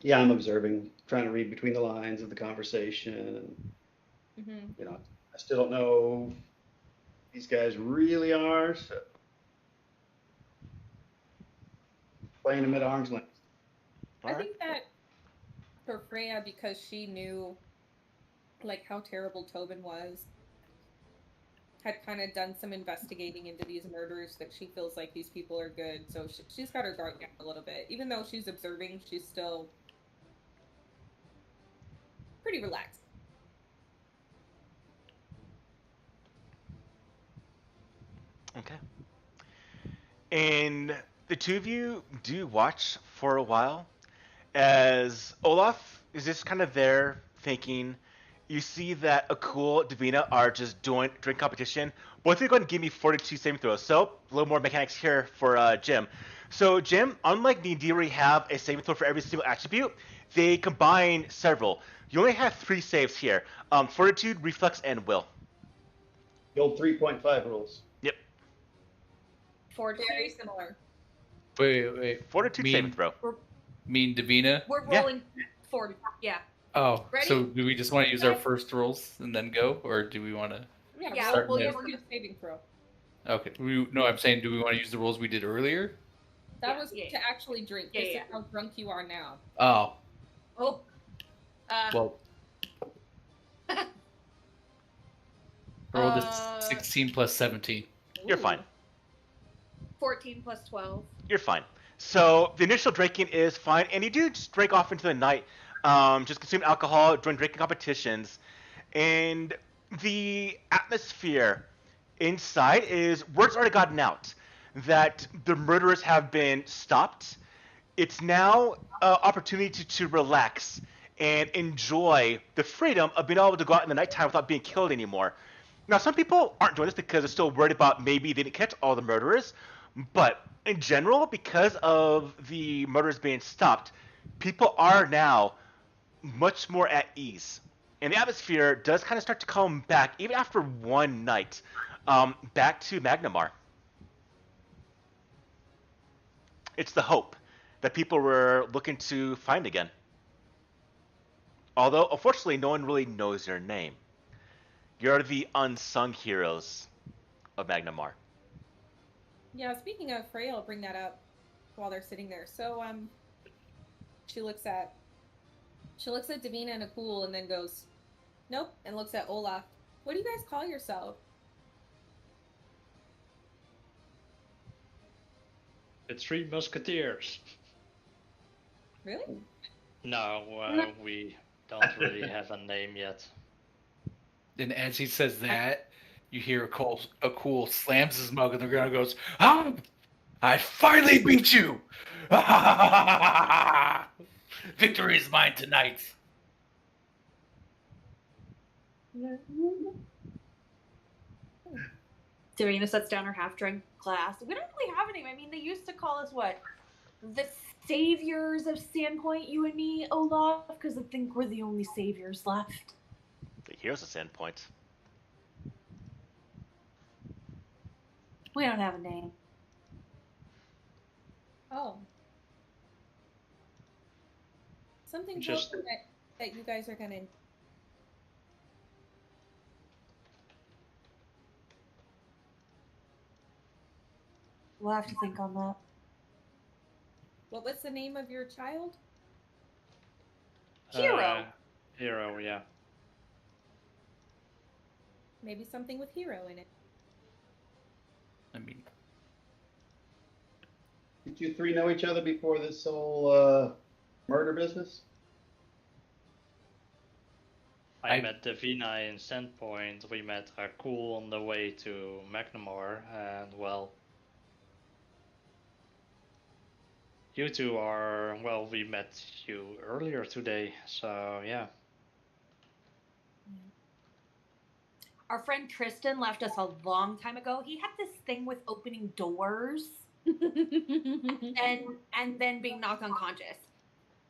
Yeah, I'm observing, trying to read between the lines of the conversation. Mm-hmm. You know, I still don't know who these guys really are, so playing them at arm's length. I think that for Freya, because she knew like how terrible Tobin was, had kind of done some investigating into these murders, that she feels like these people are good, so she's got her guard down a little bit. Even though she's observing, she's still pretty relaxed. Okay. And the two of you do watch for a while as Olaf is just kind of there thinking. You see that Akul, Davina are just doing drink competition. Both of you are going to give me 42 saving throws. So a little more mechanics here for Jim. So Jim, unlike D&D where you have a saving throw for every single attribute, they combine several. You only have 3 saves here: Fortitude, Reflex, and Will. The old 3.5 rules. Yep. Fortitude. Very similar. Wait. Fortitude saving throw. Mean Davina? We're Yeah. rolling 40. Yeah. Oh, Ready? so do we just want to use our Set. first rolls and then go, or do we want to? Yeah, Start we'll with- use the saving throw. Okay. No, I'm saying, do we want to use the rolls we did earlier? That Yeah, was yeah. to actually drink. Yeah, This yeah. is how drunk you are now. Oh, Oh. well. Roll this Uh, 16 plus 17. You're fine. 14 plus 12. You're fine. So the initial drinking is fine, and you do just drink off into the night. Just consume alcohol during drinking competitions, and the atmosphere inside is word's already gotten out that the murderers have been stopped. It's now opportunity to relax and enjoy the freedom of being able to go out in the nighttime without being killed anymore. Now, some people aren't doing this because they're still worried about maybe they didn't catch all the murderers, but in general, because of the murders being stopped, people are now much more at ease. And the atmosphere does kind of start to come back, even after one night, back to Magnimar. It's the hope that people were looking to find again. Although, unfortunately, no one really knows your name. You're the unsung heroes of Magnimar. Yeah, speaking of Freya, I'll bring that up while they're sitting there. So, she looks at Davina and Akul and then goes, nope, and looks at Olaf. What do you guys call yourself? The Three Musketeers. Really? No, we don't really have a name yet. And as he says that, you hear Akul slams his mug on the ground and goes, "Ah! I finally beat you! Victory is mine tonight." Davina sets down her half-drunk glass. We don't really have a name. I mean, they used to call us what? The saviors of Sandpoint, you and me, Olaf? Because I think we're the only saviors left. Here's a Sandpoint. We don't have a name. Oh. Something Just- told me that you guys are gonna... We'll have to think on that. What was the name of your child? Hero. Hero, yeah. Maybe something with hero in it. I mean, Did you three know each other before this whole murder business? I met Davina in Sandpoint. We met Akul on the way to Magnimar, and well, you two are, well, we met you earlier today, so yeah. Our friend Tristan left us a long time ago. He had this thing with opening doors and then being knocked unconscious.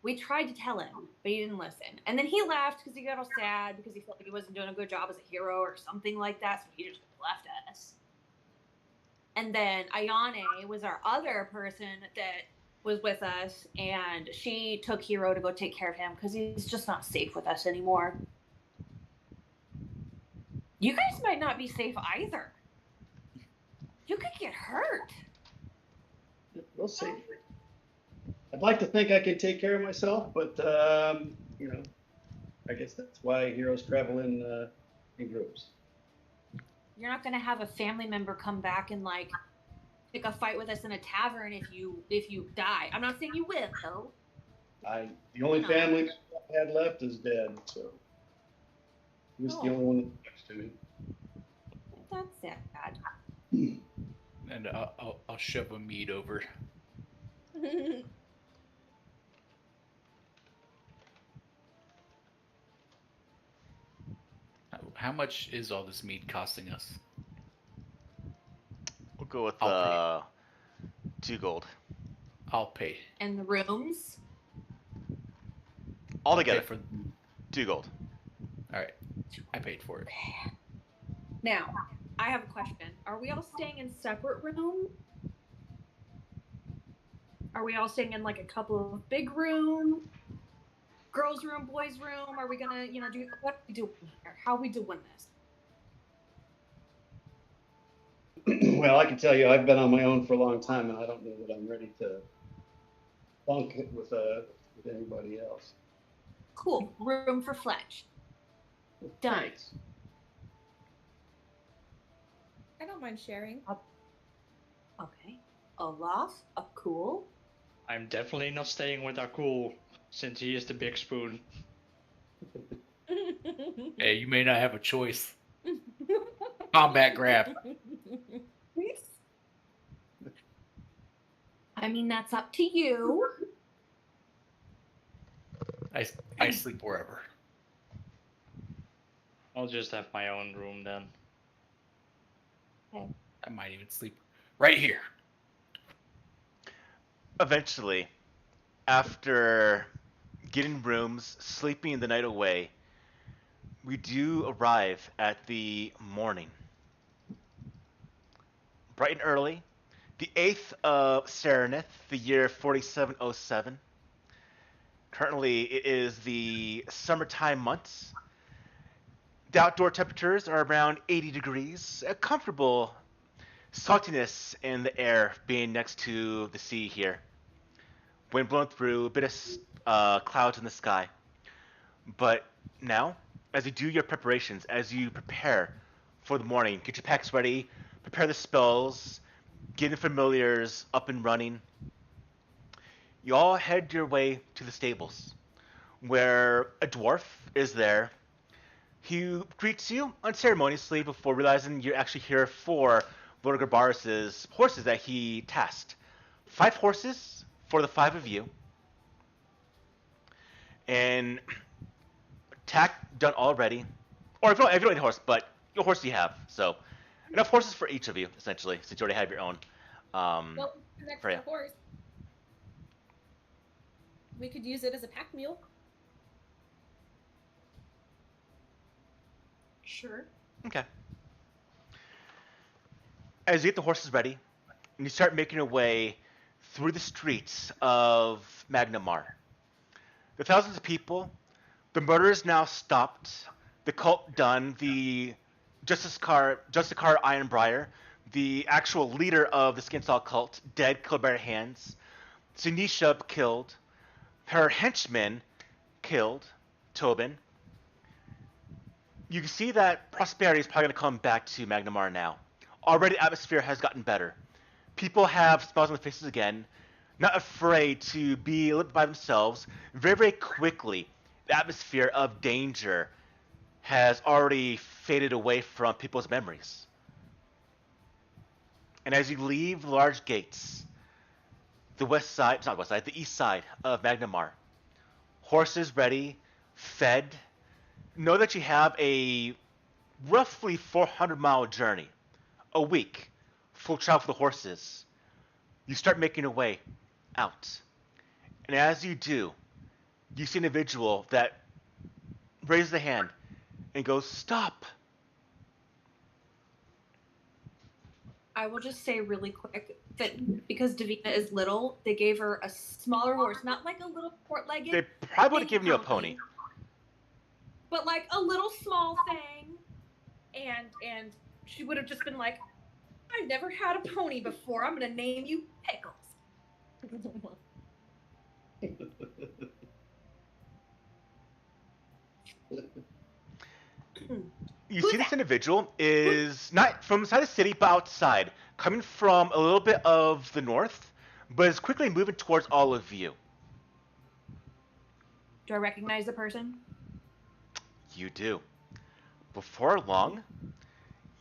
We tried to tell him, but he didn't listen. And then he left because he got all sad because he felt like he wasn't doing a good job as a hero or something like that. So he just left us. And then Ayane was our other person that was with us, and she took Hero to go take care of him because he's just not safe with us anymore. You guys might not be safe either. You could get hurt. We'll see. I'd like to think I can take care of myself, but you know, I guess that's why heroes travel in groups. You're not gonna have a family member come back and like pick a fight with us in a tavern if you die. I'm not saying you will, though. The only family I had left is dead, so he was the only one that talks to me. That's sad. and I'll shove a mead over. How much is all this mead costing us? We'll go with I'll 2 gold. I'll pay. And the rooms. All I'll together. pay for... 2 gold. All right, I paid for it. Now, I have a question. Are we all staying in separate rooms? Are we all staying in like a couple of big rooms? Girls' room, boys' room? Are we gonna, do what are we doing here? How are we doing this? Well, I can tell you, I've been on my own for a long time, and I don't know that I'm ready to bunk it with anybody else. Cool. Room for Fletch. Done. Thanks. I don't mind sharing. Okay. Olaf, cool. I'm definitely not staying with Akul, since he is the big spoon. Hey, you may not have a choice. Combat grab. I mean, that's up to you. I sleep wherever. I'll just have my own room then. Okay. I might even sleep right here. Eventually, after getting rooms, sleeping the night away, we do arrive at the morning. Bright and early, the 8th of Serenith, the year 4707. Currently, it is the summertime months. The outdoor temperatures are around 80 degrees, a comfortable saltiness in the air being next to the sea here. Wind blowing through, a bit of clouds in the sky. But now, as you do your preparations, as you prepare for the morning, get your packs ready, prepare the spells, get the familiars up and running, you all head your way to the stables, where a dwarf is there. He greets you unceremoniously before realizing you're actually here for Lord Garbaris' horses that he tasked. 5 horses for the 5 of you. And tack done already. Or if you don't need a horse, but your horse you have. So enough horses for each of you, essentially, since you already have your own. Well, next Freya. horse. We could use it as a pack mule. Sure. Okay. As you get the horses ready, and you start making your way through the streets of Magnimar. The thousands of people, the murder is now stopped, the cult done, the Justicar Ironbriar, the actual leader of the Skinsaw cult, dead, killed by her hands, Sinisha killed, her henchmen killed, Tobin. You can see that prosperity is probably going to come back to Magnimar now. Already, the atmosphere has gotten better. People have smiles on their faces again, not afraid to be lived by themselves. Very, very quickly, the atmosphere of danger has already faded away from people's memories. And as you leave the large gates, the west side, not west side, the east side of Magnimar, horses ready, fed, know that you have a roughly 400-mile journey, a week, full travel for the horses. You start making your way out. And as you do, you see an individual that raises a hand and goes, "Stop." I will just say really quick that because Davina is little, they gave her a smaller horse, not like a little port-legged. They probably would have thing given you a pony. but like a little small thing, and she would have just been like, "I've never had a pony before. I'm gonna name you Pickles." You Who's see this that? individual is not from inside the city, but outside, coming from a little bit of the north, but is quickly moving towards all of you. Do I recognize the person? You do. Before long,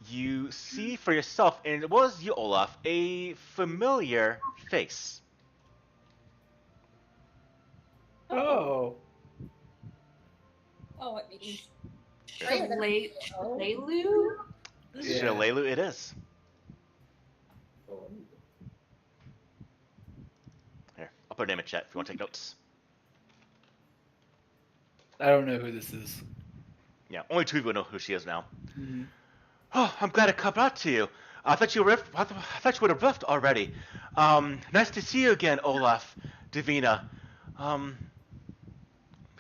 you see for yourself, and it was you, Olaf, a familiar face. Oh. Oh, it means Shalelu? Yeah. Shalelu it is. Here, I'll put her name in chat if you want to take notes. I don't know who this is. Yeah, only two of you know who she is now. Mm-hmm. Oh, I'm glad I caught up to you. I thought you would have left already. Nice to see you again, Olaf, Davina.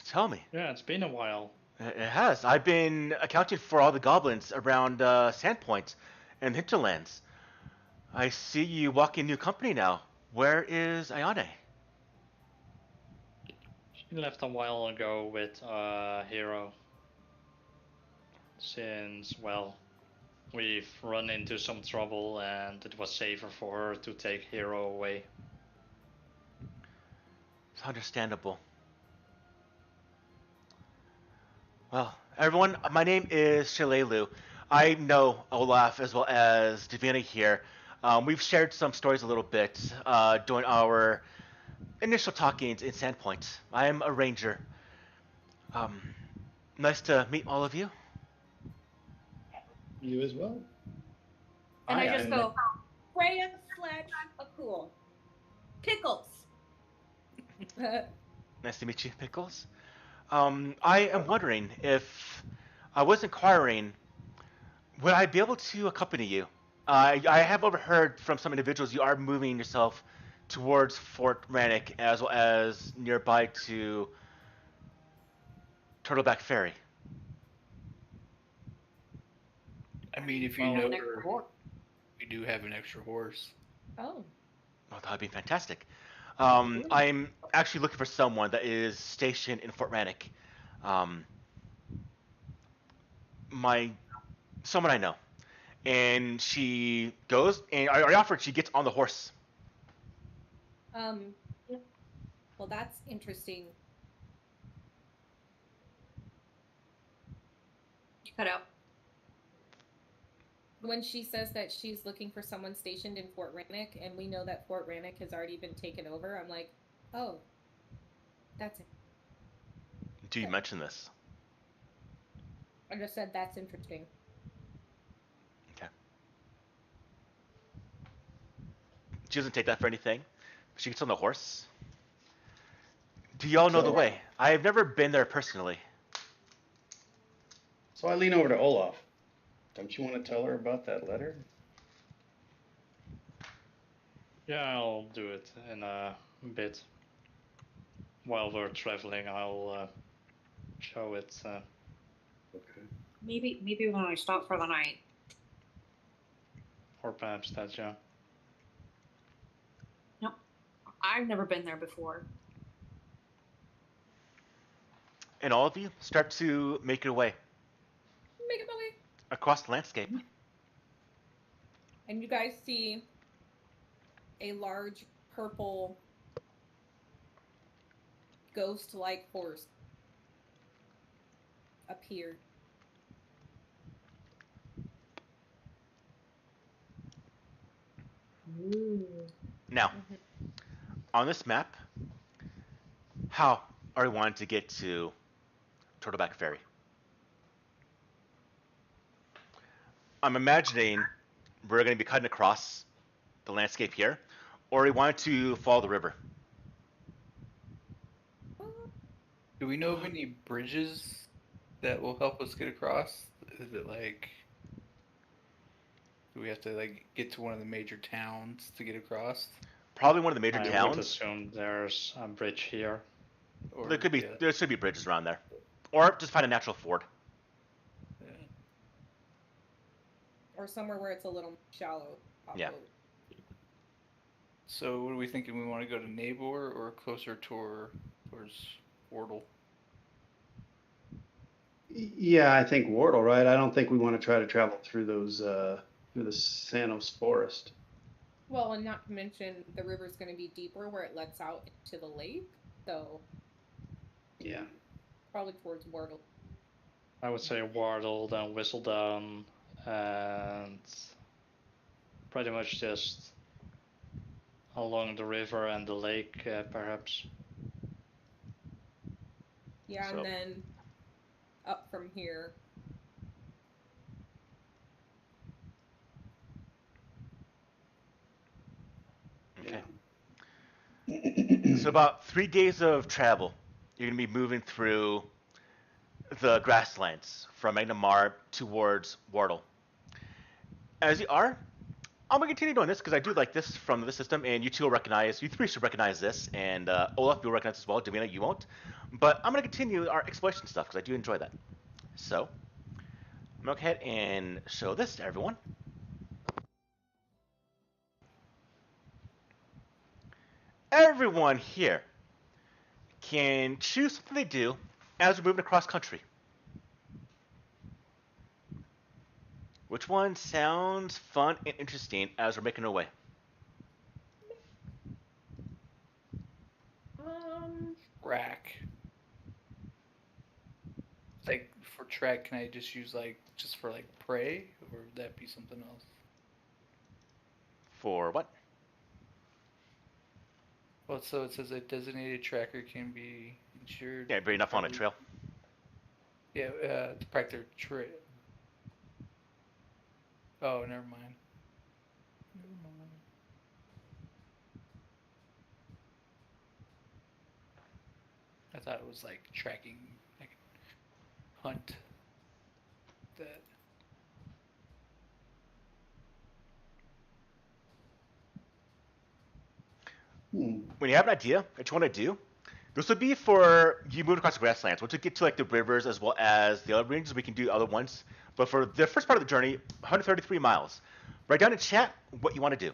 Tell me. Yeah, it's been a while. It has. I've been accounting for all the goblins around Sandpoint and Hinterlands. I see you walking new company now. Where is Ayane? She left a while ago with Hero. Since, well, we've run into some trouble and it was safer for her to take Hero away. It's understandable. Well, everyone, my name is Shalelu. I know Olaf as well as Davina here. We've shared some stories a little bit during our initial talkings in Sandpoint. I am a ranger. Nice to meet all of you. You as well. And I Hi, just I'm- go, Freya Sledge a cool. Pickles. Nice to meet you, Pickles. I am wondering if I was inquiring, would I be able to accompany you? I have overheard from some individuals you are moving yourself towards Fort Rannoch as well as nearby to Turtleback Ferry. I mean, if you Well, know An extra her, horse. we do have an extra horse. Oh. Oh, that would be fantastic. I'm actually looking for someone that is stationed in Fort Rannoch. Someone I know. And she goes, and I offered, she gets on the horse. Well, that's interesting. You cut out. When she says that she's looking for someone stationed in Fort Rannoch, and we know that Fort Rannoch has already been taken over, I'm like, oh, that's it. Do you mention this? I just said that's interesting. Okay. She doesn't take that for anything. She gets on the horse. Do y'all know the way? I have never been there personally. So I lean over to Olaf. Don't you want to tell her about that letter? Yeah, I'll do it in a bit. While we're traveling, I'll show it. Okay. Maybe when I stop for the night. Or perhaps that, yeah. No, I've never been there before. And all of you start to make your way. across the landscape. And you guys see a large purple ghost-like horse appear. Ooh. Now, on this map, how are we wanting to get to Turtleback Ferry? I'm imagining we're going to be cutting across the landscape here, or we want to follow the river. Do we know of any bridges that will help us get across? Is it like, do we have to like get to one of the major towns to get across? Probably one of the major I would towns. assume there's a bridge here. Or There could be. yeah, There should be bridges around there, or just find a natural ford. yeah. Or somewhere where it's a little shallow. Yeah. So what are we thinking? We want to go to Nabor or closer towards Wardle? Yeah, I think Wardle, right? I don't think we want to try to travel through those through the Sanos forest. Well, and not to mention the river's going to be deeper where it lets out into the lake. So Yeah. probably towards Wardle. I would say Wardle, then Whistledown, and pretty much just along the river and the lake, perhaps. Yeah, So- and then up from here. Okay. Yeah. So about 3 days of travel, you're going to be moving through the grasslands from Magnimar towards Wardle. As you are, I'm going to continue doing this because I do like this from the system, and you two will recognize, you three should recognize this, and Olaf, you'll recognize as well, Davina, you won't. But I'm going to continue our exploration stuff because I do enjoy that. So, I'm going to go ahead and show this to everyone. Everyone here can choose something they do as we're moving across country. Which one sounds fun and interesting as we're making our way? Rack. Like for track, can I just use just for prey, or would that be something else? For what? Well, so it says a designated tracker can be insured. Yeah, very enough on a trail. Yeah, to practice their trail. Oh, never mind. Never mind. I thought it was like tracking, like hunt. That. When you have an idea that you want to do, this would be for you moving across the grasslands. Once you get to like the rivers as well as the other ranges, we can do other ones. But for the first part of the journey, 133 miles. Write down in chat what you want to do.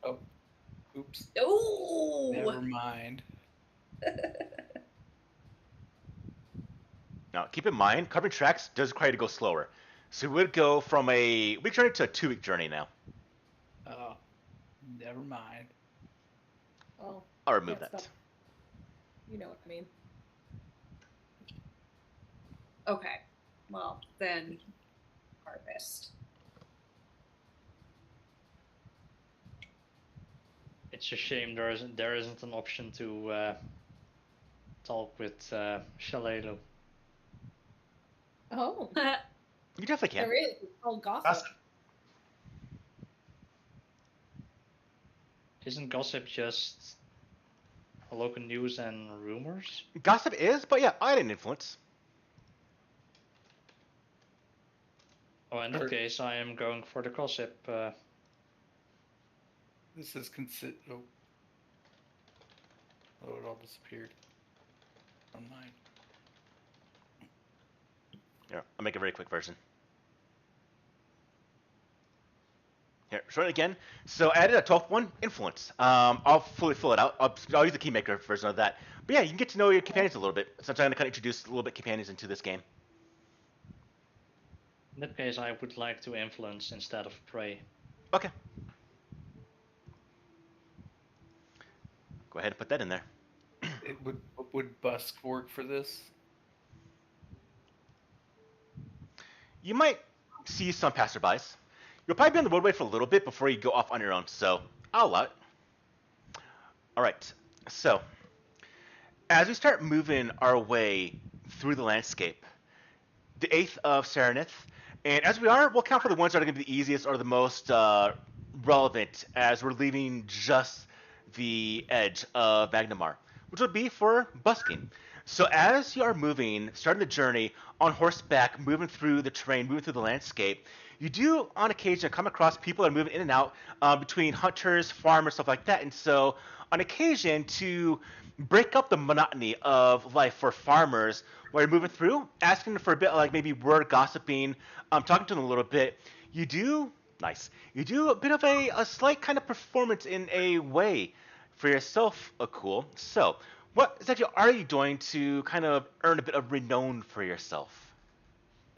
Oh, oops. Oh. Never mind. Now, keep in mind, covering tracks does require you to go slower. So we would go from a week journey to a 2-week journey now. Oh, never mind. Oh, I'll remove that's that. not- you know what I mean. Okay. Well, then harvest. It's a shame there isn't an option to talk with Shalelo. Oh, You definitely can. there is. It's called gossip. Gossip. Isn't gossip just local news and rumors? Gossip is, but yeah, I had an influence. Oh, in that case, I am going for the gossip. This is oh. Oh, it all disappeared on mine. Here, I'll make a very quick version. Here, show it again. So I added a 12th one, influence. I'll fully fill it out. I'll use the keymaker version of that. But yeah, you can get to know your companions a little bit. Since I'm going to kind of introduce a little bit companions into this game. In that case, I would like to influence instead of pray. Okay. Go ahead and put that in there. Would Busk work for this? You might see some passerbys. You'll probably be on the roadway for a little bit before you go off on your own, so I'll allow it. All right, so as we start moving our way through the landscape, the 8th of Serenith, and as we are, we'll count for the ones that are going to be the easiest or the most relevant as we're leaving just the edge of Magnimar, which will be for busking. So as you are moving, starting the journey on horseback, moving through the terrain, moving through the landscape, you do on occasion come across people that are moving in and out between hunters, farmers, stuff like that. And so on occasion, to break up the monotony of life for farmers while you're moving through, asking for a bit like maybe word gossiping, talking to them a little bit, you do a bit of a slight kind of performance in a way for yourself, Akul. So what exactly are you doing to kind of earn a bit of renown for yourself?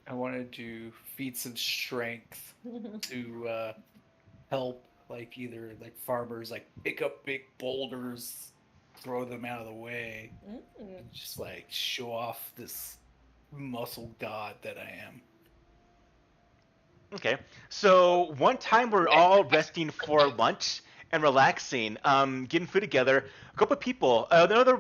I wanted to feed some strength to help, like either like farmers, like pick up big boulders, throw them out of the way, and just like show off this muscle god that I am. Okay, so one time we're all resting for lunch and relaxing, getting food together. A couple of people, another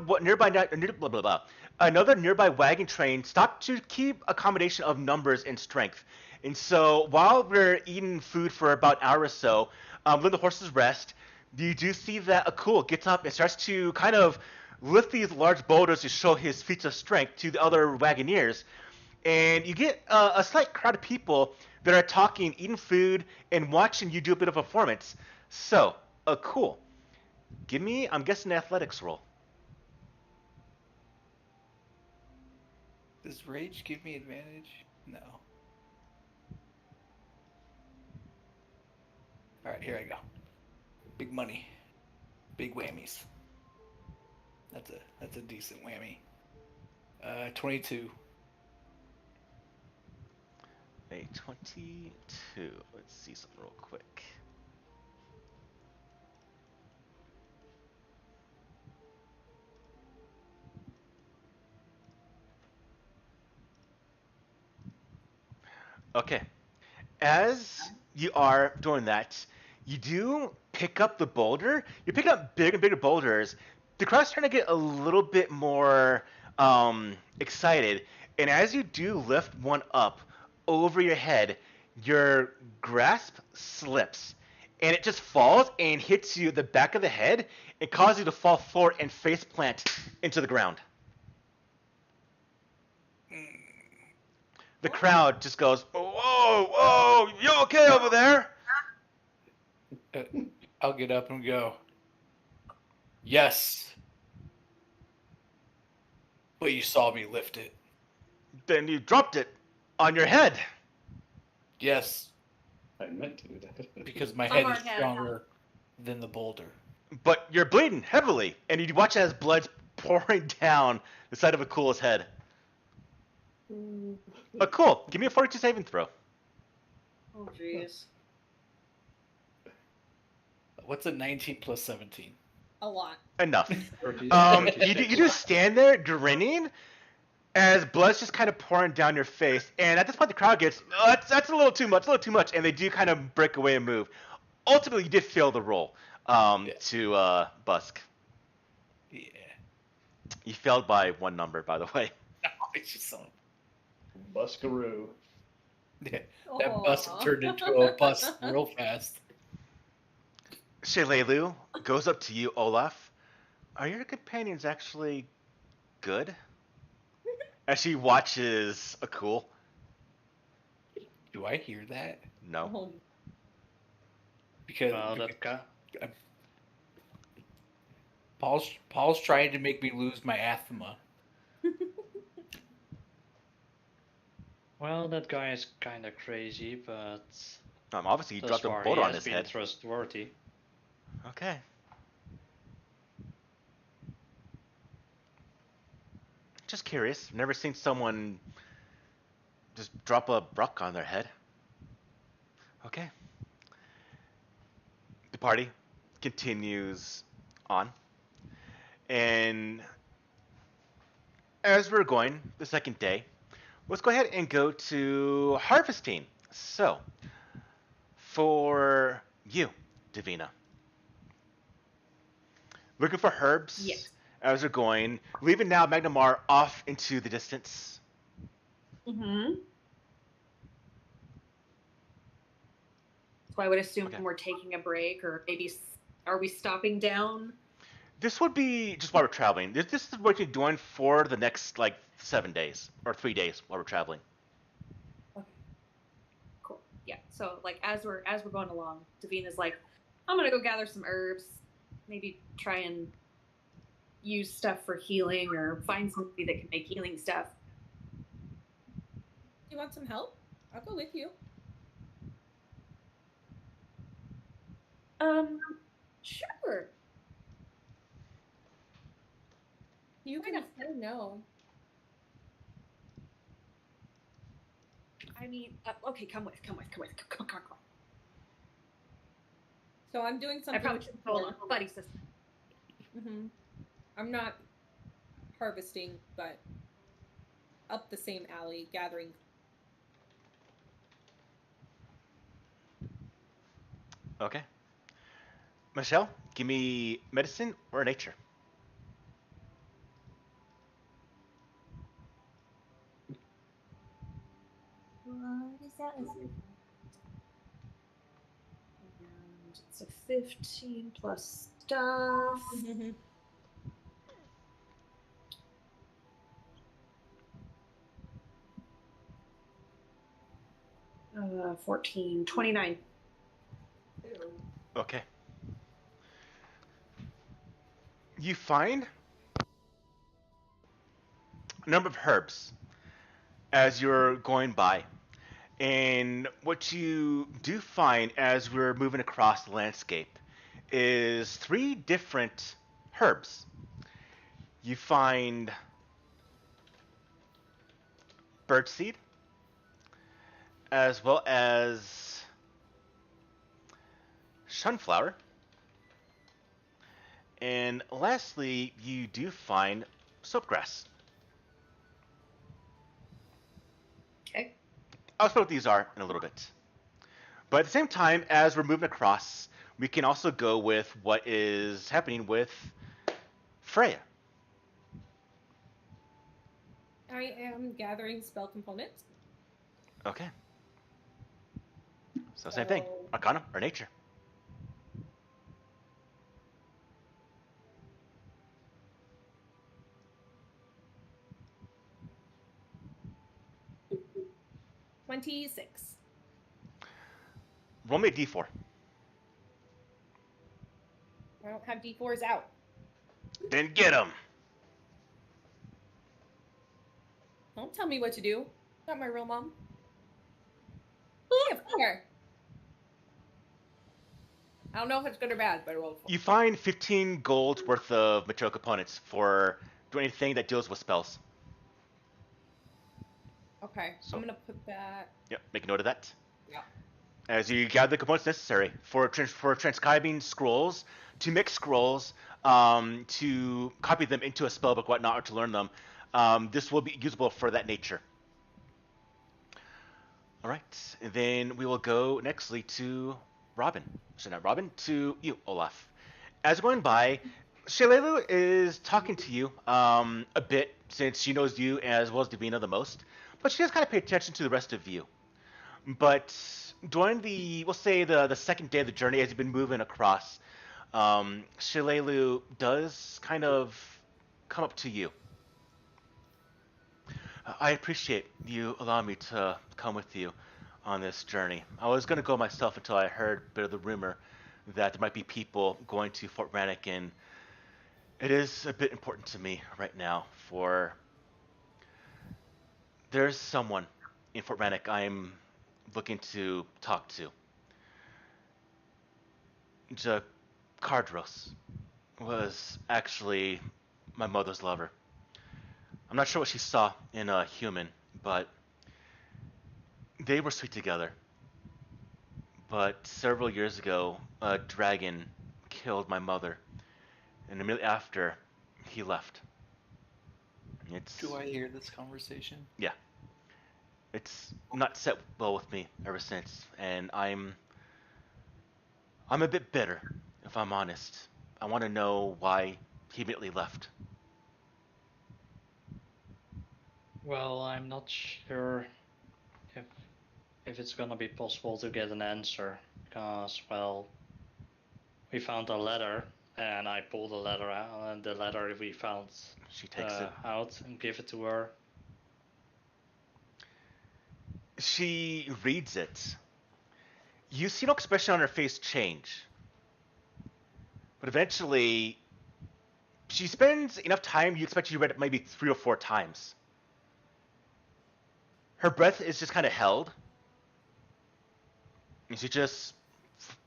nearby wagon train stopped to keep a combination of numbers and strength. And so while we're eating food for about an hour or so, letting the horses rest, you do see that Akul gets up and starts to kind of lift these large boulders to show his feats of strength to the other wagoneers. And you get a slight crowd of people that are talking, eating food, and watching you do a bit of a performance. So, Cool. Give me, I'm guessing, an athletics roll. Does rage give me advantage? No. Alright, here I go. Big money. Big whammies. That's a decent whammy. 22. A 22. Let's see something real quick. Okay. As you are doing that, you do pick up the boulder. You're picking up bigger and bigger boulders. The crowd's starting to get a little bit more excited. And as you do lift one up over your head, your grasp slips. And it just falls and hits you the back of the head and causes you to fall forward and face plant into the ground. The crowd just goes, whoa, whoa, you okay over there? I'll get up and go, yes. But you saw me lift it. Then you dropped it on your head. Yes. I meant to do that. Because my head is stronger than the boulder. But you're bleeding heavily, and you watch as blood's pouring down the side of Akul's head. Cool. Give me a 42 saving throw. Oh, jeez. What's a 19 plus 17? A lot. Enough. You just stand there grinning as blood's just kind of pouring down your face, and at this point the crowd gets, oh, that's a little too much, and they do kind of break away and move. Ultimately, you did fail the roll to Busk. Yeah. You failed by one number, by the way. It's just some... Buskaroo. Yeah, that bus turned into a bus real fast. Shalelu goes up to you, Olaf. Are your companions actually good? As she watches Akul. Do I hear that? No. Oh, Because Paul's trying to make me lose my asthma. Well, that guy is kind of crazy, but Obviously, you thus dropped a far he boulder on has his been head. trustworthy. Okay. Just curious. Never seen someone just drop a rock on their head. Okay. The party continues on. And as we're going, the second day, let's go ahead and go to harvesting. So, for you, Davina, looking for herbs Yes. as we're going, leaving now Magnimar off into the distance. Mm-hmm. So I would assume Okay. we're taking a break, or maybe are we stopping down? This would be just while we're traveling. This is what you're doing for the next, like, 7 days or 3 days while we're traveling. Okay. Cool. Yeah. So like as we're going along, Davina's like, I'm gonna go gather some herbs, maybe try and use stuff for healing, or find somebody that can make healing stuff. You want some help? I'll go with you. Sure. You can say no. I mean, okay, come with. Come on. So I'm doing I something. probably should go along, buddy system. Mm-hmm. I'm not harvesting, but up the same alley, gathering. Okay. Michelle, give me medicine or nature. What is that? And it's a 15 plus stuff. 14, 29. Okay. You find a number of herbs as you're going by. And what you do find as we're moving across the landscape is 3 different herbs. You find birdseed, as well as sunflower, and lastly, you do find soapgrass. Okay. I'll explain what these are in a little bit. But at the same time, as we're moving across, we can also go with what is happening with Freya. I am gathering spell components. Okay. So same thing. Arcana or nature. $26. Roll me a d4. I don't have D4s out. Then get them. Don't tell me what to do. Not my real mom. Yeah, 4. I don't know if it's good or bad, but I rolled 4. You find 15 gold worth of material components for doing anything that deals with spells. Okay, So- I'm gonna put that. Yep, make a note of that. Yeah. As you gather the components necessary for transcribing scrolls, to mix scrolls, to copy them into a spellbook, whatnot, or to learn them, this will be usable for that nature. All right, and then we will go nextly to Robin. So not Robin, to you, Olaf. As we're going by, Shalelu is talking to you a bit, since she knows you as well as Davina the most, but she does kind of pay attention to the rest of you. But during we'll say the second day of the journey, as you've been moving across, Shalelu does kind of come up to you. I appreciate you allowing me to come with you on this journey. I was going to go myself until I heard a bit of the rumor that there might be people going to Fort Rannick and It is a bit important to me right now, for there's someone in Fort Rannoch I'm looking to talk to. Cardros was actually my mother's lover. I'm not sure what she saw in a human, but they were sweet together. But several years ago, a dragon killed my mother, and immediately after, he left. It's Do I hear this conversation? Yeah, it's not set well with me ever since, and I'm a bit bitter, if I'm honest. I want to know why he immediately left. Well, I'm not sure if if it's gonna be possible to get an answer, because, well, we found a letter, and I pulled the letter out, and the letter we found She takes it. out and give it to her. She reads it. You see no expression on her face change. But eventually, she spends enough time, you expect she read it maybe 3 or 4 times. Her breath is just kind of held. And she just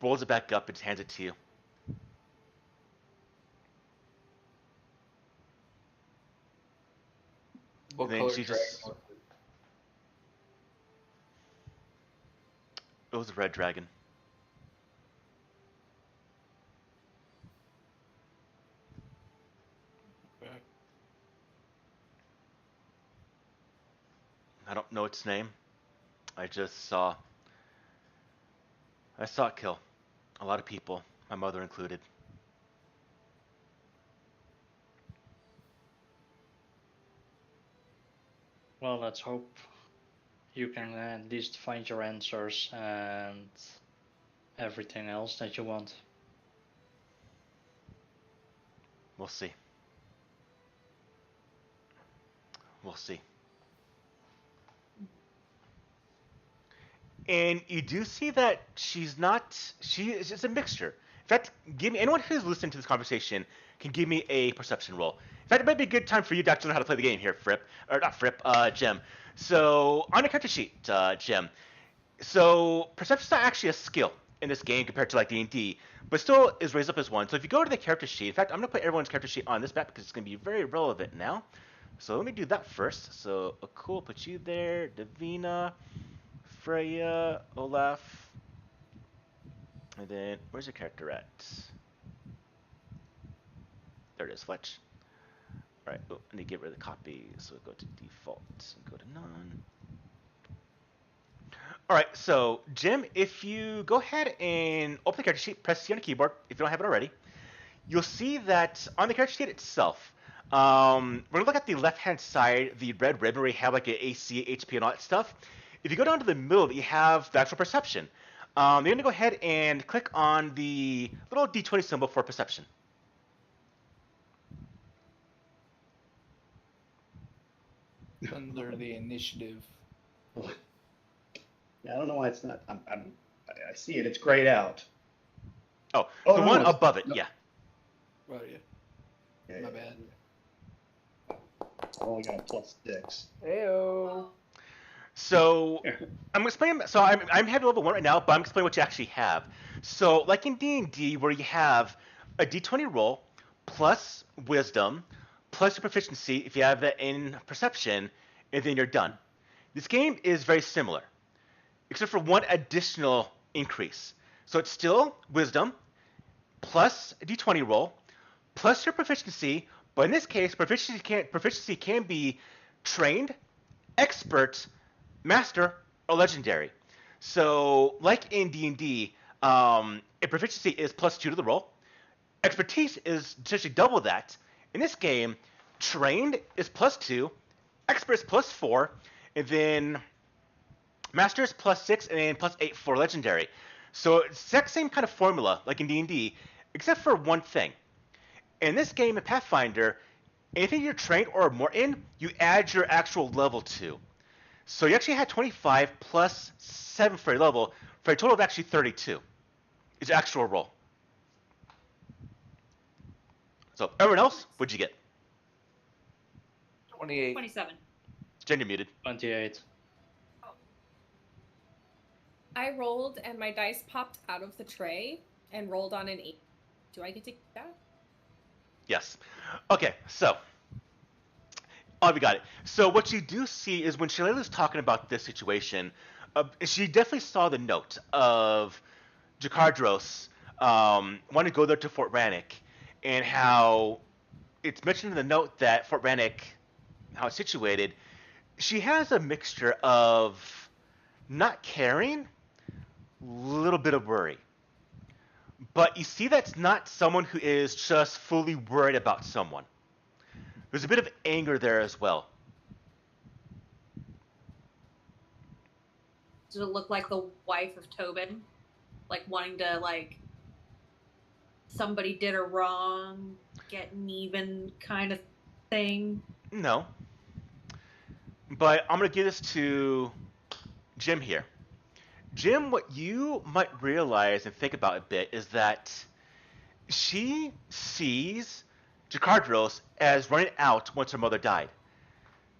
rolls it back up and hands it to you. What Then color she dragon just- was it? It was a red dragon. Okay. I don't know its name. I saw it kill a lot of people, my mother included. Well, let's hope you can at least find your answers and everything else that you want. We'll see. We'll see. And you do see that she is just a mixture. In fact, anyone who's listening to this conversation can give me a perception roll. In fact, it might be a good time for you to actually know how to play the game here, Jem. So, on your character sheet, Jem. So, perception is not actually a skill in this game compared to like D&D, but still is raised up as one. So if you go to the character sheet, in fact, I'm going to put everyone's character sheet on this map because it's going to be very relevant now. So let me do that first. So, cool, put you there, Davina, Freya, Olaf, and then where's your character at? There it is, Fletch. All right, oh, I need to get rid of the copy, so go to default and go to none. All right, so Jim, if you go ahead and open the character sheet, press C on the keyboard if you don't have it already, you'll see that on the character sheet itself, we're gonna look at the left-hand side, the red ribbon where you have like a AC, HP, and all that stuff. If you go down to the middle, you have the actual perception. You're gonna go ahead and click on the little D20 symbol for perception. Under the initiative. Yeah, I don't know why it's not. I see it. It's grayed out. Oh, Oh, the no, one no, above it, no. yeah. Oh yeah. Yeah, My yeah, bad. yeah. I only got a +6. Heyo. So I'm explaining. So I'm heavy level 1 right now, but I'm explaining what you actually have. So like in D&D, where you have a D20 roll plus wisdom plus your proficiency if you have that in perception, and then you're done. This game is very similar, except for one additional increase. So it's still wisdom plus a D20 roll plus your proficiency, but in this case, proficiency can be trained, expert, master, or legendary. So, like in D&D, a proficiency is +2 to the roll. Expertise is essentially double that. In this game, trained is +2, expert is +4, and then master is +6, and then +8 for legendary. So it's the exact same kind of formula like in D&D, except for one thing. In this game in Pathfinder, anything you're trained or more in, you add your actual level to. So you actually had 25 plus 7 for a level, for a total of actually 32. It's your actual roll. So everyone else, what'd you get? 28. 27. Jen, you're muted. 28. I rolled and my dice popped out of the tray and rolled on an 8. Do I get to keep that? Yes. Okay, so. Oh, we got it. So what you do see is when Shillelagh's talking about this situation, she definitely saw the note of Jakardros wanting to go there to Fort Rannick, and how it's mentioned in the note that Fort Rannick, how it's situated, she has a mixture of not caring, little bit of worry. But you see that's not someone who is just fully worried about someone. There's a bit of anger there as well. Does it look like the wife of Tobin? Like wanting to, like, somebody did her wrong, getting even kind of thing? No. But I'm going to give this to Jim here. Jim, what you might realize and think about a bit is that she sees Jakardros as running out once her mother died.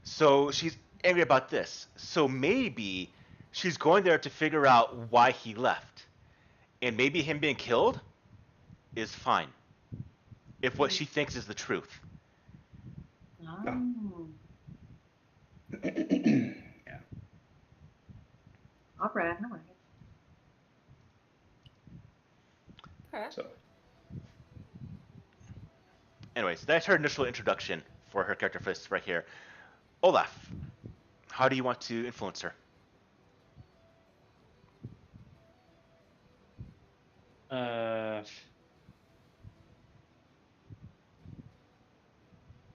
So she's angry about this. So maybe she's going there to figure out why he left. And maybe him being killed is fine. If what she thinks is the truth. Oh. Yeah. All right, all right. Okay. So Anyways, that's her initial introduction for her character list right here. Olaf, how do you want to influence her?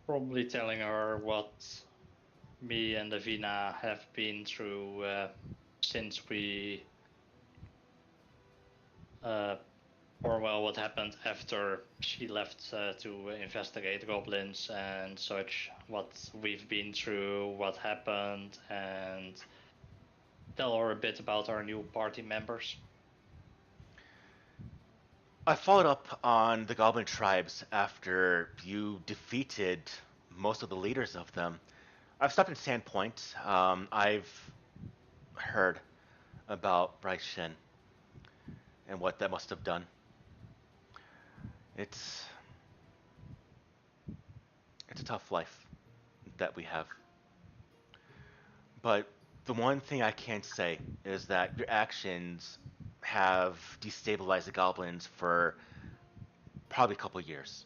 Probably telling her what me and Davina have been through since we, or well, what happened after she left to investigate goblins and such, what we've been through, what happened, and tell her a bit about our new party members. I followed up on the Goblin tribes after you defeated most of the leaders of them. I've stopped in Sandpoint. I've heard about Bryce Shin and what that must have done. It's a tough life that we have. But the one thing I can say is that your actions have destabilized the goblins for probably a couple years.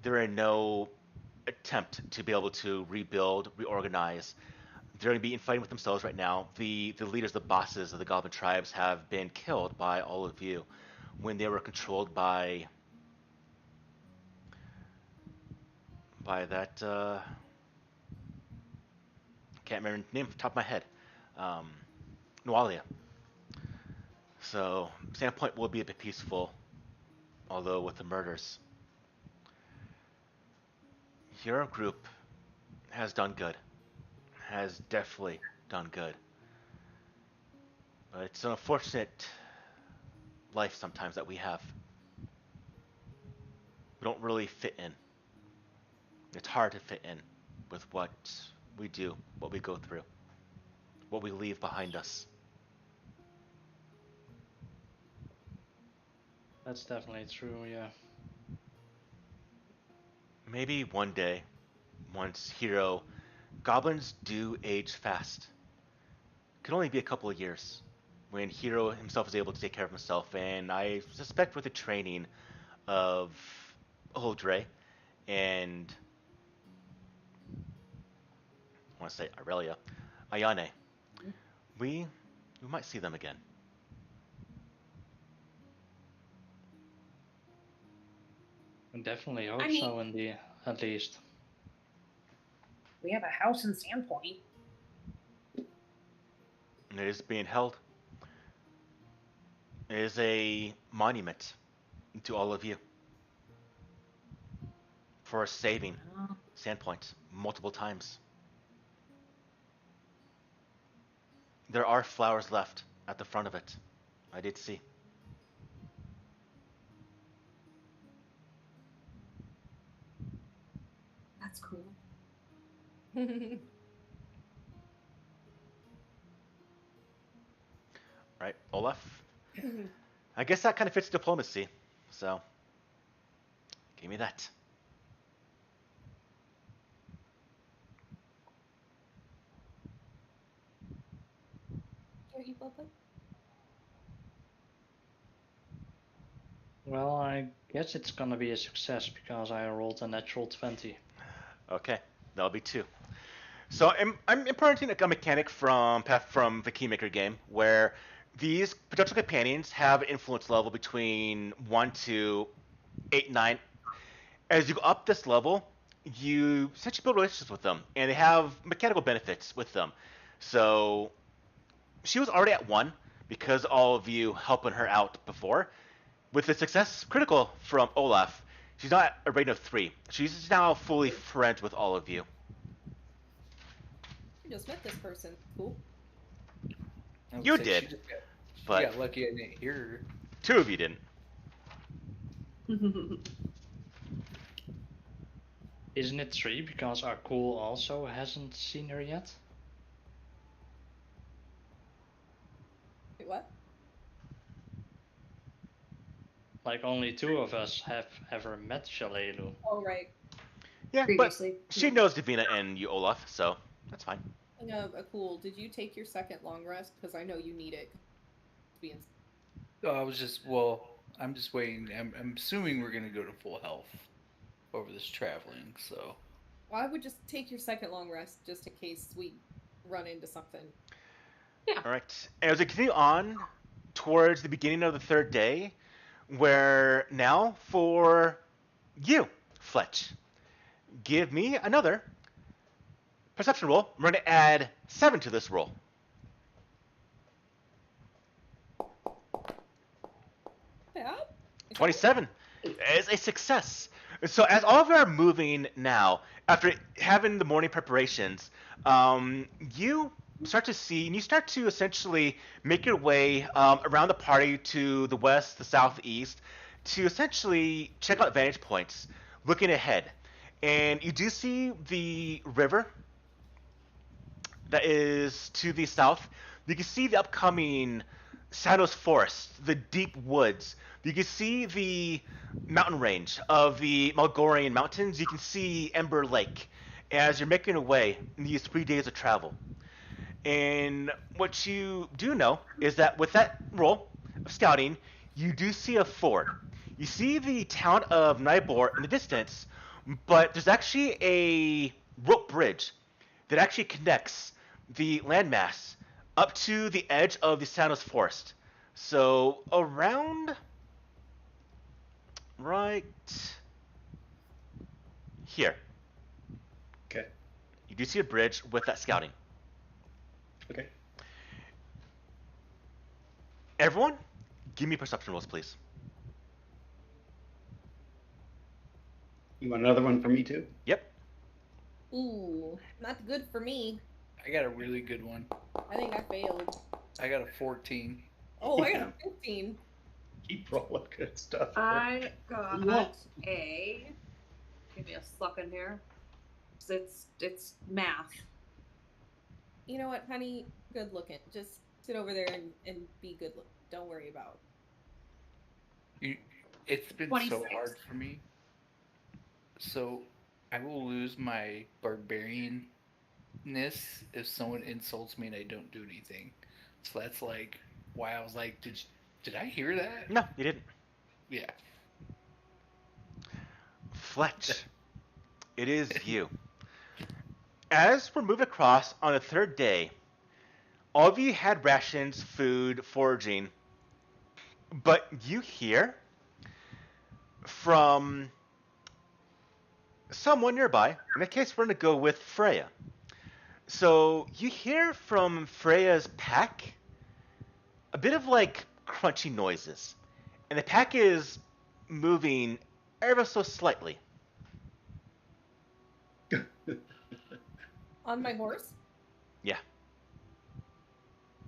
There are no attempt to be able to rebuild, reorganize. They're going to be fighting with themselves right now. The leaders, the bosses of the goblin tribes have been killed by all of you when they were controlled by that can't remember the name off the top of my head. Nualia. So Sandpoint will be a bit peaceful, although with the murders. Your group has done good. Has definitely done good. But it's an unfortunate life sometimes that we have. We don't really fit in. It's hard to fit in with what we do, what we go through, what we leave behind us. That's definitely true, yeah. Maybe one day, once Hero, goblins do age fast. It could only be a couple of years when Hero himself is able to take care of himself, and I suspect with the training of Holdre and I want to say Aurelia, Ayane, we might see them again. I definitely hope I mean- so, at least. We have a house in Sandpoint. And it is being held. It is a monument to all of you for saving Sandpoint multiple times. There are flowers left at the front of it. I did see. That's cool. Right, Olaf? I guess that kind of fits diplomacy. So, give me that. Well, I guess it's gonna be a success because I rolled a natural 20. Okay, that'll be 2. So I'm implementing a mechanic from the Keymaker game where these potential companions have an influence level between 1 to 8, 9. As you go up this level, you essentially build relationships with them, and they have mechanical benefits with them. So she was already at 1 because all of you helping her out before. With the success critical from Olaf, she's now at a rating of 3. She's now fully friends with all of you. I just met this person. Cool. I would You say did, She but got lucky I didn't hear her. 2 of you didn't. Isn't it 3 because our cool also hasn't seen her yet? Wait, what? Like only 2 of us have ever met Shalelu. Oh, right. Yeah, Previously. but she knows Davina and you, Olaf, so that's fine. Cool. Did you take your second long rest? Because I know you need it. I was just I'm just waiting. I'm assuming we're gonna go to full health over this traveling. So Well, I would just take your second long rest just in case we run into something. Yeah. All right. As we continue on towards the beginning of the 3rd day, where now for you, Fletch, give me another perception roll. I'm going to add 7 to this roll. Yeah. 27 is a success. So as all of you are moving now, after having the morning preparations, you start to see, and you start to essentially make your way around the party to the west, the southeast, to essentially check out vantage points, looking ahead. And you do see the river that is to the south. You can see the upcoming Shadows Forest, the deep woods. You can see the mountain range of the Malgorian Mountains. You can see Ember Lake as you're making your way in these 3 days of travel. And what you do know is that with that roll of scouting, you do see a ford. You see the town of Nybor in the distance, but there's actually a rope bridge that actually connects the landmass up to the edge of the Sanos Forest. So around right here, Okay. you do see a bridge with that scouting. Okay. Everyone, give me perception rolls, please. You want another one for me too? Yep. Ooh, not good for me. I got a really good one. I think I failed. I got a 14. Oh, I got a 15. Keep rolling good stuff. I got a. Give me a second here. It's math. You know what, honey? Good looking. Just sit over there and be good looking. Don't worry about It's been 26. so hard for me. So I will lose my barbarianness if someone insults me and I don't do anything. So that's like why I was like, did I hear that? No, you didn't. Yeah. Fletch, it is you. As we're moving across on the 3rd day, all of you had rations, food, foraging, but you hear from someone nearby. In that case, we're going to go with Freya. So you hear from Freya's pack a bit of like crunchy noises, and the pack is moving ever so slightly. On my horse? Yeah.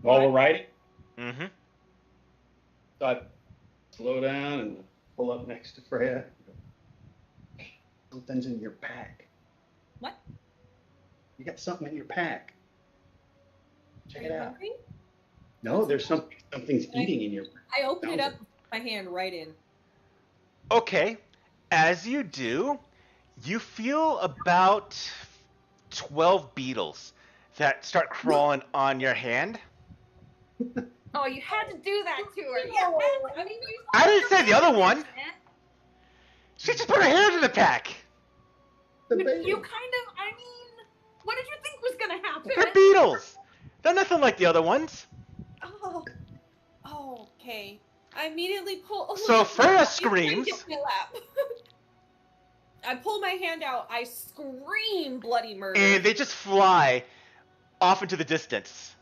While we're riding, Mm-hmm. so I slow down and pull up next to Freya. Something's in your pack. What? You got something in your pack. Check Are it you out. hungry? No, there's something's eating in your. I open it Sounds up, my hand right in. Okay, as you do, you feel about 12 beetles that start crawling on your hand. Oh, you had to do that to her. No. I mean, you I didn't say the other one. man. She just put her hand in the pack. The You baby. kind of, I mean, what did you think was gonna happen? They're beetles. They're nothing like the other ones. Oh. Oh, okay. I immediately pull. So Freya He's trying to screams. get my lap. I pull my hand out. I scream bloody murder. And they just fly off into the distance.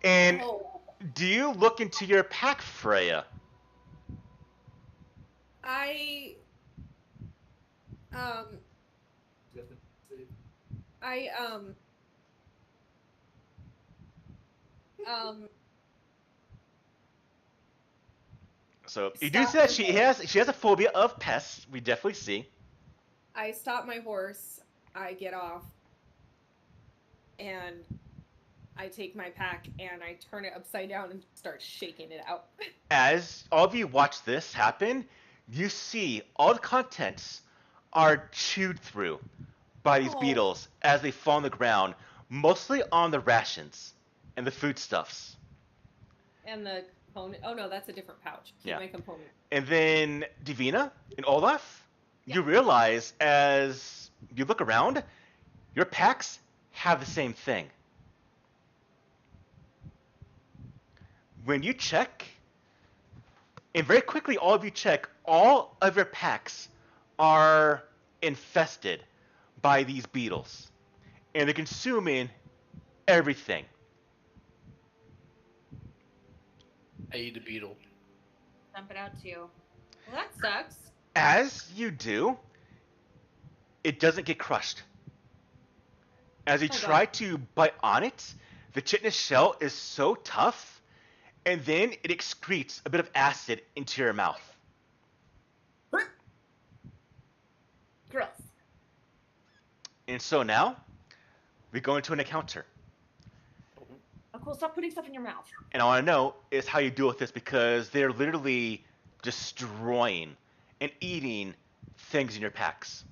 And Oh, do you look into your pack, Freya? I um I So you do see that she has a phobia of pests. We definitely see. I stop my horse. I get off, and I take my pack and I turn it upside down and start shaking it out. As all of you watch this happen, you see all the contents are chewed through by these Oh. beetles as they fall on the ground, mostly on the rations and the foodstuffs. And the component. Oh no, that's a different pouch. Keep Yeah. my component. And then Divina and Olaf, you realize as you look around, your packs have the same thing. When you check, and very quickly all of you check, all of your packs are infested by these beetles. And they're consuming everything. I eat a beetle. Dump it out too. Well, that sucks. As you do, it doesn't get crushed. As you Oh, try God. to bite on it, the chitinous shell is so tough, and then it excretes a bit of acid into your mouth. Gross. And so now, we go into an encounter. Oh, cool. Stop putting stuff in your mouth. And I want to know is how you deal with this because they're literally destroying and eating things in your packs.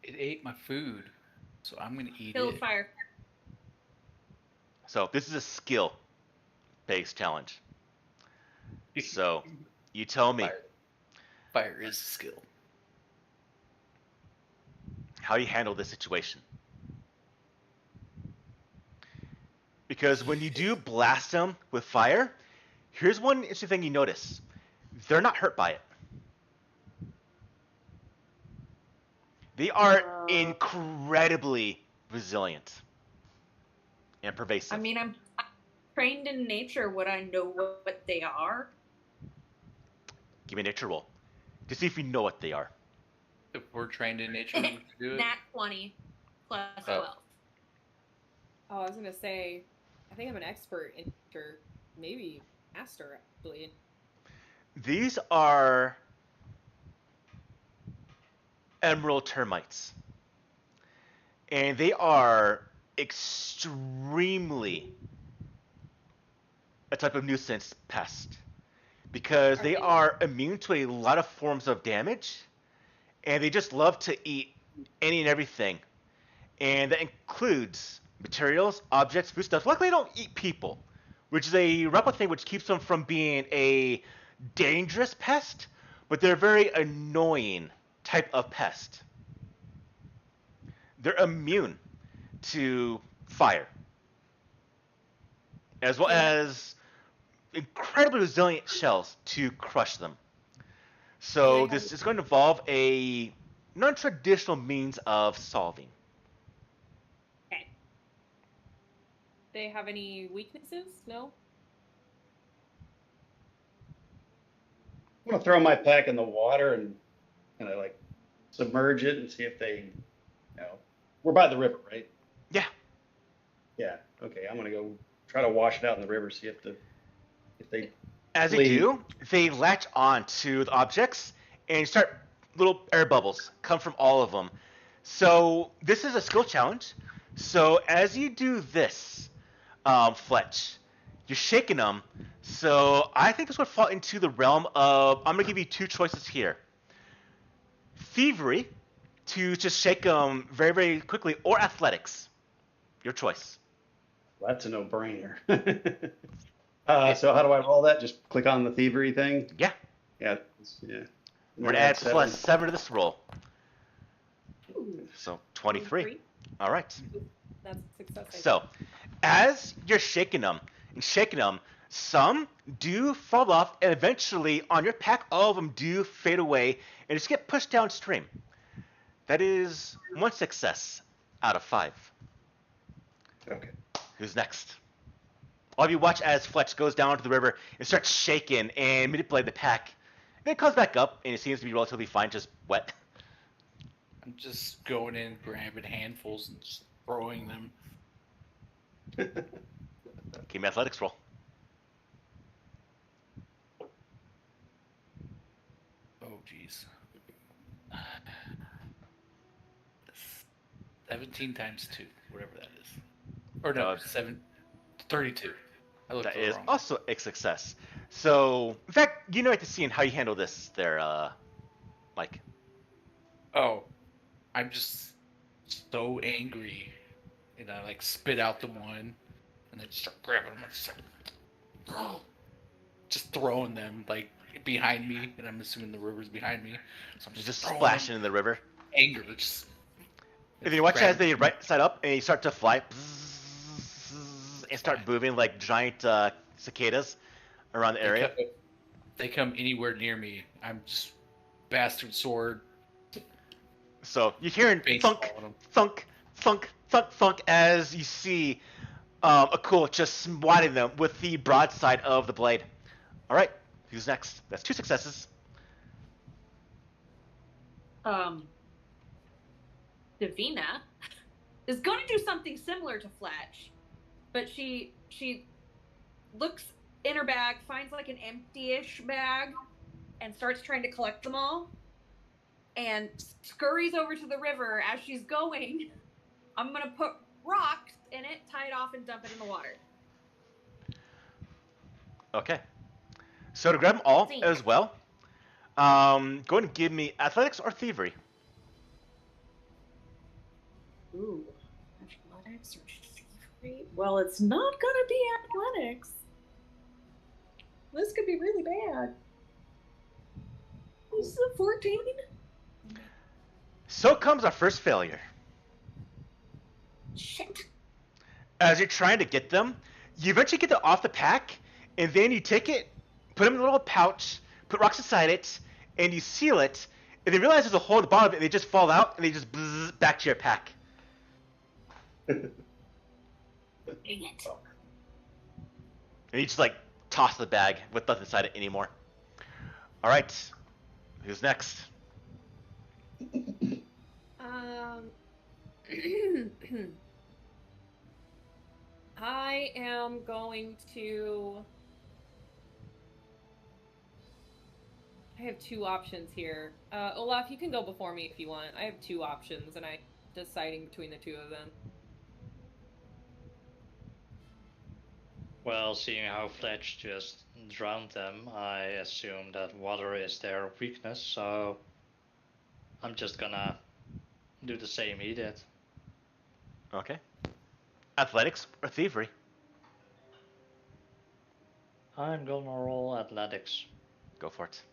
It ate my food, so I'm gonna eat Kill it. fire. So this is a skill-based challenge. So you tell me Fire is a skill. how you handle this situation. Because when you do blast them with fire, here's one interesting thing you notice. They're not hurt by it. They are incredibly resilient and pervasive. I mean, I'm trained in nature. Would I know what they are? Give me a nature roll to see if you know what they are. If we're trained in nature, we can do it. Nat 20 plus Oh. 12. Oh, I was gonna say, I think I'm an expert in nature, maybe master actually. These are emerald termites. And they are extremely a type of nuisance pest because they are immune to a lot of forms of damage and they just love to eat any and everything. And that includes materials, objects, food stuff. Luckily, they don't eat people, which is a replicant thing which keeps them from being a dangerous pest, but they're a very annoying type of pest. They're immune to fire, as well as incredibly resilient shells to crush them. So this is going to involve a non-traditional means of solving. Okay. They have any weaknesses? No? I'm gonna throw my pack in the water and kind of like submerge it and see if they, we're by the river, right? Yeah. Yeah. Okay. I'm gonna go try to wash it out in the river, see if they. As they Leave. do, they latch on to the objects and start little air bubbles come from all of them. So this is a skill challenge. So as you do this, Fletch, you're shaking them. So I think this would fall into the realm of, I'm gonna give you two choices here: thievery, to just shake them very, very quickly, or athletics. Your choice. Well, that's a no-brainer. So how do I roll that? Just click on the thievery thing? Yeah. Yeah. Yeah. We're gonna add plus 7 to this roll. Ooh, So 23. All right. That's a success. I So, as you're shaking them and shaking them, some do fall off, and eventually, on your pack, all of them do fade away and just get pushed downstream. That is 1 success out of 5. Okay. Who's next? All of you watch as Fletch goes down to the river and starts shaking and manipulate the pack. And it comes back up, and it seems to be relatively fine, just wet. I'm just going in, grabbing handfuls, and just throwing them. Give me athletics roll. Oh, jeez. 17 times 2, whatever that is. Or no, 32. I looked That at it is wrong. also a success. So, in fact, you know at the scene how you handle this there, Mike. Oh, I'm just so angry. And I like spit out the one and then start grabbing them and just throwing them like behind me. And I'm assuming the river's behind me. So I'm Just throwing splashing them. in the river. Anger. Just. If you watch as grabbing- they right side up and you start to fly and start Fine. moving like giant cicadas around the area. They come anywhere near me. I'm just bastard sword. So you're hearing Baseball thunk, on 'em. thunk, thunk, thunk, thunk as you see Akul just swatting them with the broadside of the blade. All right, who's next? That's 2 successes. Davina is going to do something similar to Fletch, but she looks in her bag, finds like an empty-ish bag, and starts trying to collect them all, and scurries over to the river. As she's going, I'm gonna put rocks in it, tie it off, and dump it in the water. Okay. So to grab them all Sink. as well, go ahead and give me athletics or thievery. Ooh, athletics or thievery? Well, it's not gonna be athletics. This could be really bad. This is a 14. So comes our first failure. Shit. As you're trying to get them, you eventually get them off the pack, and then you take it, put them in a little pouch, put rocks inside it, and you seal it, and then realize there's a hole at the bottom of it, and they just fall out, and they just bzz back to your pack. Dang it. And you just like toss the bag with nothing inside it anymore. All right, who's next? I am going to. I have 2 options here. Olaf, you can go before me if you want. I have 2 options, and I'm deciding between the 2 of them. Well, seeing how Fletch just drowned them, I assume that water is their weakness, so I'm just gonna do the same he did. Okay. Athletics or thievery? I'm gonna roll athletics. Go for it.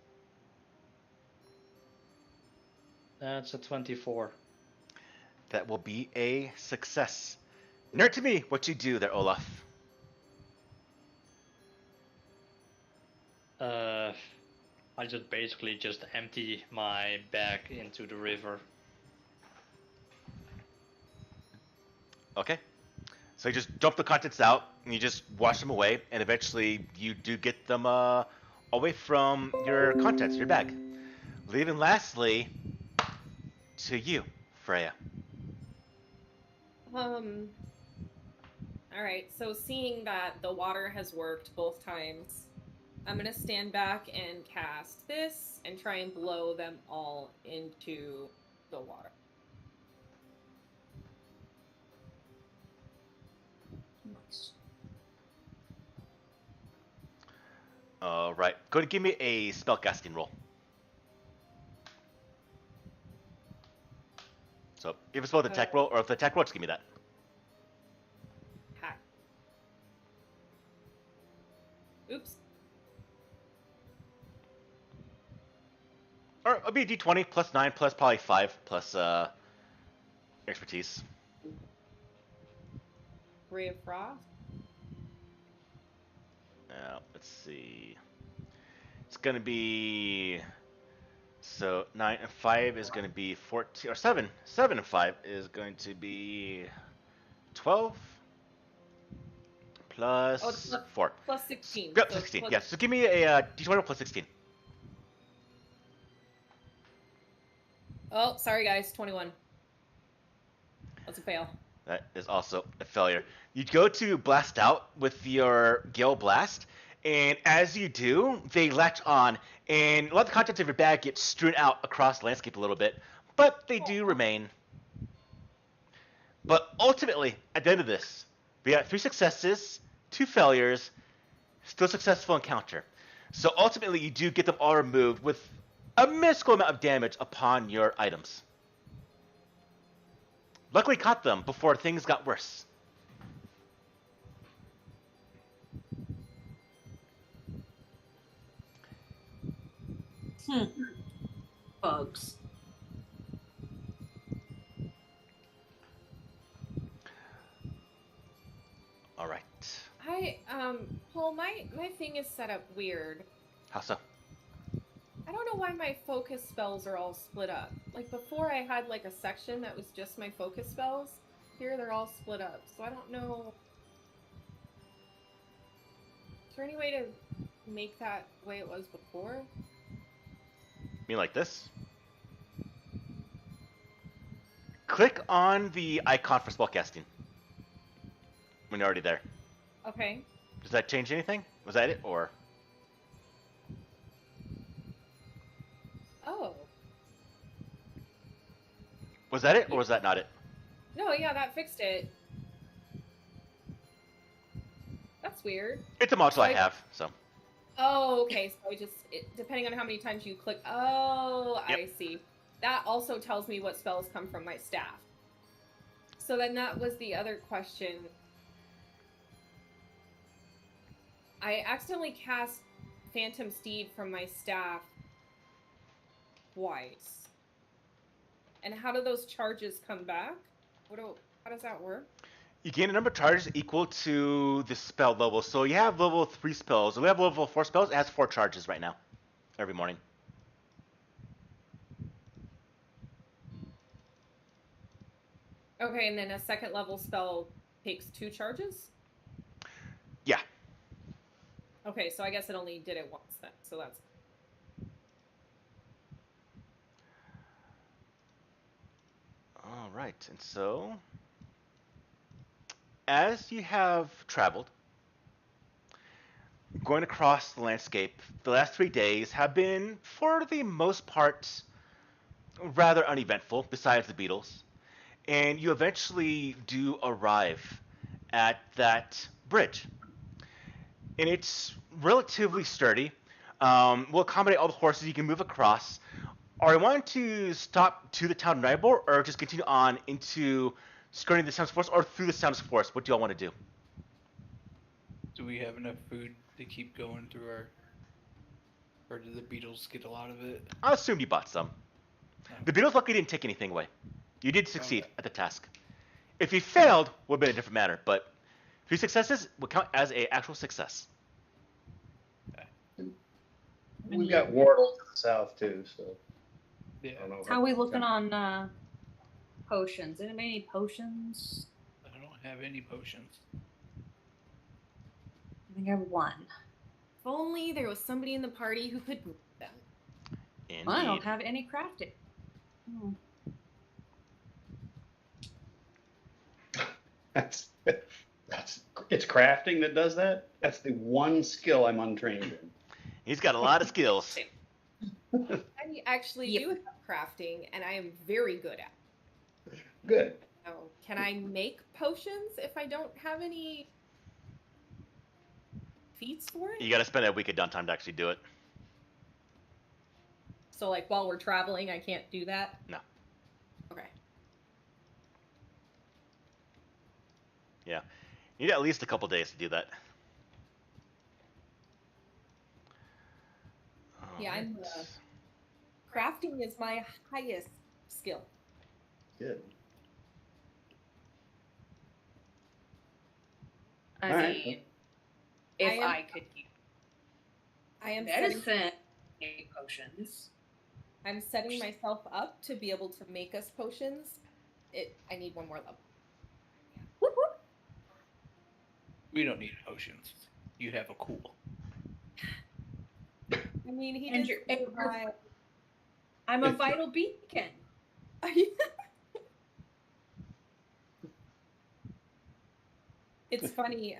That's a 24. That will be a success. Narrate to me what you do there, Olaf. I just basically just empty my bag into the river. Okay. So you just dump the contents out, and you just wash them away, and eventually you do get them away from your contents, your bag. Leaving lastly to you, Freya. Alright, so seeing that the water has worked both times, I'm gonna stand back and cast this and try and blow them all into the water. All right. Go ahead and give me a spellcasting roll. So if it's both attack roll, or if the attack roll, just give me that. Ha. Oops. Or it'll be a d20 plus 9 plus probably 5 plus expertise. Ray of Frost. Let's see. It's going to be... So 9 and 5 is going to be 14, or 7. 7 and 5 is going to be 12 plus 4. Plus 16. Yep, so 16. plus- Yes, so give me a d20 plus 16. Oh, sorry guys, 21. That's a fail. That is also a failure. You go to blast out with your Gale Blast, and as you do, they latch on, and a lot of the contents of your bag get strewn out across the landscape a little bit, but they do remain. But ultimately, at the end of this, we got 3 successes, 2 failures, still successful encounter. So ultimately, you do get them all removed with a minuscule amount of damage upon your items. Luckily caught them before things got worse. Bugs. All right. Paul, my thing is set up weird. How so? I don't know why my focus spells are all split up. Like before I had like a section that was just my focus spells. Here they're all split up. So I don't know. Is there any way to make that the way it was before? You mean like this? Click on the icon for spellcasting when you're already there. Okay. Does that change anything? Was that it, or? Oh. Was that it, or was that not it? No, yeah, that fixed it. That's weird. It's a module I have, so. Oh, okay. So depending on how many times you click. Oh, Yep. I see. That also tells me what spells come from my staff. So then that was the other question. I accidentally cast Phantom Steed from my staff twice. And how do those charges come back? How does that work? You gain a number of charges equal to the spell level. So you have level 3 spells. We have level 4 spells. It has 4 charges right now. Every morning. Okay, and then a second level spell takes 2 charges? Yeah. Okay, so I guess it only did it once then. So that's... All right. And so, as you have traveled, going across the landscape, the last 3 days have been, for the most part, rather uneventful, besides the beetles. And you eventually do arrive at that bridge. And it's relatively sturdy. Will accommodate all the horses you can move across. Are you wanting to stop to the town of Nybor, or just continue on into skirting the Sounds Forest, or through the Sounds Forest? What do y'all want to do? Do we have enough food to keep going through our... Or do the beetles get a lot of it? I assume you bought some. The beetles luckily didn't take anything away. You did succeed Okay. at the task. If you failed, would have been a different matter, but 3 successes would count as an actual success. We've got Wardle to the south too, so Yeah. I don't know. How are we looking on potions? Anybody need potions? I don't have any potions. I think I have 1. If only there was somebody in the party who could move them. Indeed. I don't have any crafted. That's it's crafting that does that. That's the one skill I'm untrained in. He's got a lot of skills. I actually Yep. do have crafting, and I am very good at it. Good. So, can I make potions if I don't have any feats for it? You got to spend a week of downtime to actually do it. So, like, while we're traveling, I can't do that? No. Okay. Yeah. You need at least a couple days to do that. Yeah, I'm Alright. crafting is my highest skill. Good. I All mean, right. if I am- I could use I am setting, medicine potions. I'm setting myself up to be able to make us potions. I need one more level. Whoop, whoop. We don't need potions. You have a cool. I mean, he And did you're- survive. I'm a vital beacon. It's funny,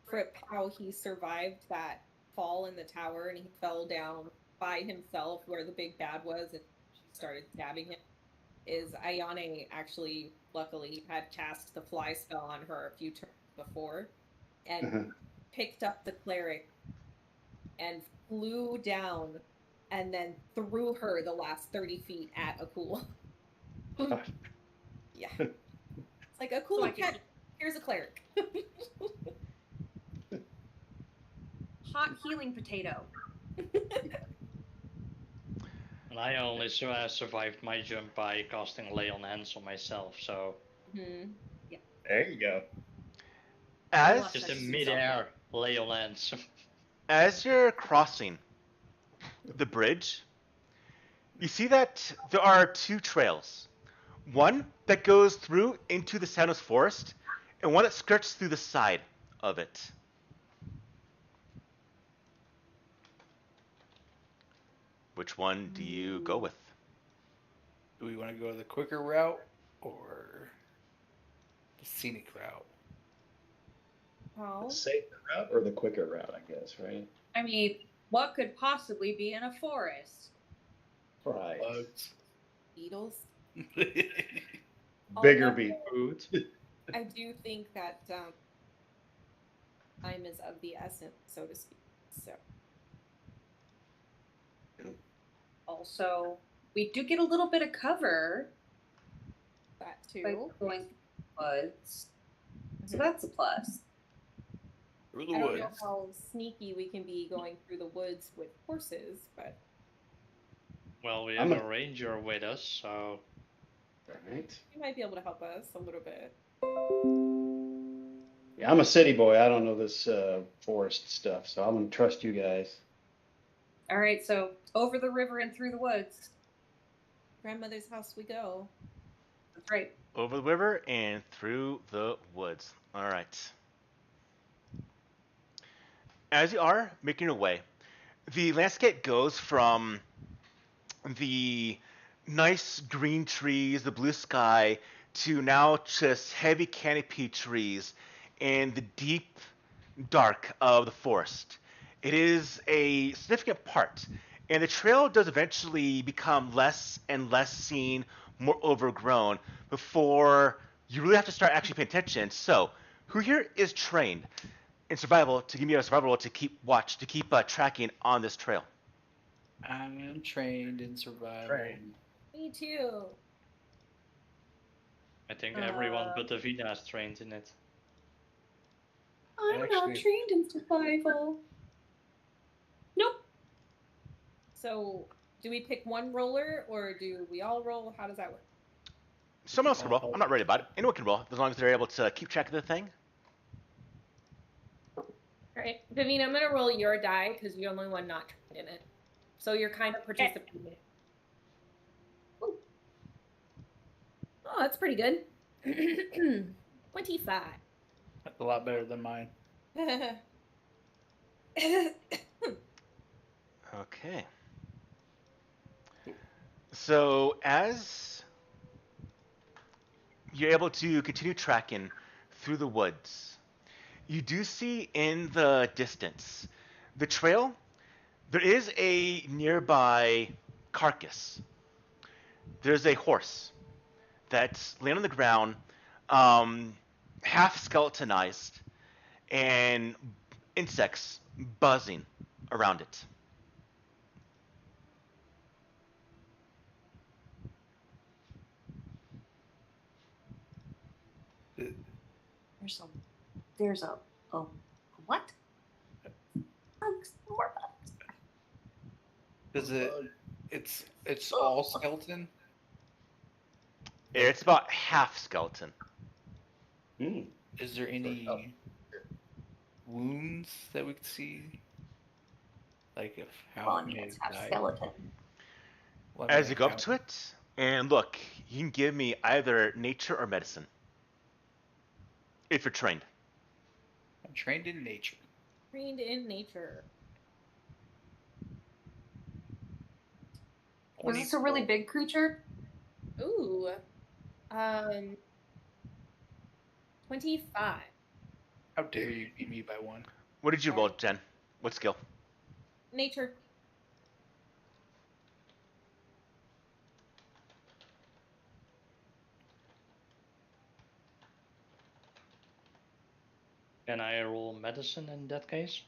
Fripp, how he survived that fall in the tower and he fell down by himself where the big bad was and she started stabbing him. Is Ayane actually, luckily, had cast the fly spell on her a few turns before and picked up the cleric and flew down and then threw her the last 30 feet at Akul. Yeah. It's like, Akul, So I can- here's a cleric. Hot healing potato. And I only survived my jump by casting Lay on Hands on myself, so Hmm. There you go. As just a mid-air Lay on Hands. as you're crossing the bridge, you see that there are two trails. One that goes through into the Sanos forest, and one that skirts through the side of it. Which one do you go with? Do we want to go the quicker route or the scenic route? Oh. The safer route or the quicker route, I guess, right? I mean, what could possibly be in a forest? Right. Bugs. Beetles. Bigger Although, beat. Food. I do think that time is of the essence, so to speak. So Also, we do get a little bit of cover that by too. going through the woods. So Mhm. that's a plus. Through I the don't know woods. how sneaky we can be going through the woods with horses, but Well, we I'm have a- a ranger with us, so Right. he might be able to help us a little bit. Yeah, I'm a city boy. I don't know this forest stuff, so I'm gonna trust you guys. All right, so over the river and through the woods. Grandmother's house we go. That's right. Over the river and through the woods. All right. As you are making your way, the landscape goes from the nice green trees, the blue sky, to now just heavy canopy trees and the deep dark of the forest. It is a significant part, and the trail does eventually become less and less seen, more overgrown, before you really have to start actually paying attention. So, who here is trained in survival to give me a survival roll to keep watch, to keep tracking on this trail? I'm trained in survival. Trained. Me too. I think everyone but Davina is trained in it. I'm not Actually- trained in survival. Nope. So, do we pick one roller or do we all roll? How does that work? Someone else can roll. I'm not worried about it. Anyone can roll, as long as they're able to keep track of the thing. All right, Vivian, I'm gonna roll your die because you're the only one not trained in it, so you're kind of participating. Ooh. Oh, that's pretty good. 25. That's a lot better than mine. Okay. So as you're able to continue tracking through the woods, you do see in the distance the trail. There is a nearby carcass. There's a horse that's laying on the ground, half skeletonized, and insects buzzing around it. There's a what? Bugs, more bugs. Does it? It's all skeleton. It's about half skeleton. Hmm. Is there any wounds that we could see? Like of how Well, it I mean, may it's have half died? skeleton. Well, I mean, As you go up to it, and look, you can give me either nature or medicine. If you're trained. I'm trained in nature. Trained in nature. Was this a really big creature? Ooh. 25. How dare you beat me by one? What did you roll, Jen? What skill? Nature. Can I roll medicine in that case?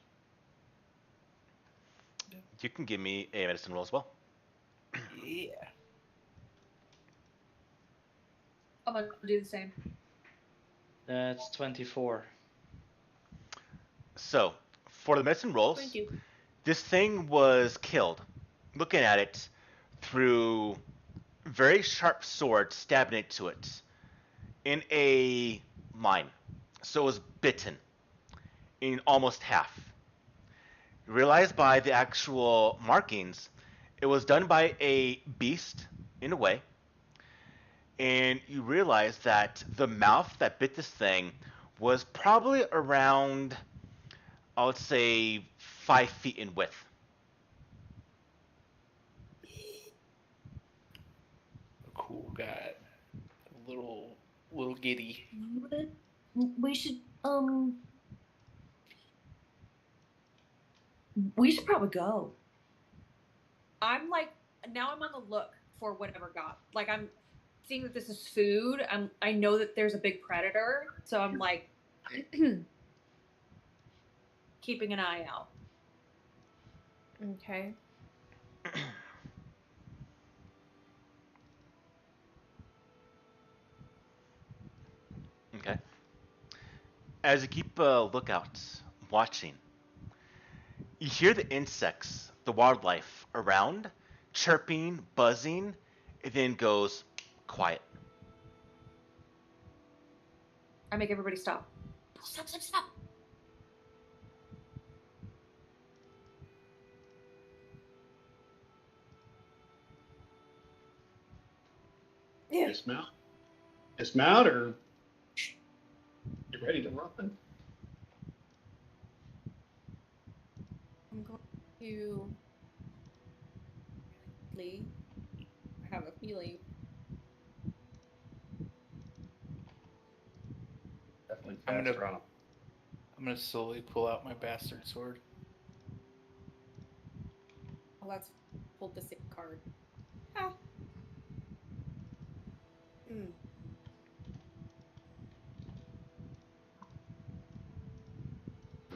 You can give me a medicine roll as well. Yeah. I'm gonna do the same. That's 24. So, for the medicine rolls, 22. this thing was killed. Looking at it through very sharp sword stabbing into it in a mine. So it was bitten in almost half. You realize by the actual markings, it was done by a beast in a way. And you realize that the mouth that bit this thing was probably around, I would say, 5 feet in width. A cool guy. A little giddy. We should probably go. I'm like, now I'm on the look for whatever got. Like, I'm seeing that this is food. I know that there's a big predator, so I'm like keeping an eye out. Okay. Okay. As you keep a lookout, watching, you hear the insects, the wildlife around, chirping, buzzing, and then goes quiet. I make everybody stop. Stop, stop, stop. Yeah. Dismount. Dismount, or you ready to run? I'm going to. I have a feeling. Definitely I'm faster on. gonna slowly pull out my bastard sword. Oh, let's pull the same card. Ah. Hmm.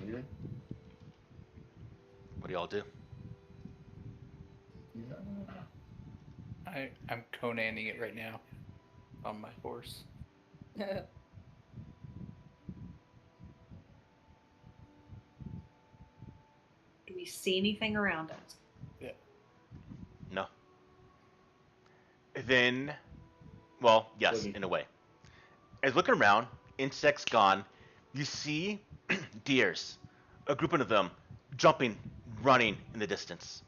Yeah. What do y'all do? I'm Conaning it right now on my horse. Do we see anything around us? Yeah. No. Then, well, yes, Looking. in a way. As looking around, insects gone, you see deers, a grouping of them, jumping, running in the distance.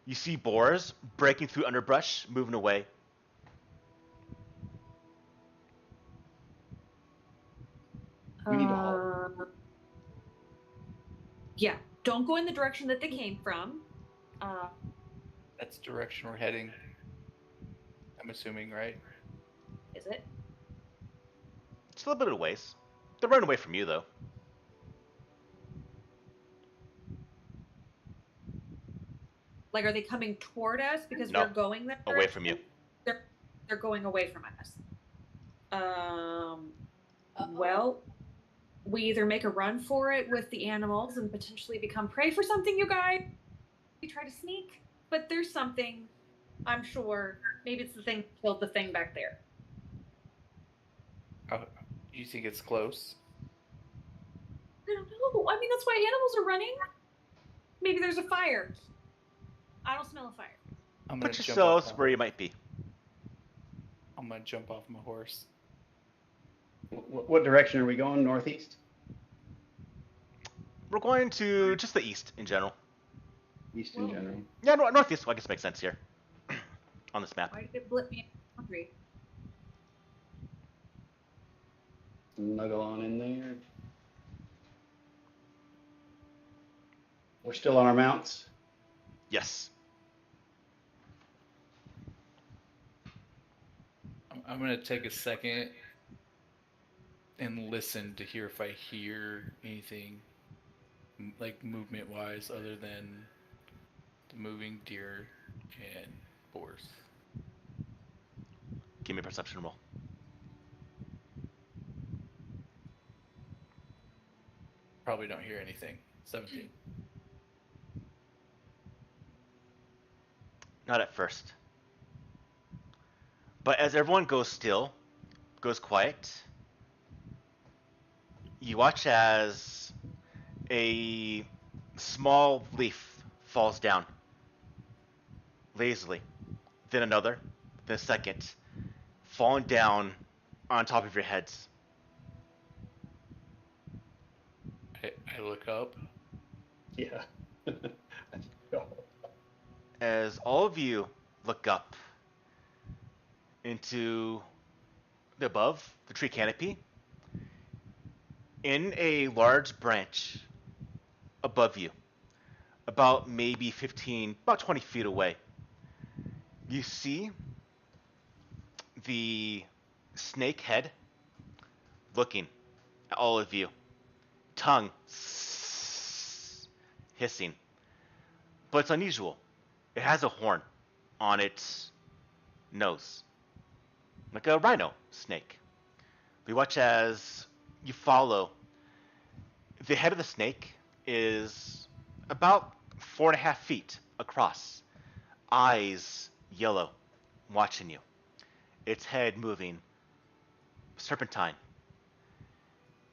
You see boars breaking through underbrush, moving away. We need to halt. Yeah, don't go in the direction that they came from. That's the direction we're heading. I'm assuming, right? Is it? It's a little bit of ways. They're running away from you, though. Like, are they coming toward us because No, we're going that direction? away from you. They're going away from us. Well, we either make a run for it with the animals and potentially become prey for something, you guys. We try to sneak, but there's something, I'm sure. Maybe it's the thing that killed the thing back there. You think it's close? I don't know. I mean, that's why animals are running. Maybe there's a fire. I don't smell a fire. I'm gonna Put jump yourselves off where you might be. I'm gonna jump off my horse. What direction are we going? Northeast? We're going to just the east in general. East in Whoa. general. Yeah, northeast. Well, I guess makes sense here on this map. Why did it blip me in the country? Snuggle on in there. We're still on our mounts. Yes. I'm gonna take a second and listen to hear if I hear anything like movement wise other than the moving deer and boars. Give me a perception roll. Probably don't hear anything. 17. Not at first. But as everyone goes still, goes quiet, you watch as a small leaf falls down lazily, then another, then a second, falling down on top of your heads. I look up. Yeah. As all of you look up into the above the tree canopy, in a large branch above you, about maybe 15, about 20 feet away, you see the snake head looking at all of you, tongue hissing. But it's unusual. It has a horn on its nose, like a rhino snake. We watch as you follow. The head of the snake is about 4.5 feet across, eyes yellow, watching you. Its head moving, serpentine.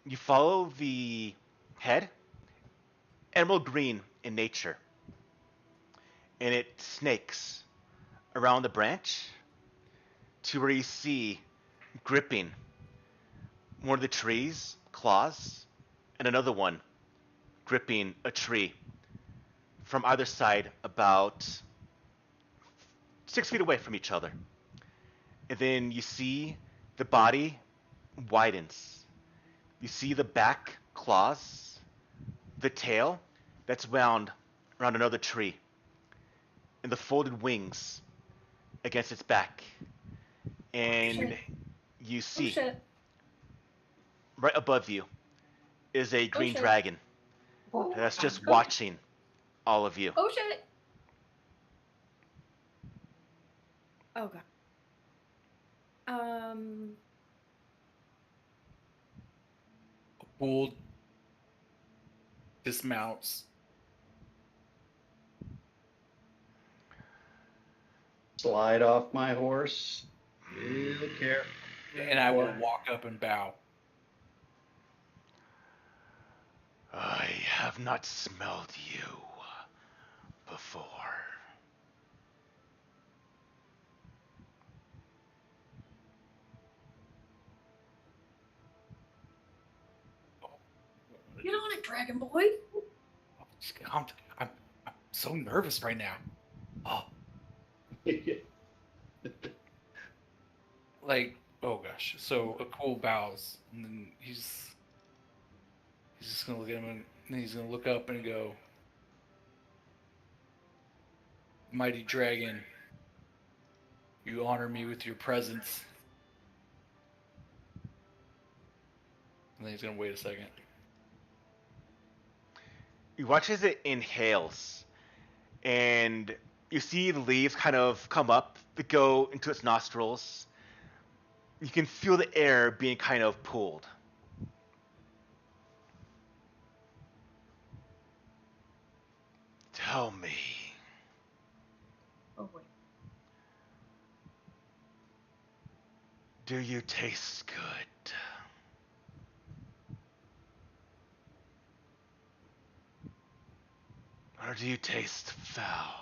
You follow the head, emerald green in nature, and it snakes around the branch to where you see gripping one of the trees, claws, and another one gripping a tree from either side about 6 feet away from each other. And then you see the body widens. You see the back claws, the tail that's wound around another tree, and the folded wings against its back. And you see shit. right above you is a green shit. dragon that's just watching all of you. Oh shit! Oh god. Bull dismounts. Slide off my horse. Real careful. And I will walk up and bow. I have not smelled you before. Get on it, Dragon Boy. I'm so nervous right now. Oh, like, oh gosh. So a cool bows, and then he's just gonna look at him, and then he's gonna look up and go, "Mighty dragon, you honor me with your presence." And then he's gonna wait a second. You watch as it inhales, and you see the leaves kind of come up, that go into its nostrils. You can feel the air being kind of pulled. Tell me, Oh wait. do you taste good? Or do you taste foul?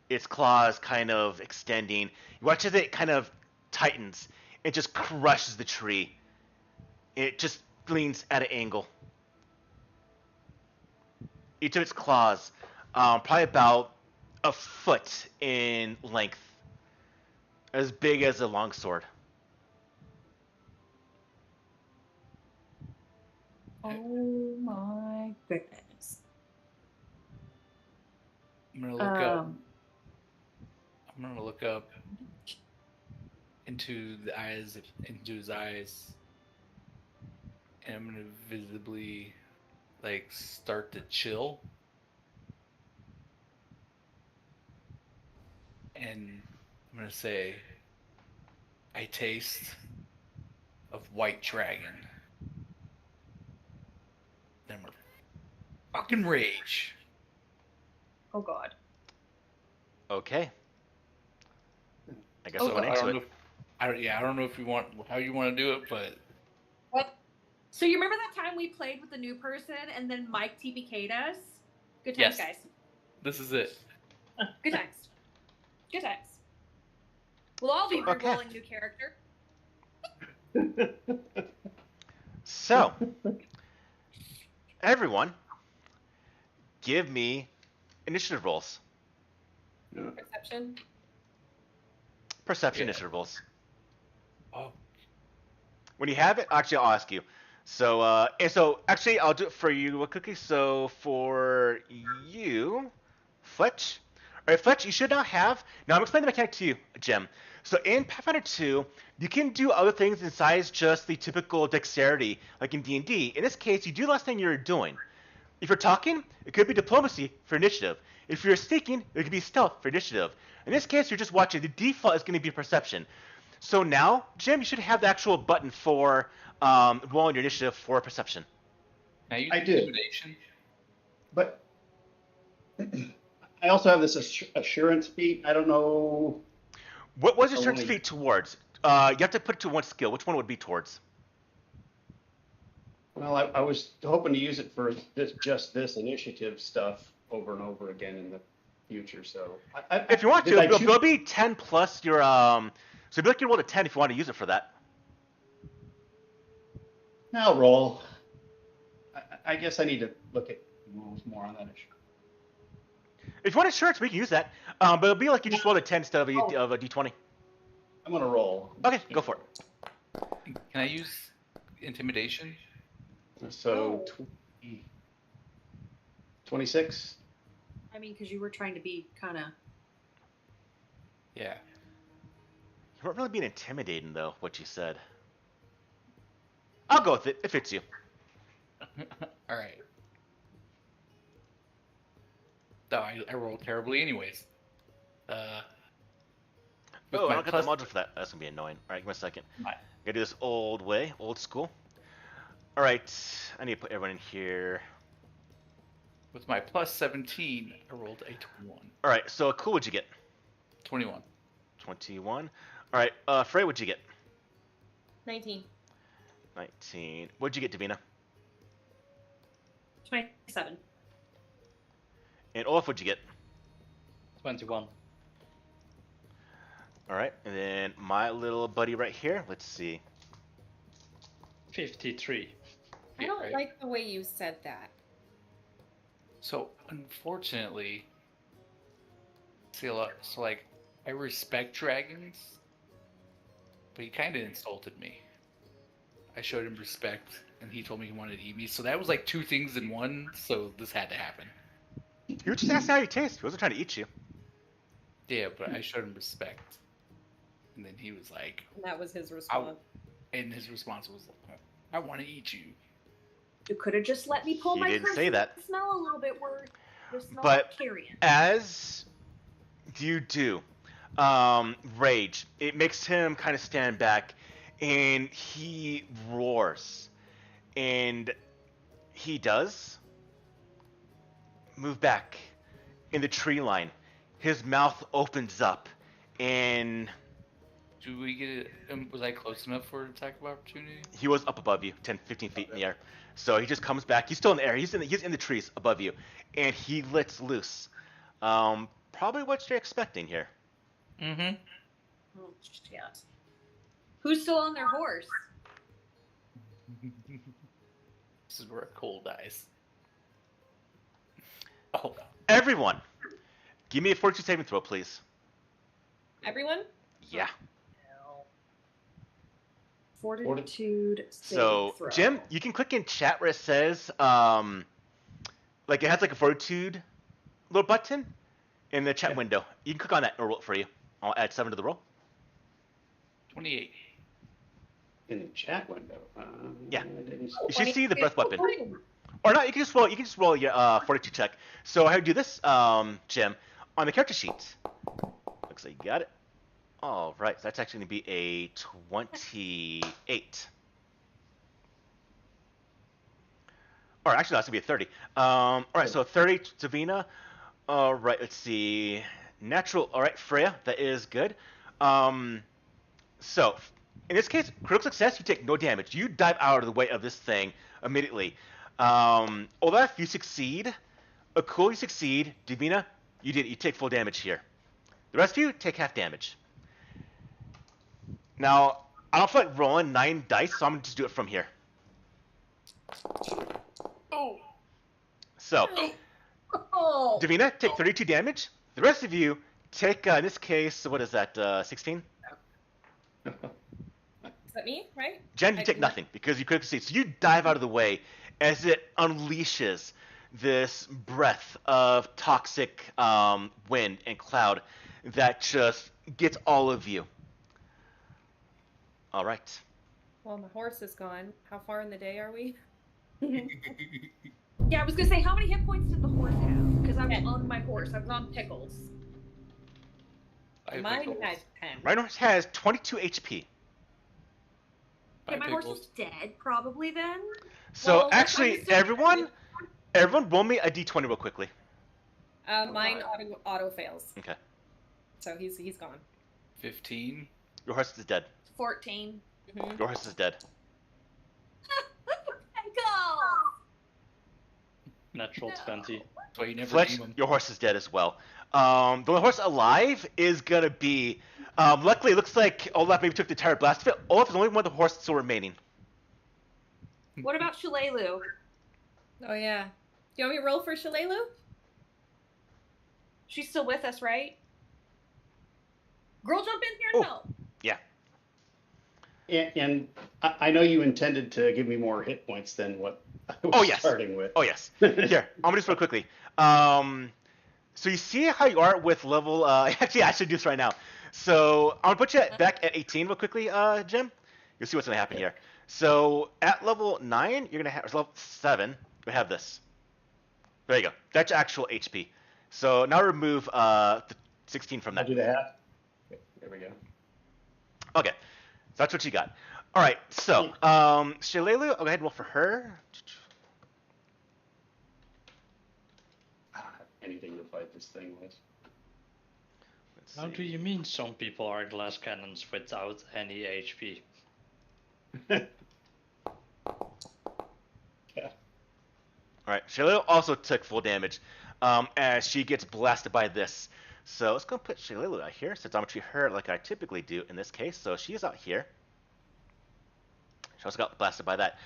Its claws kind of extending. You watch as it kind of tightens. It just crushes the tree. It just leans at an angle. Each of its claws, probably about a foot in length, as big as a longsword. Oh my goodness. I'm gonna look up. I'm gonna look up into his eyes, and I'm gonna visibly, like, start to chill. And I'm gonna say, I taste of white dragon. Then we're fucking rage. Oh god. Okay. I guess Oh, I went I into don't it. know. I don't know if you want how you want to do it, but What? So you remember that time we played with the new person and then Mike TPK'd us? Good times, Yes. guys. this is it. Good times. Good times. We'll all be Okay. re-rolling new character. So, everyone, give me initiative rolls. Perception. Perception Yeah. initiative rolls. Oh, When you have it, actually, I'll ask you. So, actually, I'll do it for you, Cookie. So, for you, Fletch. All right, Fletch, you should now have. Now, I'm explaining the mechanic to you, Jim. So, in Pathfinder 2, you can do other things besides just the typical dexterity, like in D&D. In this case, you do the last thing you're doing. If you're talking, it could be diplomacy for initiative. If you're sneaking, it could be stealth for initiative. In this case, you're just watching. The default is going to be perception. So now, Jim, you should have the actual button for rolling your initiative for perception. now you I do. intimidation. But I also have this assurance feat. I don't know. What was your Oh, search wait. feat towards? You have to put it to one skill. Which one would be towards? Well, I was hoping to use it for this initiative stuff over and over again in the future. So If you want to, did I it'll choose- be 10 plus your So it'd be like you rolled a 10 if you want to use it for that. I'll roll. I guess I need to look at rules more on that issue. If you want insurance, we can use that. But it'll be like you just rolled a 10 instead of a d20. I'm gonna roll. Okay, go for it. Can I use intimidation? So 26. I mean, because you were trying to be kind of. Yeah. You weren't really being intimidating, though, what you said. I'll go with it. It fits you. All right. No, I rolled terribly, anyways. With Oh, I my don't get plus- the module for that. That's going to be annoying. All right, give me a second. Right. Gotta do this old way, old school. All right, I need to put everyone in here. With my plus 17, I rolled a 21. All right, so cool, what'd you get? 21. 21. All right, Frey, what'd you get? 19. 19. What'd you get, Davina? 27. And Olaf, what'd you get? 21. All right, and then my little buddy right here. Let's see. 53. I don't right. like the way you said that. So, unfortunately, like, I respect dragons, but he kind of insulted me. I showed him respect, and he told me he wanted to eat me. So that was like two things in one. So this had to happen. You were just asking how you taste. He wasn't trying to eat you. Yeah, but I showed him respect, and then he was like, And that was his response. and his response was, "I want to eat you." You could have just let me pull He my didn't purse say and that. smell a little bit where you smell But- like carrion. As you do, rage, it makes him kind of stand back, and he roars. And he does move back in the tree line. His mouth opens up, and Do we get it? Was I close enough for an attack of opportunity? he was up above you, 10, 15 feet in the air. So he just comes back. He's still in the air. He's in the trees above you, and he lets loose. Probably what you're expecting here. Mm-hmm. Oh shit. Who's still on their horse? This is where a cold dies. Oh. Everyone, give me a fortitude saving throw, please. Everyone? Yeah. Fortitude. So, save throw. Jim, you can click in chat where it says, like it has like a fortitude little button in the chat window. You can click on that and roll it for you. I'll add 7 to the roll. 28. In the chat window. Yeah. I didn't see- You should see the breath weapon. Or not, you can just roll your fortitude check. So how do you do this, Jim? On the character sheet. Looks like you got it. All right, so that's actually going to be a 28. Or actually, that's going to be a 30. All right, so 30, Davina. All right, let's see. Natural. All right, Freya, that is good. So, in this case, critical success, you take no damage. You dive out of the way of this thing immediately. Olaf, you succeed. Akul, you succeed. Davina, you take full damage here. The rest of you take half damage. Now, I don't feel like rolling 9 dice, so I'm going to just do it from here. Oh. So, Oh. Davina, take 32 damage. The rest of you take, in this case, what is that, 16? Is that me, right? Jen, you I take do nothing because you couldn't see. So you dive out of the way as it unleashes this breath of toxic wind and cloud that just gets all of you. All right. Well, my horse is gone. How far in the day are we? Yeah, I was gonna say, how many hit points did the horse have? Because I'm 10. on my horse. I'm on pickles. Mine had 10. Rhino has 22 HP. Okay, my horse is dead, probably then. So Well, actually, I'm still- everyone roll me a d20 real quickly. Mine auto fails. Okay. So he's gone. 15. Your horse is dead. 14. Mm-hmm. Your horse is dead. Pickles! Natural 20. That's why you never Fletch, name them. your horse is dead as well. The only horse alive is gonna be. Luckily, it looks like Olaf maybe took the entire blast of it. Olaf is the only one of the horse still remaining. What about Shalelu? Oh yeah. Do you want me to roll for Shalelu? She's still with us, right? Girl, jump in here and help. And I know you intended to give me more hit points than what I was Oh, yes. starting with. Oh yes. Here, I'm gonna do this real quickly. So you see how you are with level. Actually, I should do this right now. So I'm gonna put you back at 18 real quickly, Jim. You'll see what's gonna happen here. So at level 9, you're gonna have, or level 7. We have this. There you go. That's your actual HP. So now remove the 16 from I'll that. do the half. Okay, there we go. Okay, so that's what you got. All right. So Shalelu, I'll go ahead and roll for her. I don't have anything to fight this thing with. Let's How see. do you mean some people are glass cannons without any HP? All right, Shalelu also took full damage as she gets blasted by this. So let's go put Shalelu out here since I'm going to treat her like I typically do in this case. So she's out here. She also got blasted by that.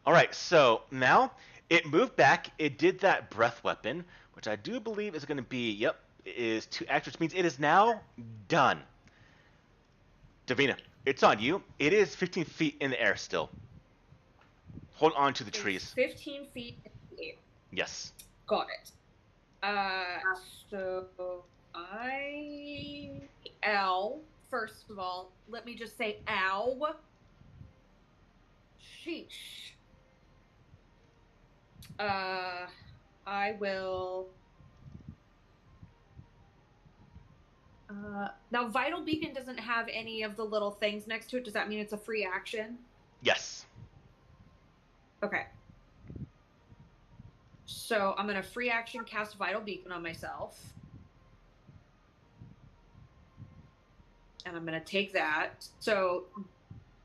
All right, so now it moved back. It did that breath weapon, which I do believe is going to be, yep, is 2 actions, which means it is now done. Davina, it's on you. It is 15 feet in the air still. Hold on to the trees. 15 feet in the air. Yes. Got it. So ow. First of all, let me just say ow. Sheesh. I will. Now, Vital Beacon doesn't have any of the little things next to it. Does that mean it's a free action? Yes. Okay. So I'm gonna free action cast Vital Beacon on myself. And I'm gonna take that. So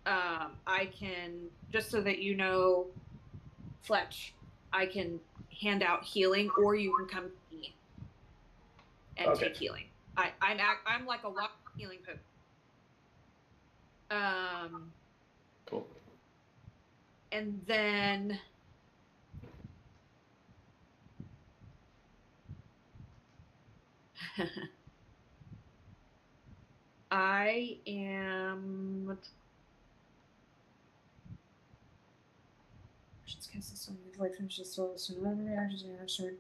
I can, just so that you know, Fletch, I can hand out healing, or you can come to me and take healing. I'm like a walking healing potion. Cool. And then I am. Just cast this on your life finish this soul. So whenever reactions are answered,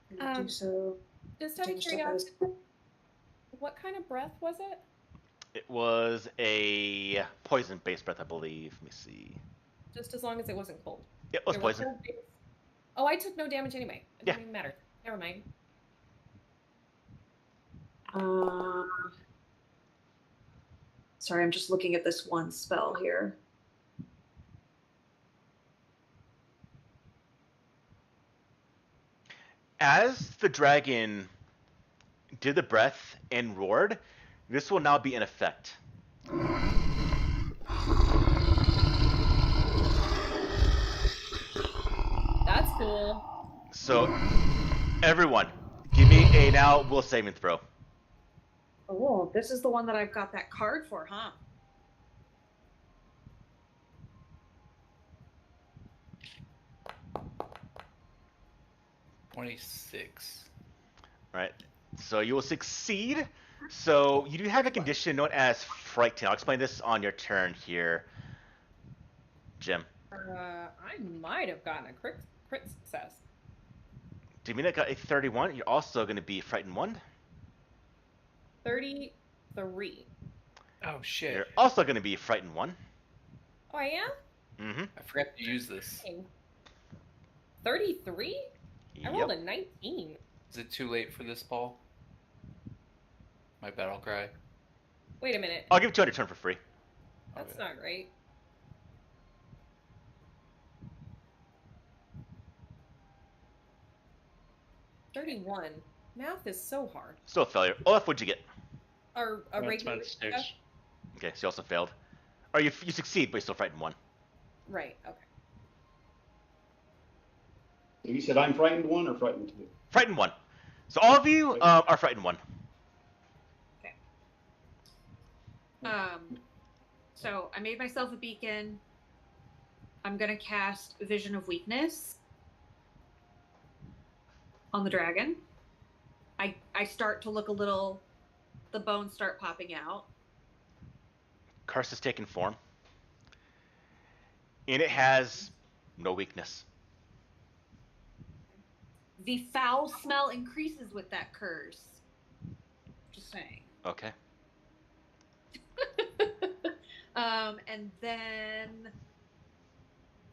do so. Just out of curiosity, what kind of breath was it? It was a poison-based breath, I believe. Let me see. Just as long as it wasn't cold. It was poison. Oh, I took no damage anyway. It didn't Yeah. even matter. Never mind. Sorry, I'm just looking at this one spell here. As the dragon did the breath and roared, this will now be in effect. That's cool. So, everyone, give me a now will saving throw. Oh, this is the one that I've got that card for, huh? $26. Right. So you will succeed. So you do have a condition known as frightened. I'll explain this on your turn here, Jim. I might have gotten a crit success. Demina got a 31. You're also going to be frightened 1. 33. Oh shit! You're also going to be frightened 1. Oh, I am? Mm-hmm. I forgot to use this. 33? I rolled a 19. Is it too late for this, Paul? My battle cry. Wait a minute. I'll give it to you on your turn for free. That's Okay. not right. $31. Math is so hard. Still a failure. Olaf, what'd you get? Or a regular. 26. Okay, so you also failed. Or you succeed, but you're still frightened 1. Right, okay. You said I'm frightened 1 or frightened 2? Frightened 1. So all of you are frightened 1. Okay. So I made myself a beacon. I'm gonna cast Vision of Weakness on the dragon. I start to look a little. The bones start popping out. Curse has taken form. And it has no weakness. The foul smell increases with that curse. Just saying. Okay. And then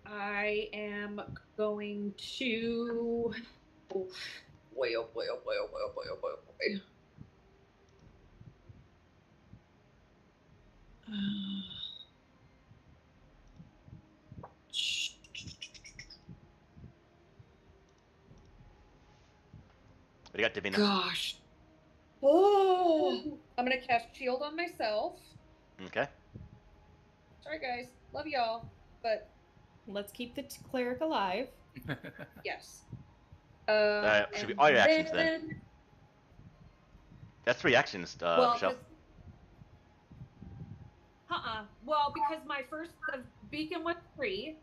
I am going to. Oh boy, oh boy, oh boy, oh boy, oh boy, oh boy, oh boy. What do you got, Davina? Gosh. Oh, I'm gonna cast Shield on myself. Okay. Sorry, guys. Love y'all, but Let's keep the cleric alive. yes. Should be all your actions then. That's 3 actions, Michelle. Well, because my first beacon was 3.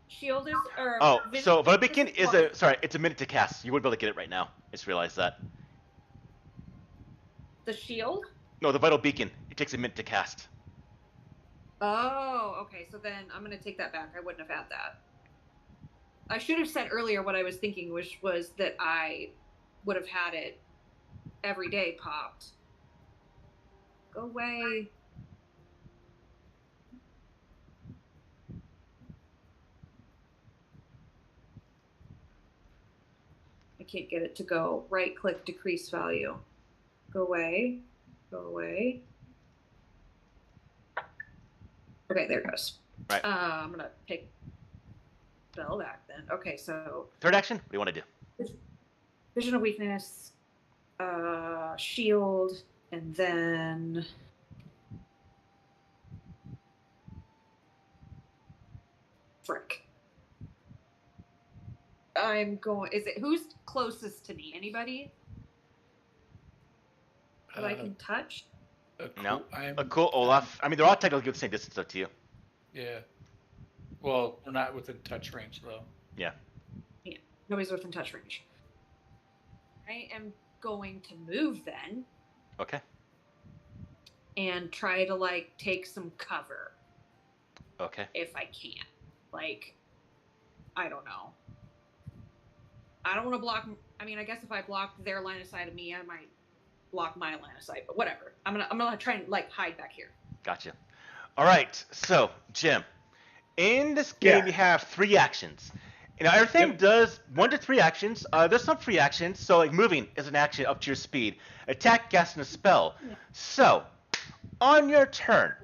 Shield is. So Vital Beacon is it's a minute to cast. You wouldn't be able to get it right now. I just realized that. The shield? No, the Vital Beacon. It takes a minute to cast. Oh, okay. So then I'm gonna take that back. I wouldn't have had that. I should have said earlier what I was thinking, which was that I would have had it every day popped. Go away. I can't get it to go. Right click, decrease value. Go away. Go away. Okay, there it goes. Right. I'm gonna pick. spell back then. Okay, so Third action. What do you want to do? vision of weakness, shield, and then frick. I'm going. Is it who's closest to me? Anybody that I can touch? No. Cool, Olaf. I mean, they're all technically the same distance up to you. Yeah. Well, we're not within touch range though. Yeah. Yeah, nobody's within touch range. I am going to move then. Okay. And try to like take some cover. Okay. If I can. Like, I don't know. I don't want to block. I mean, I guess if I block their line of sight of me, I might block my line of sight. But whatever. I'm gonna try and like hide back here. Gotcha. All right. So, Jim, in this game you have 3 actions. You know, everything does 1 to 3 actions. There's some free actions. So, like moving is an action up to your speed. Attack, casting a spell. So, on your turn,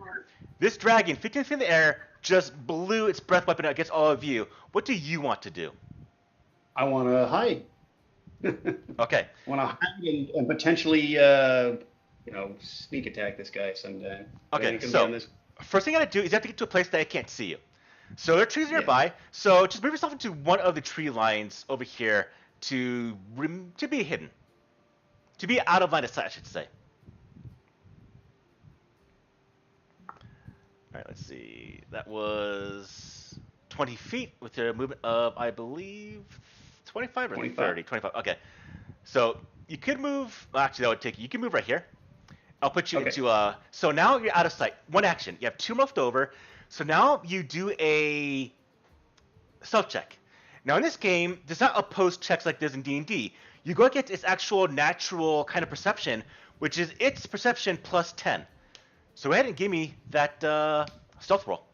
this dragon, 15 feet in the air, just blew its breath weapon against all of you. What do you want to do? I want to hide. Okay. I want to hide and potentially, sneak attack this guy sometime. Okay, so first thing you gotta do is you have to get to a place that it can't see you. So there are trees nearby. So just move yourself into one of the tree lines over here to be hidden, to be out of line of sight, I should say. All right, let's see. That was 20 feet with a movement of, I believe, 25 or 30. 25. Okay. So you could move. Well, actually, that would take you. You can move right here. I'll put you into so now you're out of sight. 1 action. You have 2 left over. So now you do a stealth check. Now in this game, there's not opposed checks like there's in D&D. You go against its actual natural kind of perception, which is its perception plus 10. So go ahead and give me that stealth roll.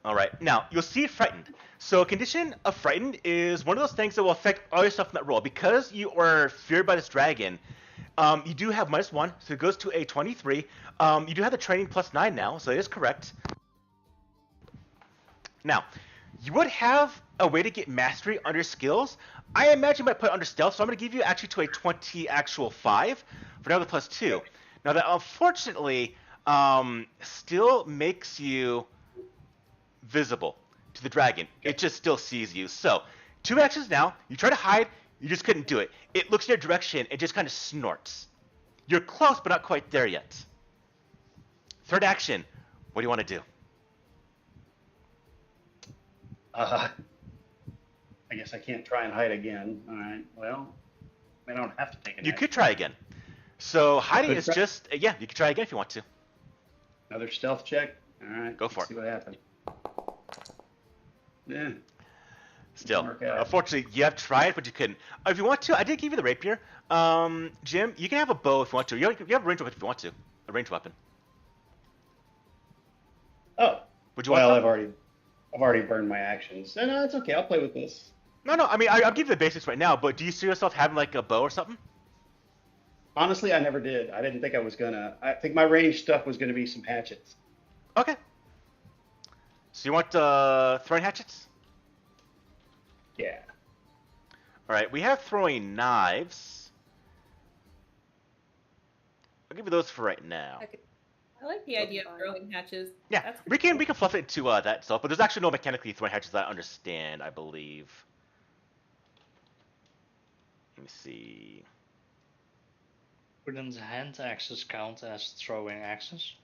All right. Now, you'll see frightened. So a condition of frightened is one of those things that will affect all your stuff in that roll. Because you are feared by this dragon, you do have -1, so it goes to a 23. You do have the training plus 9 now, so it is correct. Now, you would have a way to get mastery under skills. I imagine you might put it under stealth, so I'm going to give you actually to a 20 actual 5 for now the plus 2. Now that unfortunately still makes you visible to the dragon. It just still sees you. So 2 actions now. You try to hide. You just couldn't do it. It looks in your direction. It just kind of snorts. You're close, but not quite there yet. 3rd action. What do you want to do? I guess I can't try and hide again. All right. Well, I don't have to take an You action. could try again. So hiding is just you could try again if you want to. Another stealth check. All right. Go for it. See what happens. Yeah. Still, unfortunately, you have tried, but you couldn't. If you want to, I did give you the rapier. Jim, you can have a bow if you want to. You have a ranged weapon if you want to. A ranged weapon. Oh. Would you want? Well, I've already burned my actions. No, it's okay. I'll play with this. No. I mean, I'll give you the basics right now. But do you see yourself having like a bow or something? Honestly, I never did. I didn't think I was gonna. I think my ranged stuff was gonna be some hatchets. Okay. So you want throwing hatchets? Yeah. All right. We have throwing knives. I'll give you those for right now. I like the idea of throwing hatches. Yeah, we can fluff it to that stuff, but there's actually no mechanically throwing hatches that I understand, I believe. Let me see. Wouldn't hand axes count as throwing axes?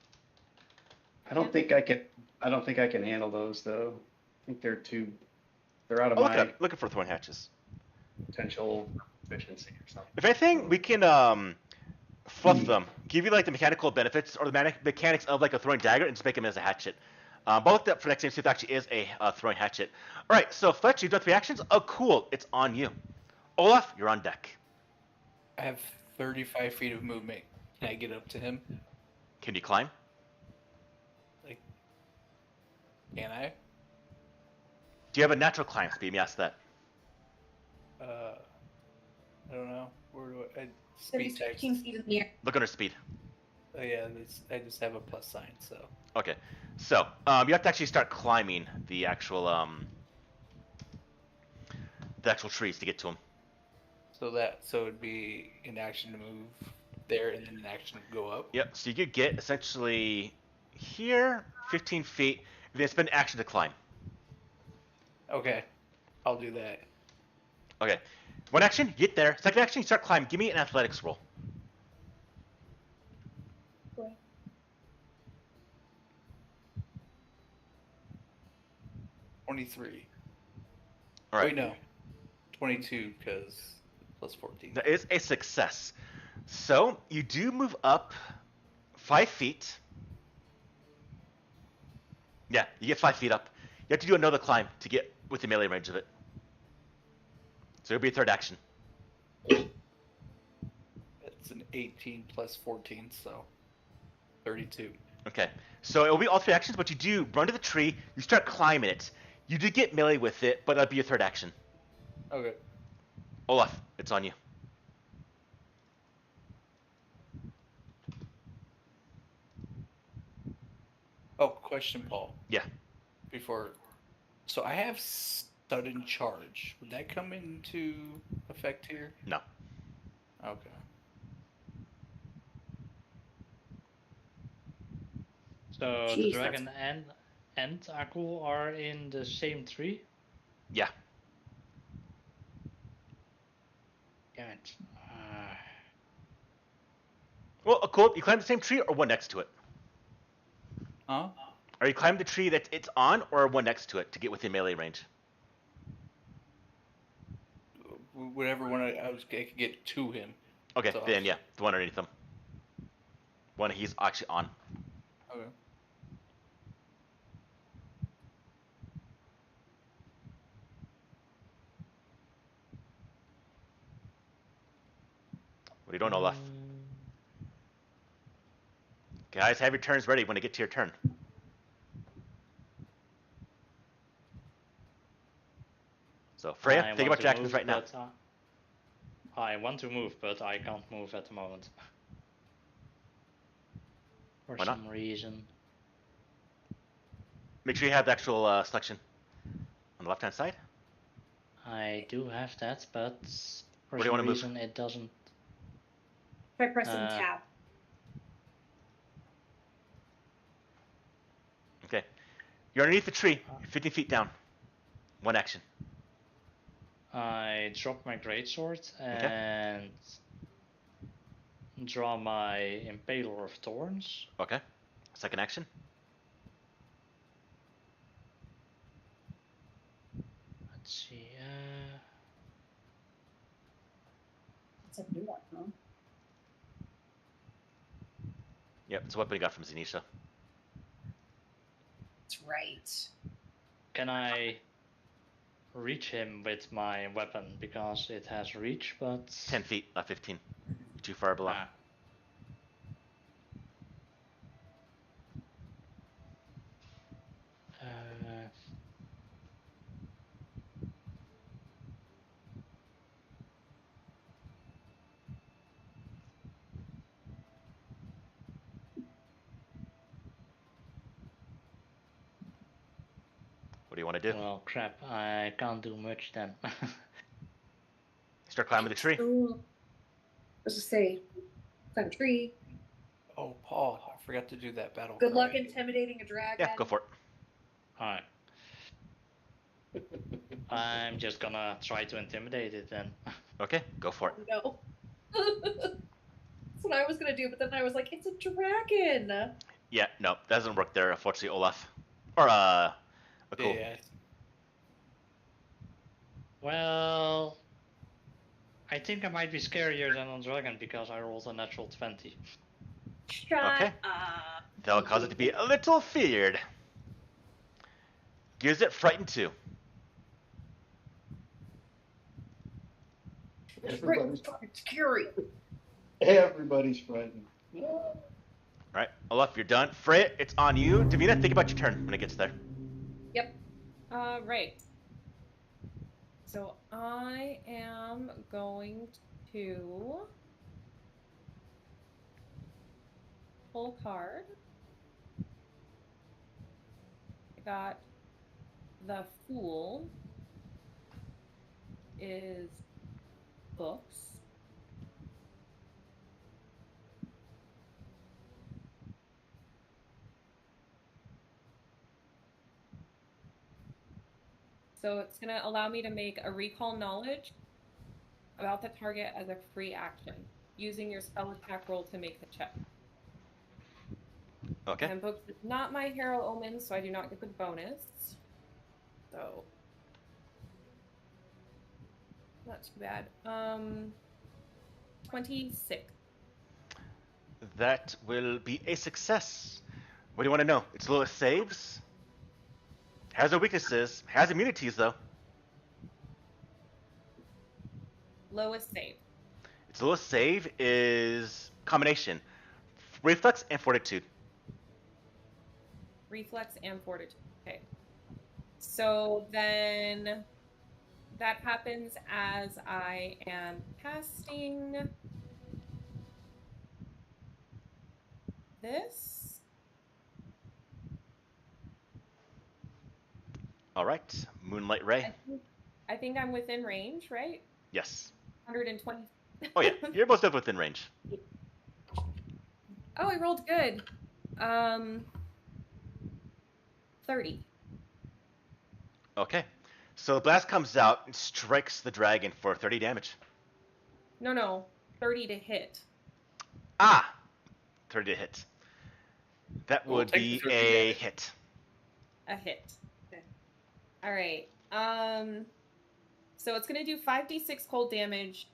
I don't think I can handle those though. I think they're out of my looking for throwing hatches. potential efficiency or something. If anything, we can fluff them, give you like the mechanical benefits or the mechanics of like a throwing dagger, and just make them as a hatchet. But I'll look that for next time, see if it actually is a throwing hatchet. All right, so Fletch, you've done 3 actions. Oh, cool, it's on you. Olaf, you're on deck. I have 35 feet of movement. Can I get up to him? Can you climb? Can I? Do you have a natural climb speed? Let me ask that. I don't know. Where do I speed 15 text? feet in the air. Look under speed. Oh yeah, I just have a plus sign, so. Okay, so you have to actually start climbing the actual trees to get to them. So it'd be an action to move there and then an action to go up. Yep. So you could get essentially here, 15 feet, then spend action to climb. Okay, I'll do that. Okay. One action, get there. Second action, you start climbing. Give me an athletics roll. Okay. 23. All right. Wait, no. 22 because plus 14. That is a success. So you do move up 5 feet. Yeah, you get 5 feet up. You have to do another climb to get within melee range of it. So it'll be a third action. It's an 18 plus 14, so 32. Okay. So it'll be all 3 actions, but you do run to the tree, you start climbing it. You do get melee with it, but that'll be your third action. Okay. Olaf, it's on you. Oh, question, Paul. Yeah. So I have sudden charge. Would that come into effect here? No. Okay. So Jeez, the dragon and Aku are in the same tree? Yeah. Damn it. Well, cool. You climb the same tree or one next to it? Huh? Are you climbing the tree that it's on or one next to it to get within melee range? Whatever one I could get to him. Okay, So- then yeah, the one underneath him. One he's actually on. Okay. What are you doing, Olaf? Guys, have your turns ready when you get to your turn. So, Freya, think about your actions right now. I want to move, but I can't move at the moment. For Why not? some reason. Make sure you have the actual selection on the left-hand side. I do have that, but for Where do you some wanna move? reason it doesn't. Try pressing tab. Okay. You're underneath the tree, 15 feet down. One action. I drop my greatsword and draw my Impaler of Thorns. Okay. Second action. Let's see. It's a new one, huh? Yep, it's a weapon you got from Zenisha. That's right. Can I reach him with my weapon because it has reach, but 10 feet, not 15. You're too far below. What do you want to do? Well, crap, I can't do much then. Start climbing the tree. Ooh. Let's just say, climb a tree. Oh, Paul, I forgot to do that battle. Good cry. luck intimidating a dragon. Yeah, go for it. Alright. I'm just gonna try to intimidate it then. Okay, go for it. No. That's what I was gonna do, but then I was like, it's a dragon. Yeah, no, that doesn't work there, unfortunately, Olaf. Or, cool. Yeah. Well, I think I might be scarier than on dragon because I rolled a natural 20. Shut Okay. up. That'll cause it to be a little feared. Gives it frightened too. It's right fucking scary. Everybody's frightened. Alright, Olaf, you're done. Freya, it's on you. Davina, think about your turn when it gets there. Yep. Right. So I am going to pull a card. I got the Fool is books. So it's going to allow me to make a recall knowledge about the target as a free action, using your spell attack roll to make the check. Okay. And books is not my hero omen, so I do not get the bonus. So not too bad. 26. That will be a success. What do you want to know? Its lowest saves. Has no weaknesses. Has immunities though. Lowest save. Its lowest save is combination reflex and fortitude. Reflex and fortitude. Okay. So then that happens as I am casting this. All right. Moonlight Ray. I think I'm within range, right? Yes. 120. Oh yeah. You're most definitely within range. Oh, I rolled good. 30. Okay. So the blast comes out and strikes the dragon for 30 damage. No. 30 to hit. Ah! 30 to hit. That We'll would take the be 30 a damage. hit. A hit. Okay. All right. So it's going to do 5d6 cold damage.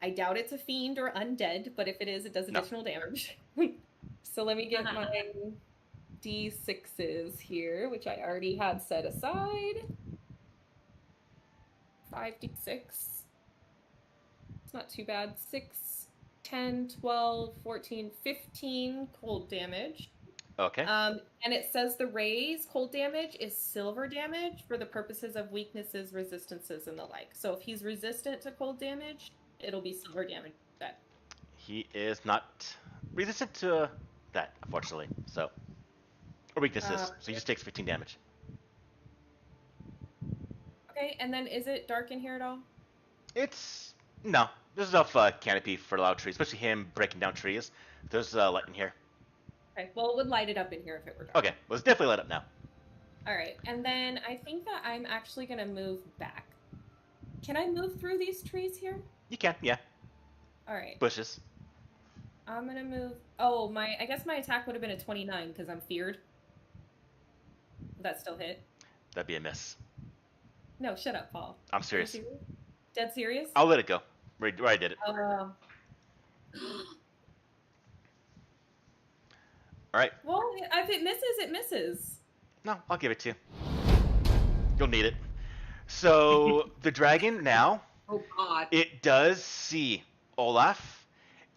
I doubt it's a fiend or undead, but if it is, it does No. additional damage. So let me get my d6s here, which I already had set aside. 5d6. It's not too bad. 6, 10, 12, 14, 15 cold damage. Okay. And it says the raise cold damage is silver damage for the purposes of weaknesses, resistances, and the like. So if he's resistant to cold damage, it'll be silver damage. That. He is not resistant to that, unfortunately. So, or weaknesses. So he just takes 15 damage. Okay, and then is it dark in here at all? It's no. There's enough canopy for a lot of trees, especially him breaking down trees. There's light in here. Okay, well, it would light it up in here if it were dark. Okay, well it's definitely lit up now. All right, and then I think that I'm actually going to move back. Can I move through these trees here? You can, yeah. All right. Bushes. I'm going to move. Oh, I guess my attack would have been a 29 because I'm feared. Would that still hit? That'd be a miss. No, shut up, Paul. I'm serious. Are you serious? Dead serious? I'll let it go. Where I did it. All right. Well, if it misses, it misses. No, I'll give it to you. You'll need it. So the dragon now, Oh God. it does see Olaf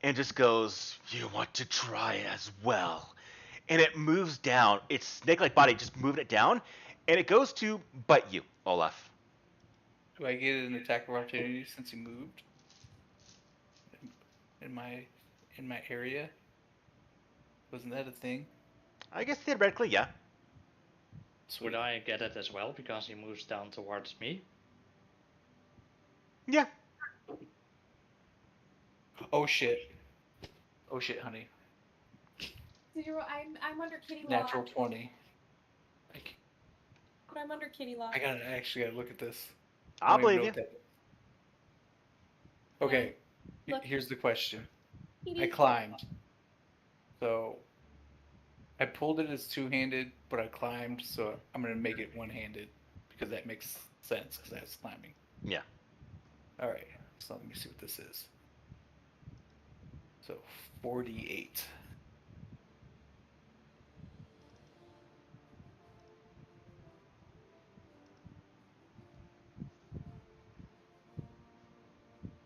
and just goes, "You want to try as well." And it moves down, its snake-like body just moving it down, and it goes to bite you, Olaf. Do I get an attack of opportunity since he moved? In my area? Wasn't that a thing? I guess theoretically, yeah. Would I get it as well because he moves down towards me? Yeah. Oh shit. Oh shit, honey. Zero. I'm under kitty law. Natural 20. But I'm under kitty law. I actually gotta look at this. I'll don't even believe know you. what that- Okay, Look. here's the question. Kitty. I climbed. So, I pulled it as two-handed, but I climbed, so I'm gonna make it one-handed because that makes sense because that's climbing. Yeah. All right, so let me see what this is. So 48.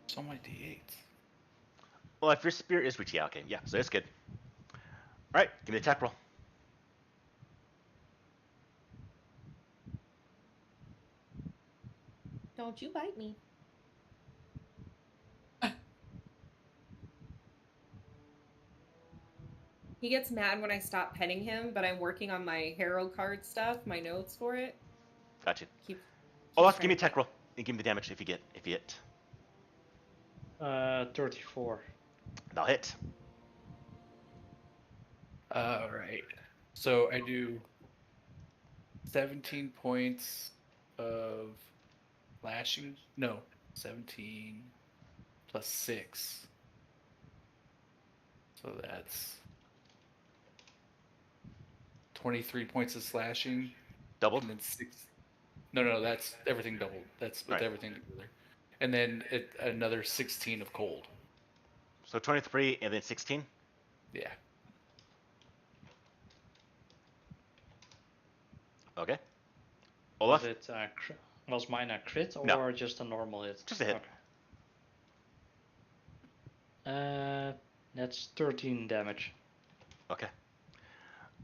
So many d8s. Well, if your spear is reach, yeah, okay, yeah, so it's good. All right, give me the attack roll. Don't you bite me. He gets mad when I stop petting him, but I'm working on my hero card stuff, my notes for it. Gotcha. Keep Olaf, trying give me a to tech roll and give me the damage if you hit. 34. That'll hit. All right. So I do 17 points of lashing. No, 17 plus 6. So that's 23 points of slashing. Doubled. And then 6. No, that's everything doubled. That's with Right. everything together. And then another 16 of cold. So 23 and then 16. Yeah. Okay. Olaf, Was mine a crit or No. just a normal hit? Just a hit. Okay. That's 13 damage. Okay.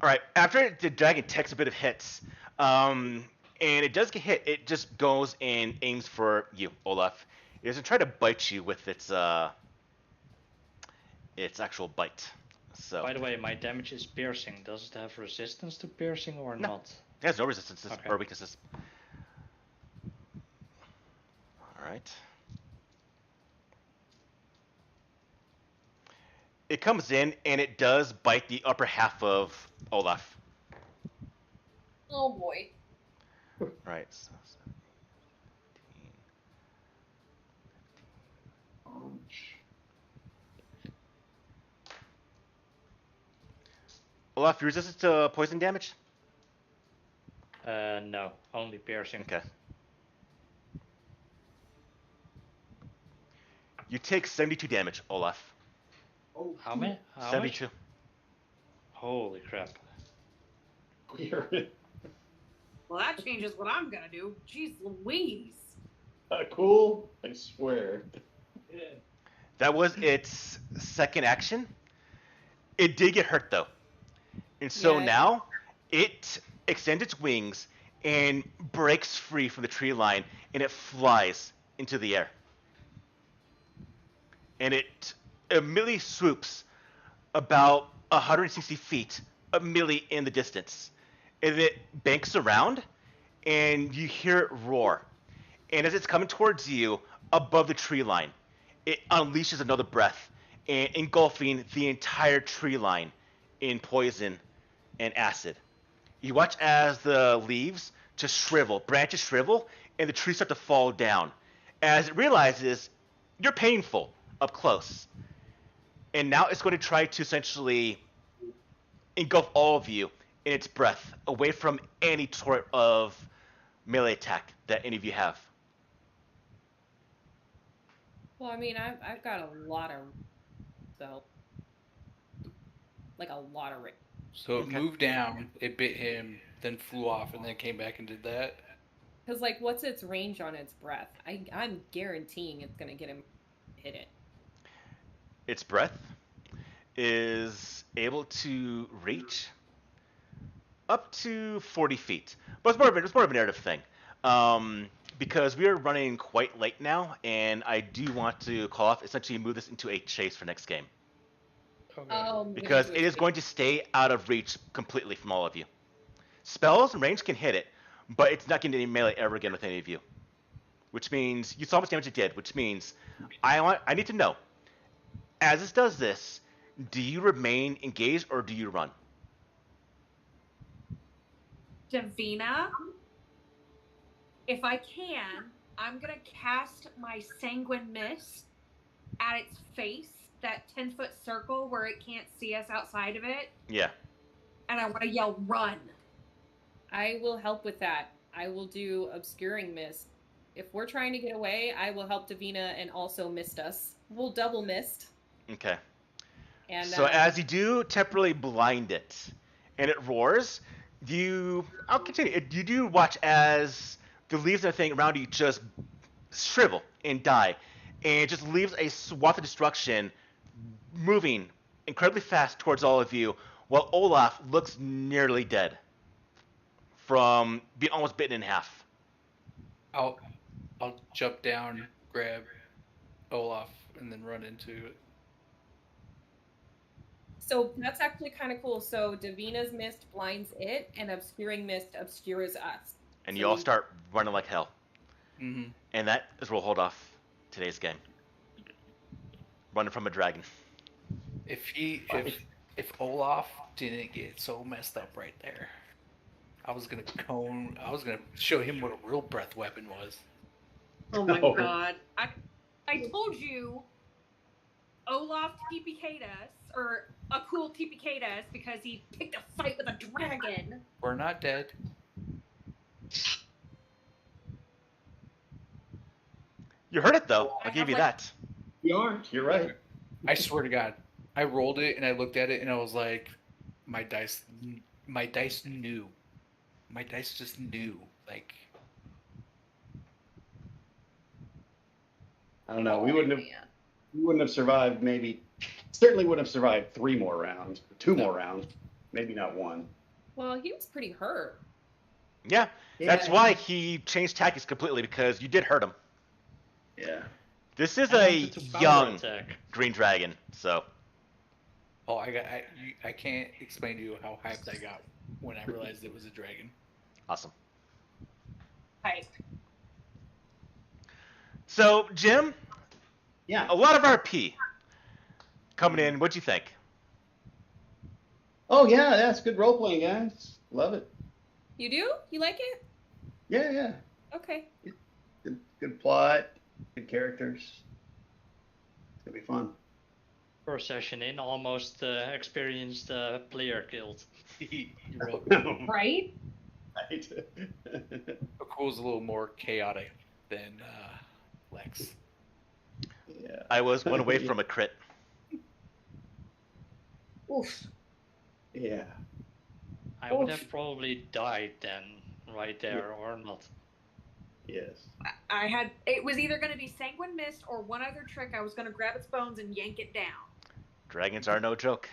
All right. After the dragon takes a bit of hits, and it does get hit, it just goes and aims for you, Olaf. It doesn't try to bite you with its actual bite. So. By the way, my damage is piercing. Does it have resistance to piercing or No. not? It has no resistances Okay. or weaknesses. All right. It comes in and it does bite the upper half of Olaf. Oh boy. All right. So 17. Olaf, you resistant to poison damage? No, only piercing. Okay. You take 72 damage, Olaf. Oh, How many? How 72. much? Holy crap. weird. Well, that changes what I'm gonna do. Jeez Louise. Cool. I swear. That was its second action. It did get hurt though. And so Yeah. now it extends its wings and breaks free from the tree line and it flies into the air. And it immediately swoops about 160 feet, immediately in the distance. And it banks around and you hear it roar. And as it's coming towards you above the tree line, it unleashes another breath and engulfing the entire tree line in poison and acid. You watch as the leaves just shrivel, branches shrivel, and the trees start to fall down. As it realizes you're painful up close. And now it's going to try to essentially engulf all of you in its breath, away from any sort of melee attack that any of you have. Well, I mean, I've got a lot of, so like a lot of. So it Okay. moved down, it bit him, then flew off, and then came back and did that. Because like, what's its range on its breath? I'm guaranteeing it's gonna get him, hit it. Its breath is able to reach up to 40 feet. But it's more of a narrative thing. Because we are running quite late now, and I do want to call off, essentially move this into a chase for next game. Okay. Because it is going to stay out of reach completely from all of you. Spells and range can hit it, but it's not getting any melee ever again with any of you. Which means, you saw how much damage it did, which means I need to know, as it does this, do you remain engaged or do you run? Davina, if I can, I'm gonna cast my Sanguine Mist at its face, that 10-foot circle where it can't see us outside of it, Yeah. and I want to yell, run. I will help with that. I will do Obscuring Mist. If we're trying to get away, I will help Davina and also mist us. We'll double mist. Okay. And So as you do temporarily blind it, and it roars, I'll continue. You do watch as the leaves and everything around you just shrivel and die, and it just leaves a swath of destruction moving incredibly fast towards all of you, while Olaf looks nearly dead from being almost bitten in half. I'll jump down, grab Olaf, and then run into it. So that's actually kind of cool. So Davina's mist blinds it, and obscuring mist obscures us. And So you all start running like hell. Mm-hmm. And that is where we'll hold off today's game. Running from a dragon. If Olaf didn't get so messed up right there, I was gonna show him what a real breath weapon was. Oh my Oh. god. I told you Olaf TPK'd us, or a cool TPK'd us because he picked a fight with a dragon. We're not dead. You heard it though. I I'll give have, you like- that. You aren't. You're right. I swear to God, I rolled it and I looked at it and I was like, my dice knew. My dice just knew. Like, I don't know. We wouldn't have. Man. We wouldn't have survived. Maybe. Certainly wouldn't have survived 3 more rounds. 2 more rounds. Maybe not 1. well, he was pretty hurt. Yeah. That's Yeah. why he changed tactics completely, because you did hurt him. Yeah. This is I a wanted to power young attack. green dragon, so oh, I can't explain to you how hyped I got when I realized it was a dragon. awesome. Right. So, Jim, Yeah. a lot of RP coming in. What'd you think? Oh yeah, that's good role playing, guys. Love it. You do? You like it? Yeah, yeah. Okay. Good plot. Good characters. It's gonna be fun. First session in, almost experienced player killed. You're welcome. Right? Right. McCool's a little more chaotic than Lex. Yeah. I was one away from a crit. Oof. Yeah. I would Oof. have probably died then, right there, or not. Yes. I had, it was either going to be Sanguine Mist or one other trick. I was going to grab its bones and yank it down. Dragons are no joke.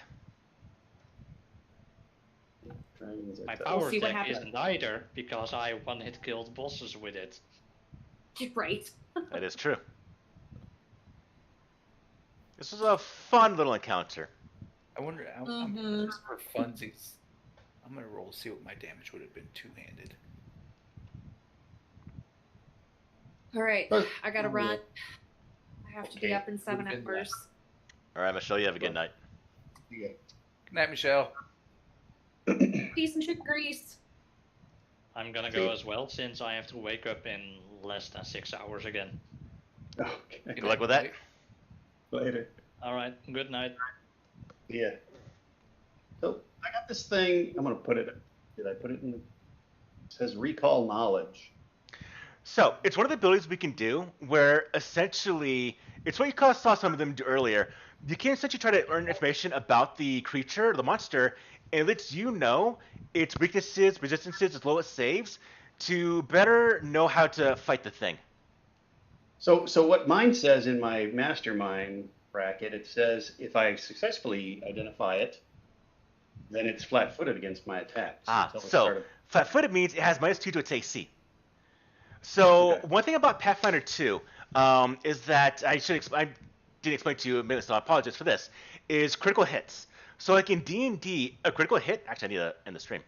Dragons are My tough. power see what attack happens. isn't either, because I one-hit killed bosses with it. Right. That is true. This was a fun little encounter. I wonder. Mhm. Just for funsies, I'm gonna roll to see what my damage would have been two-handed. All right. Oh, I got to oh, run. I have to be Okay, up in 7 we've been hours. All right, Michelle, you have a good night. Yeah. Good night, Michelle. Peace and chicken grease. I'm gonna go as well, since I have to wake up in less than 6 hours again. Okay. Good luck with that. Later. Alright, good night. Yeah. So I got this thing. I'm gonna put it. Did I put it in? It says recall knowledge. So, it's one of the abilities we can do where essentially, it's what you saw some of them do earlier. You can essentially try to earn information about the creature, the monster, and it lets you know its weaknesses, resistances, as well as saves, to better know how to fight the thing. So what mine says in my mastermind bracket, it says if I successfully identify it, then it's flat-footed against my attacks. until it So started- flat-footed means it has -2 to its AC. So Okay. one thing about Pathfinder 2 is that I didn't explain to you a minute, so I apologize for this, is critical hits. So like in D&D, a critical hit, actually I need to end the stream.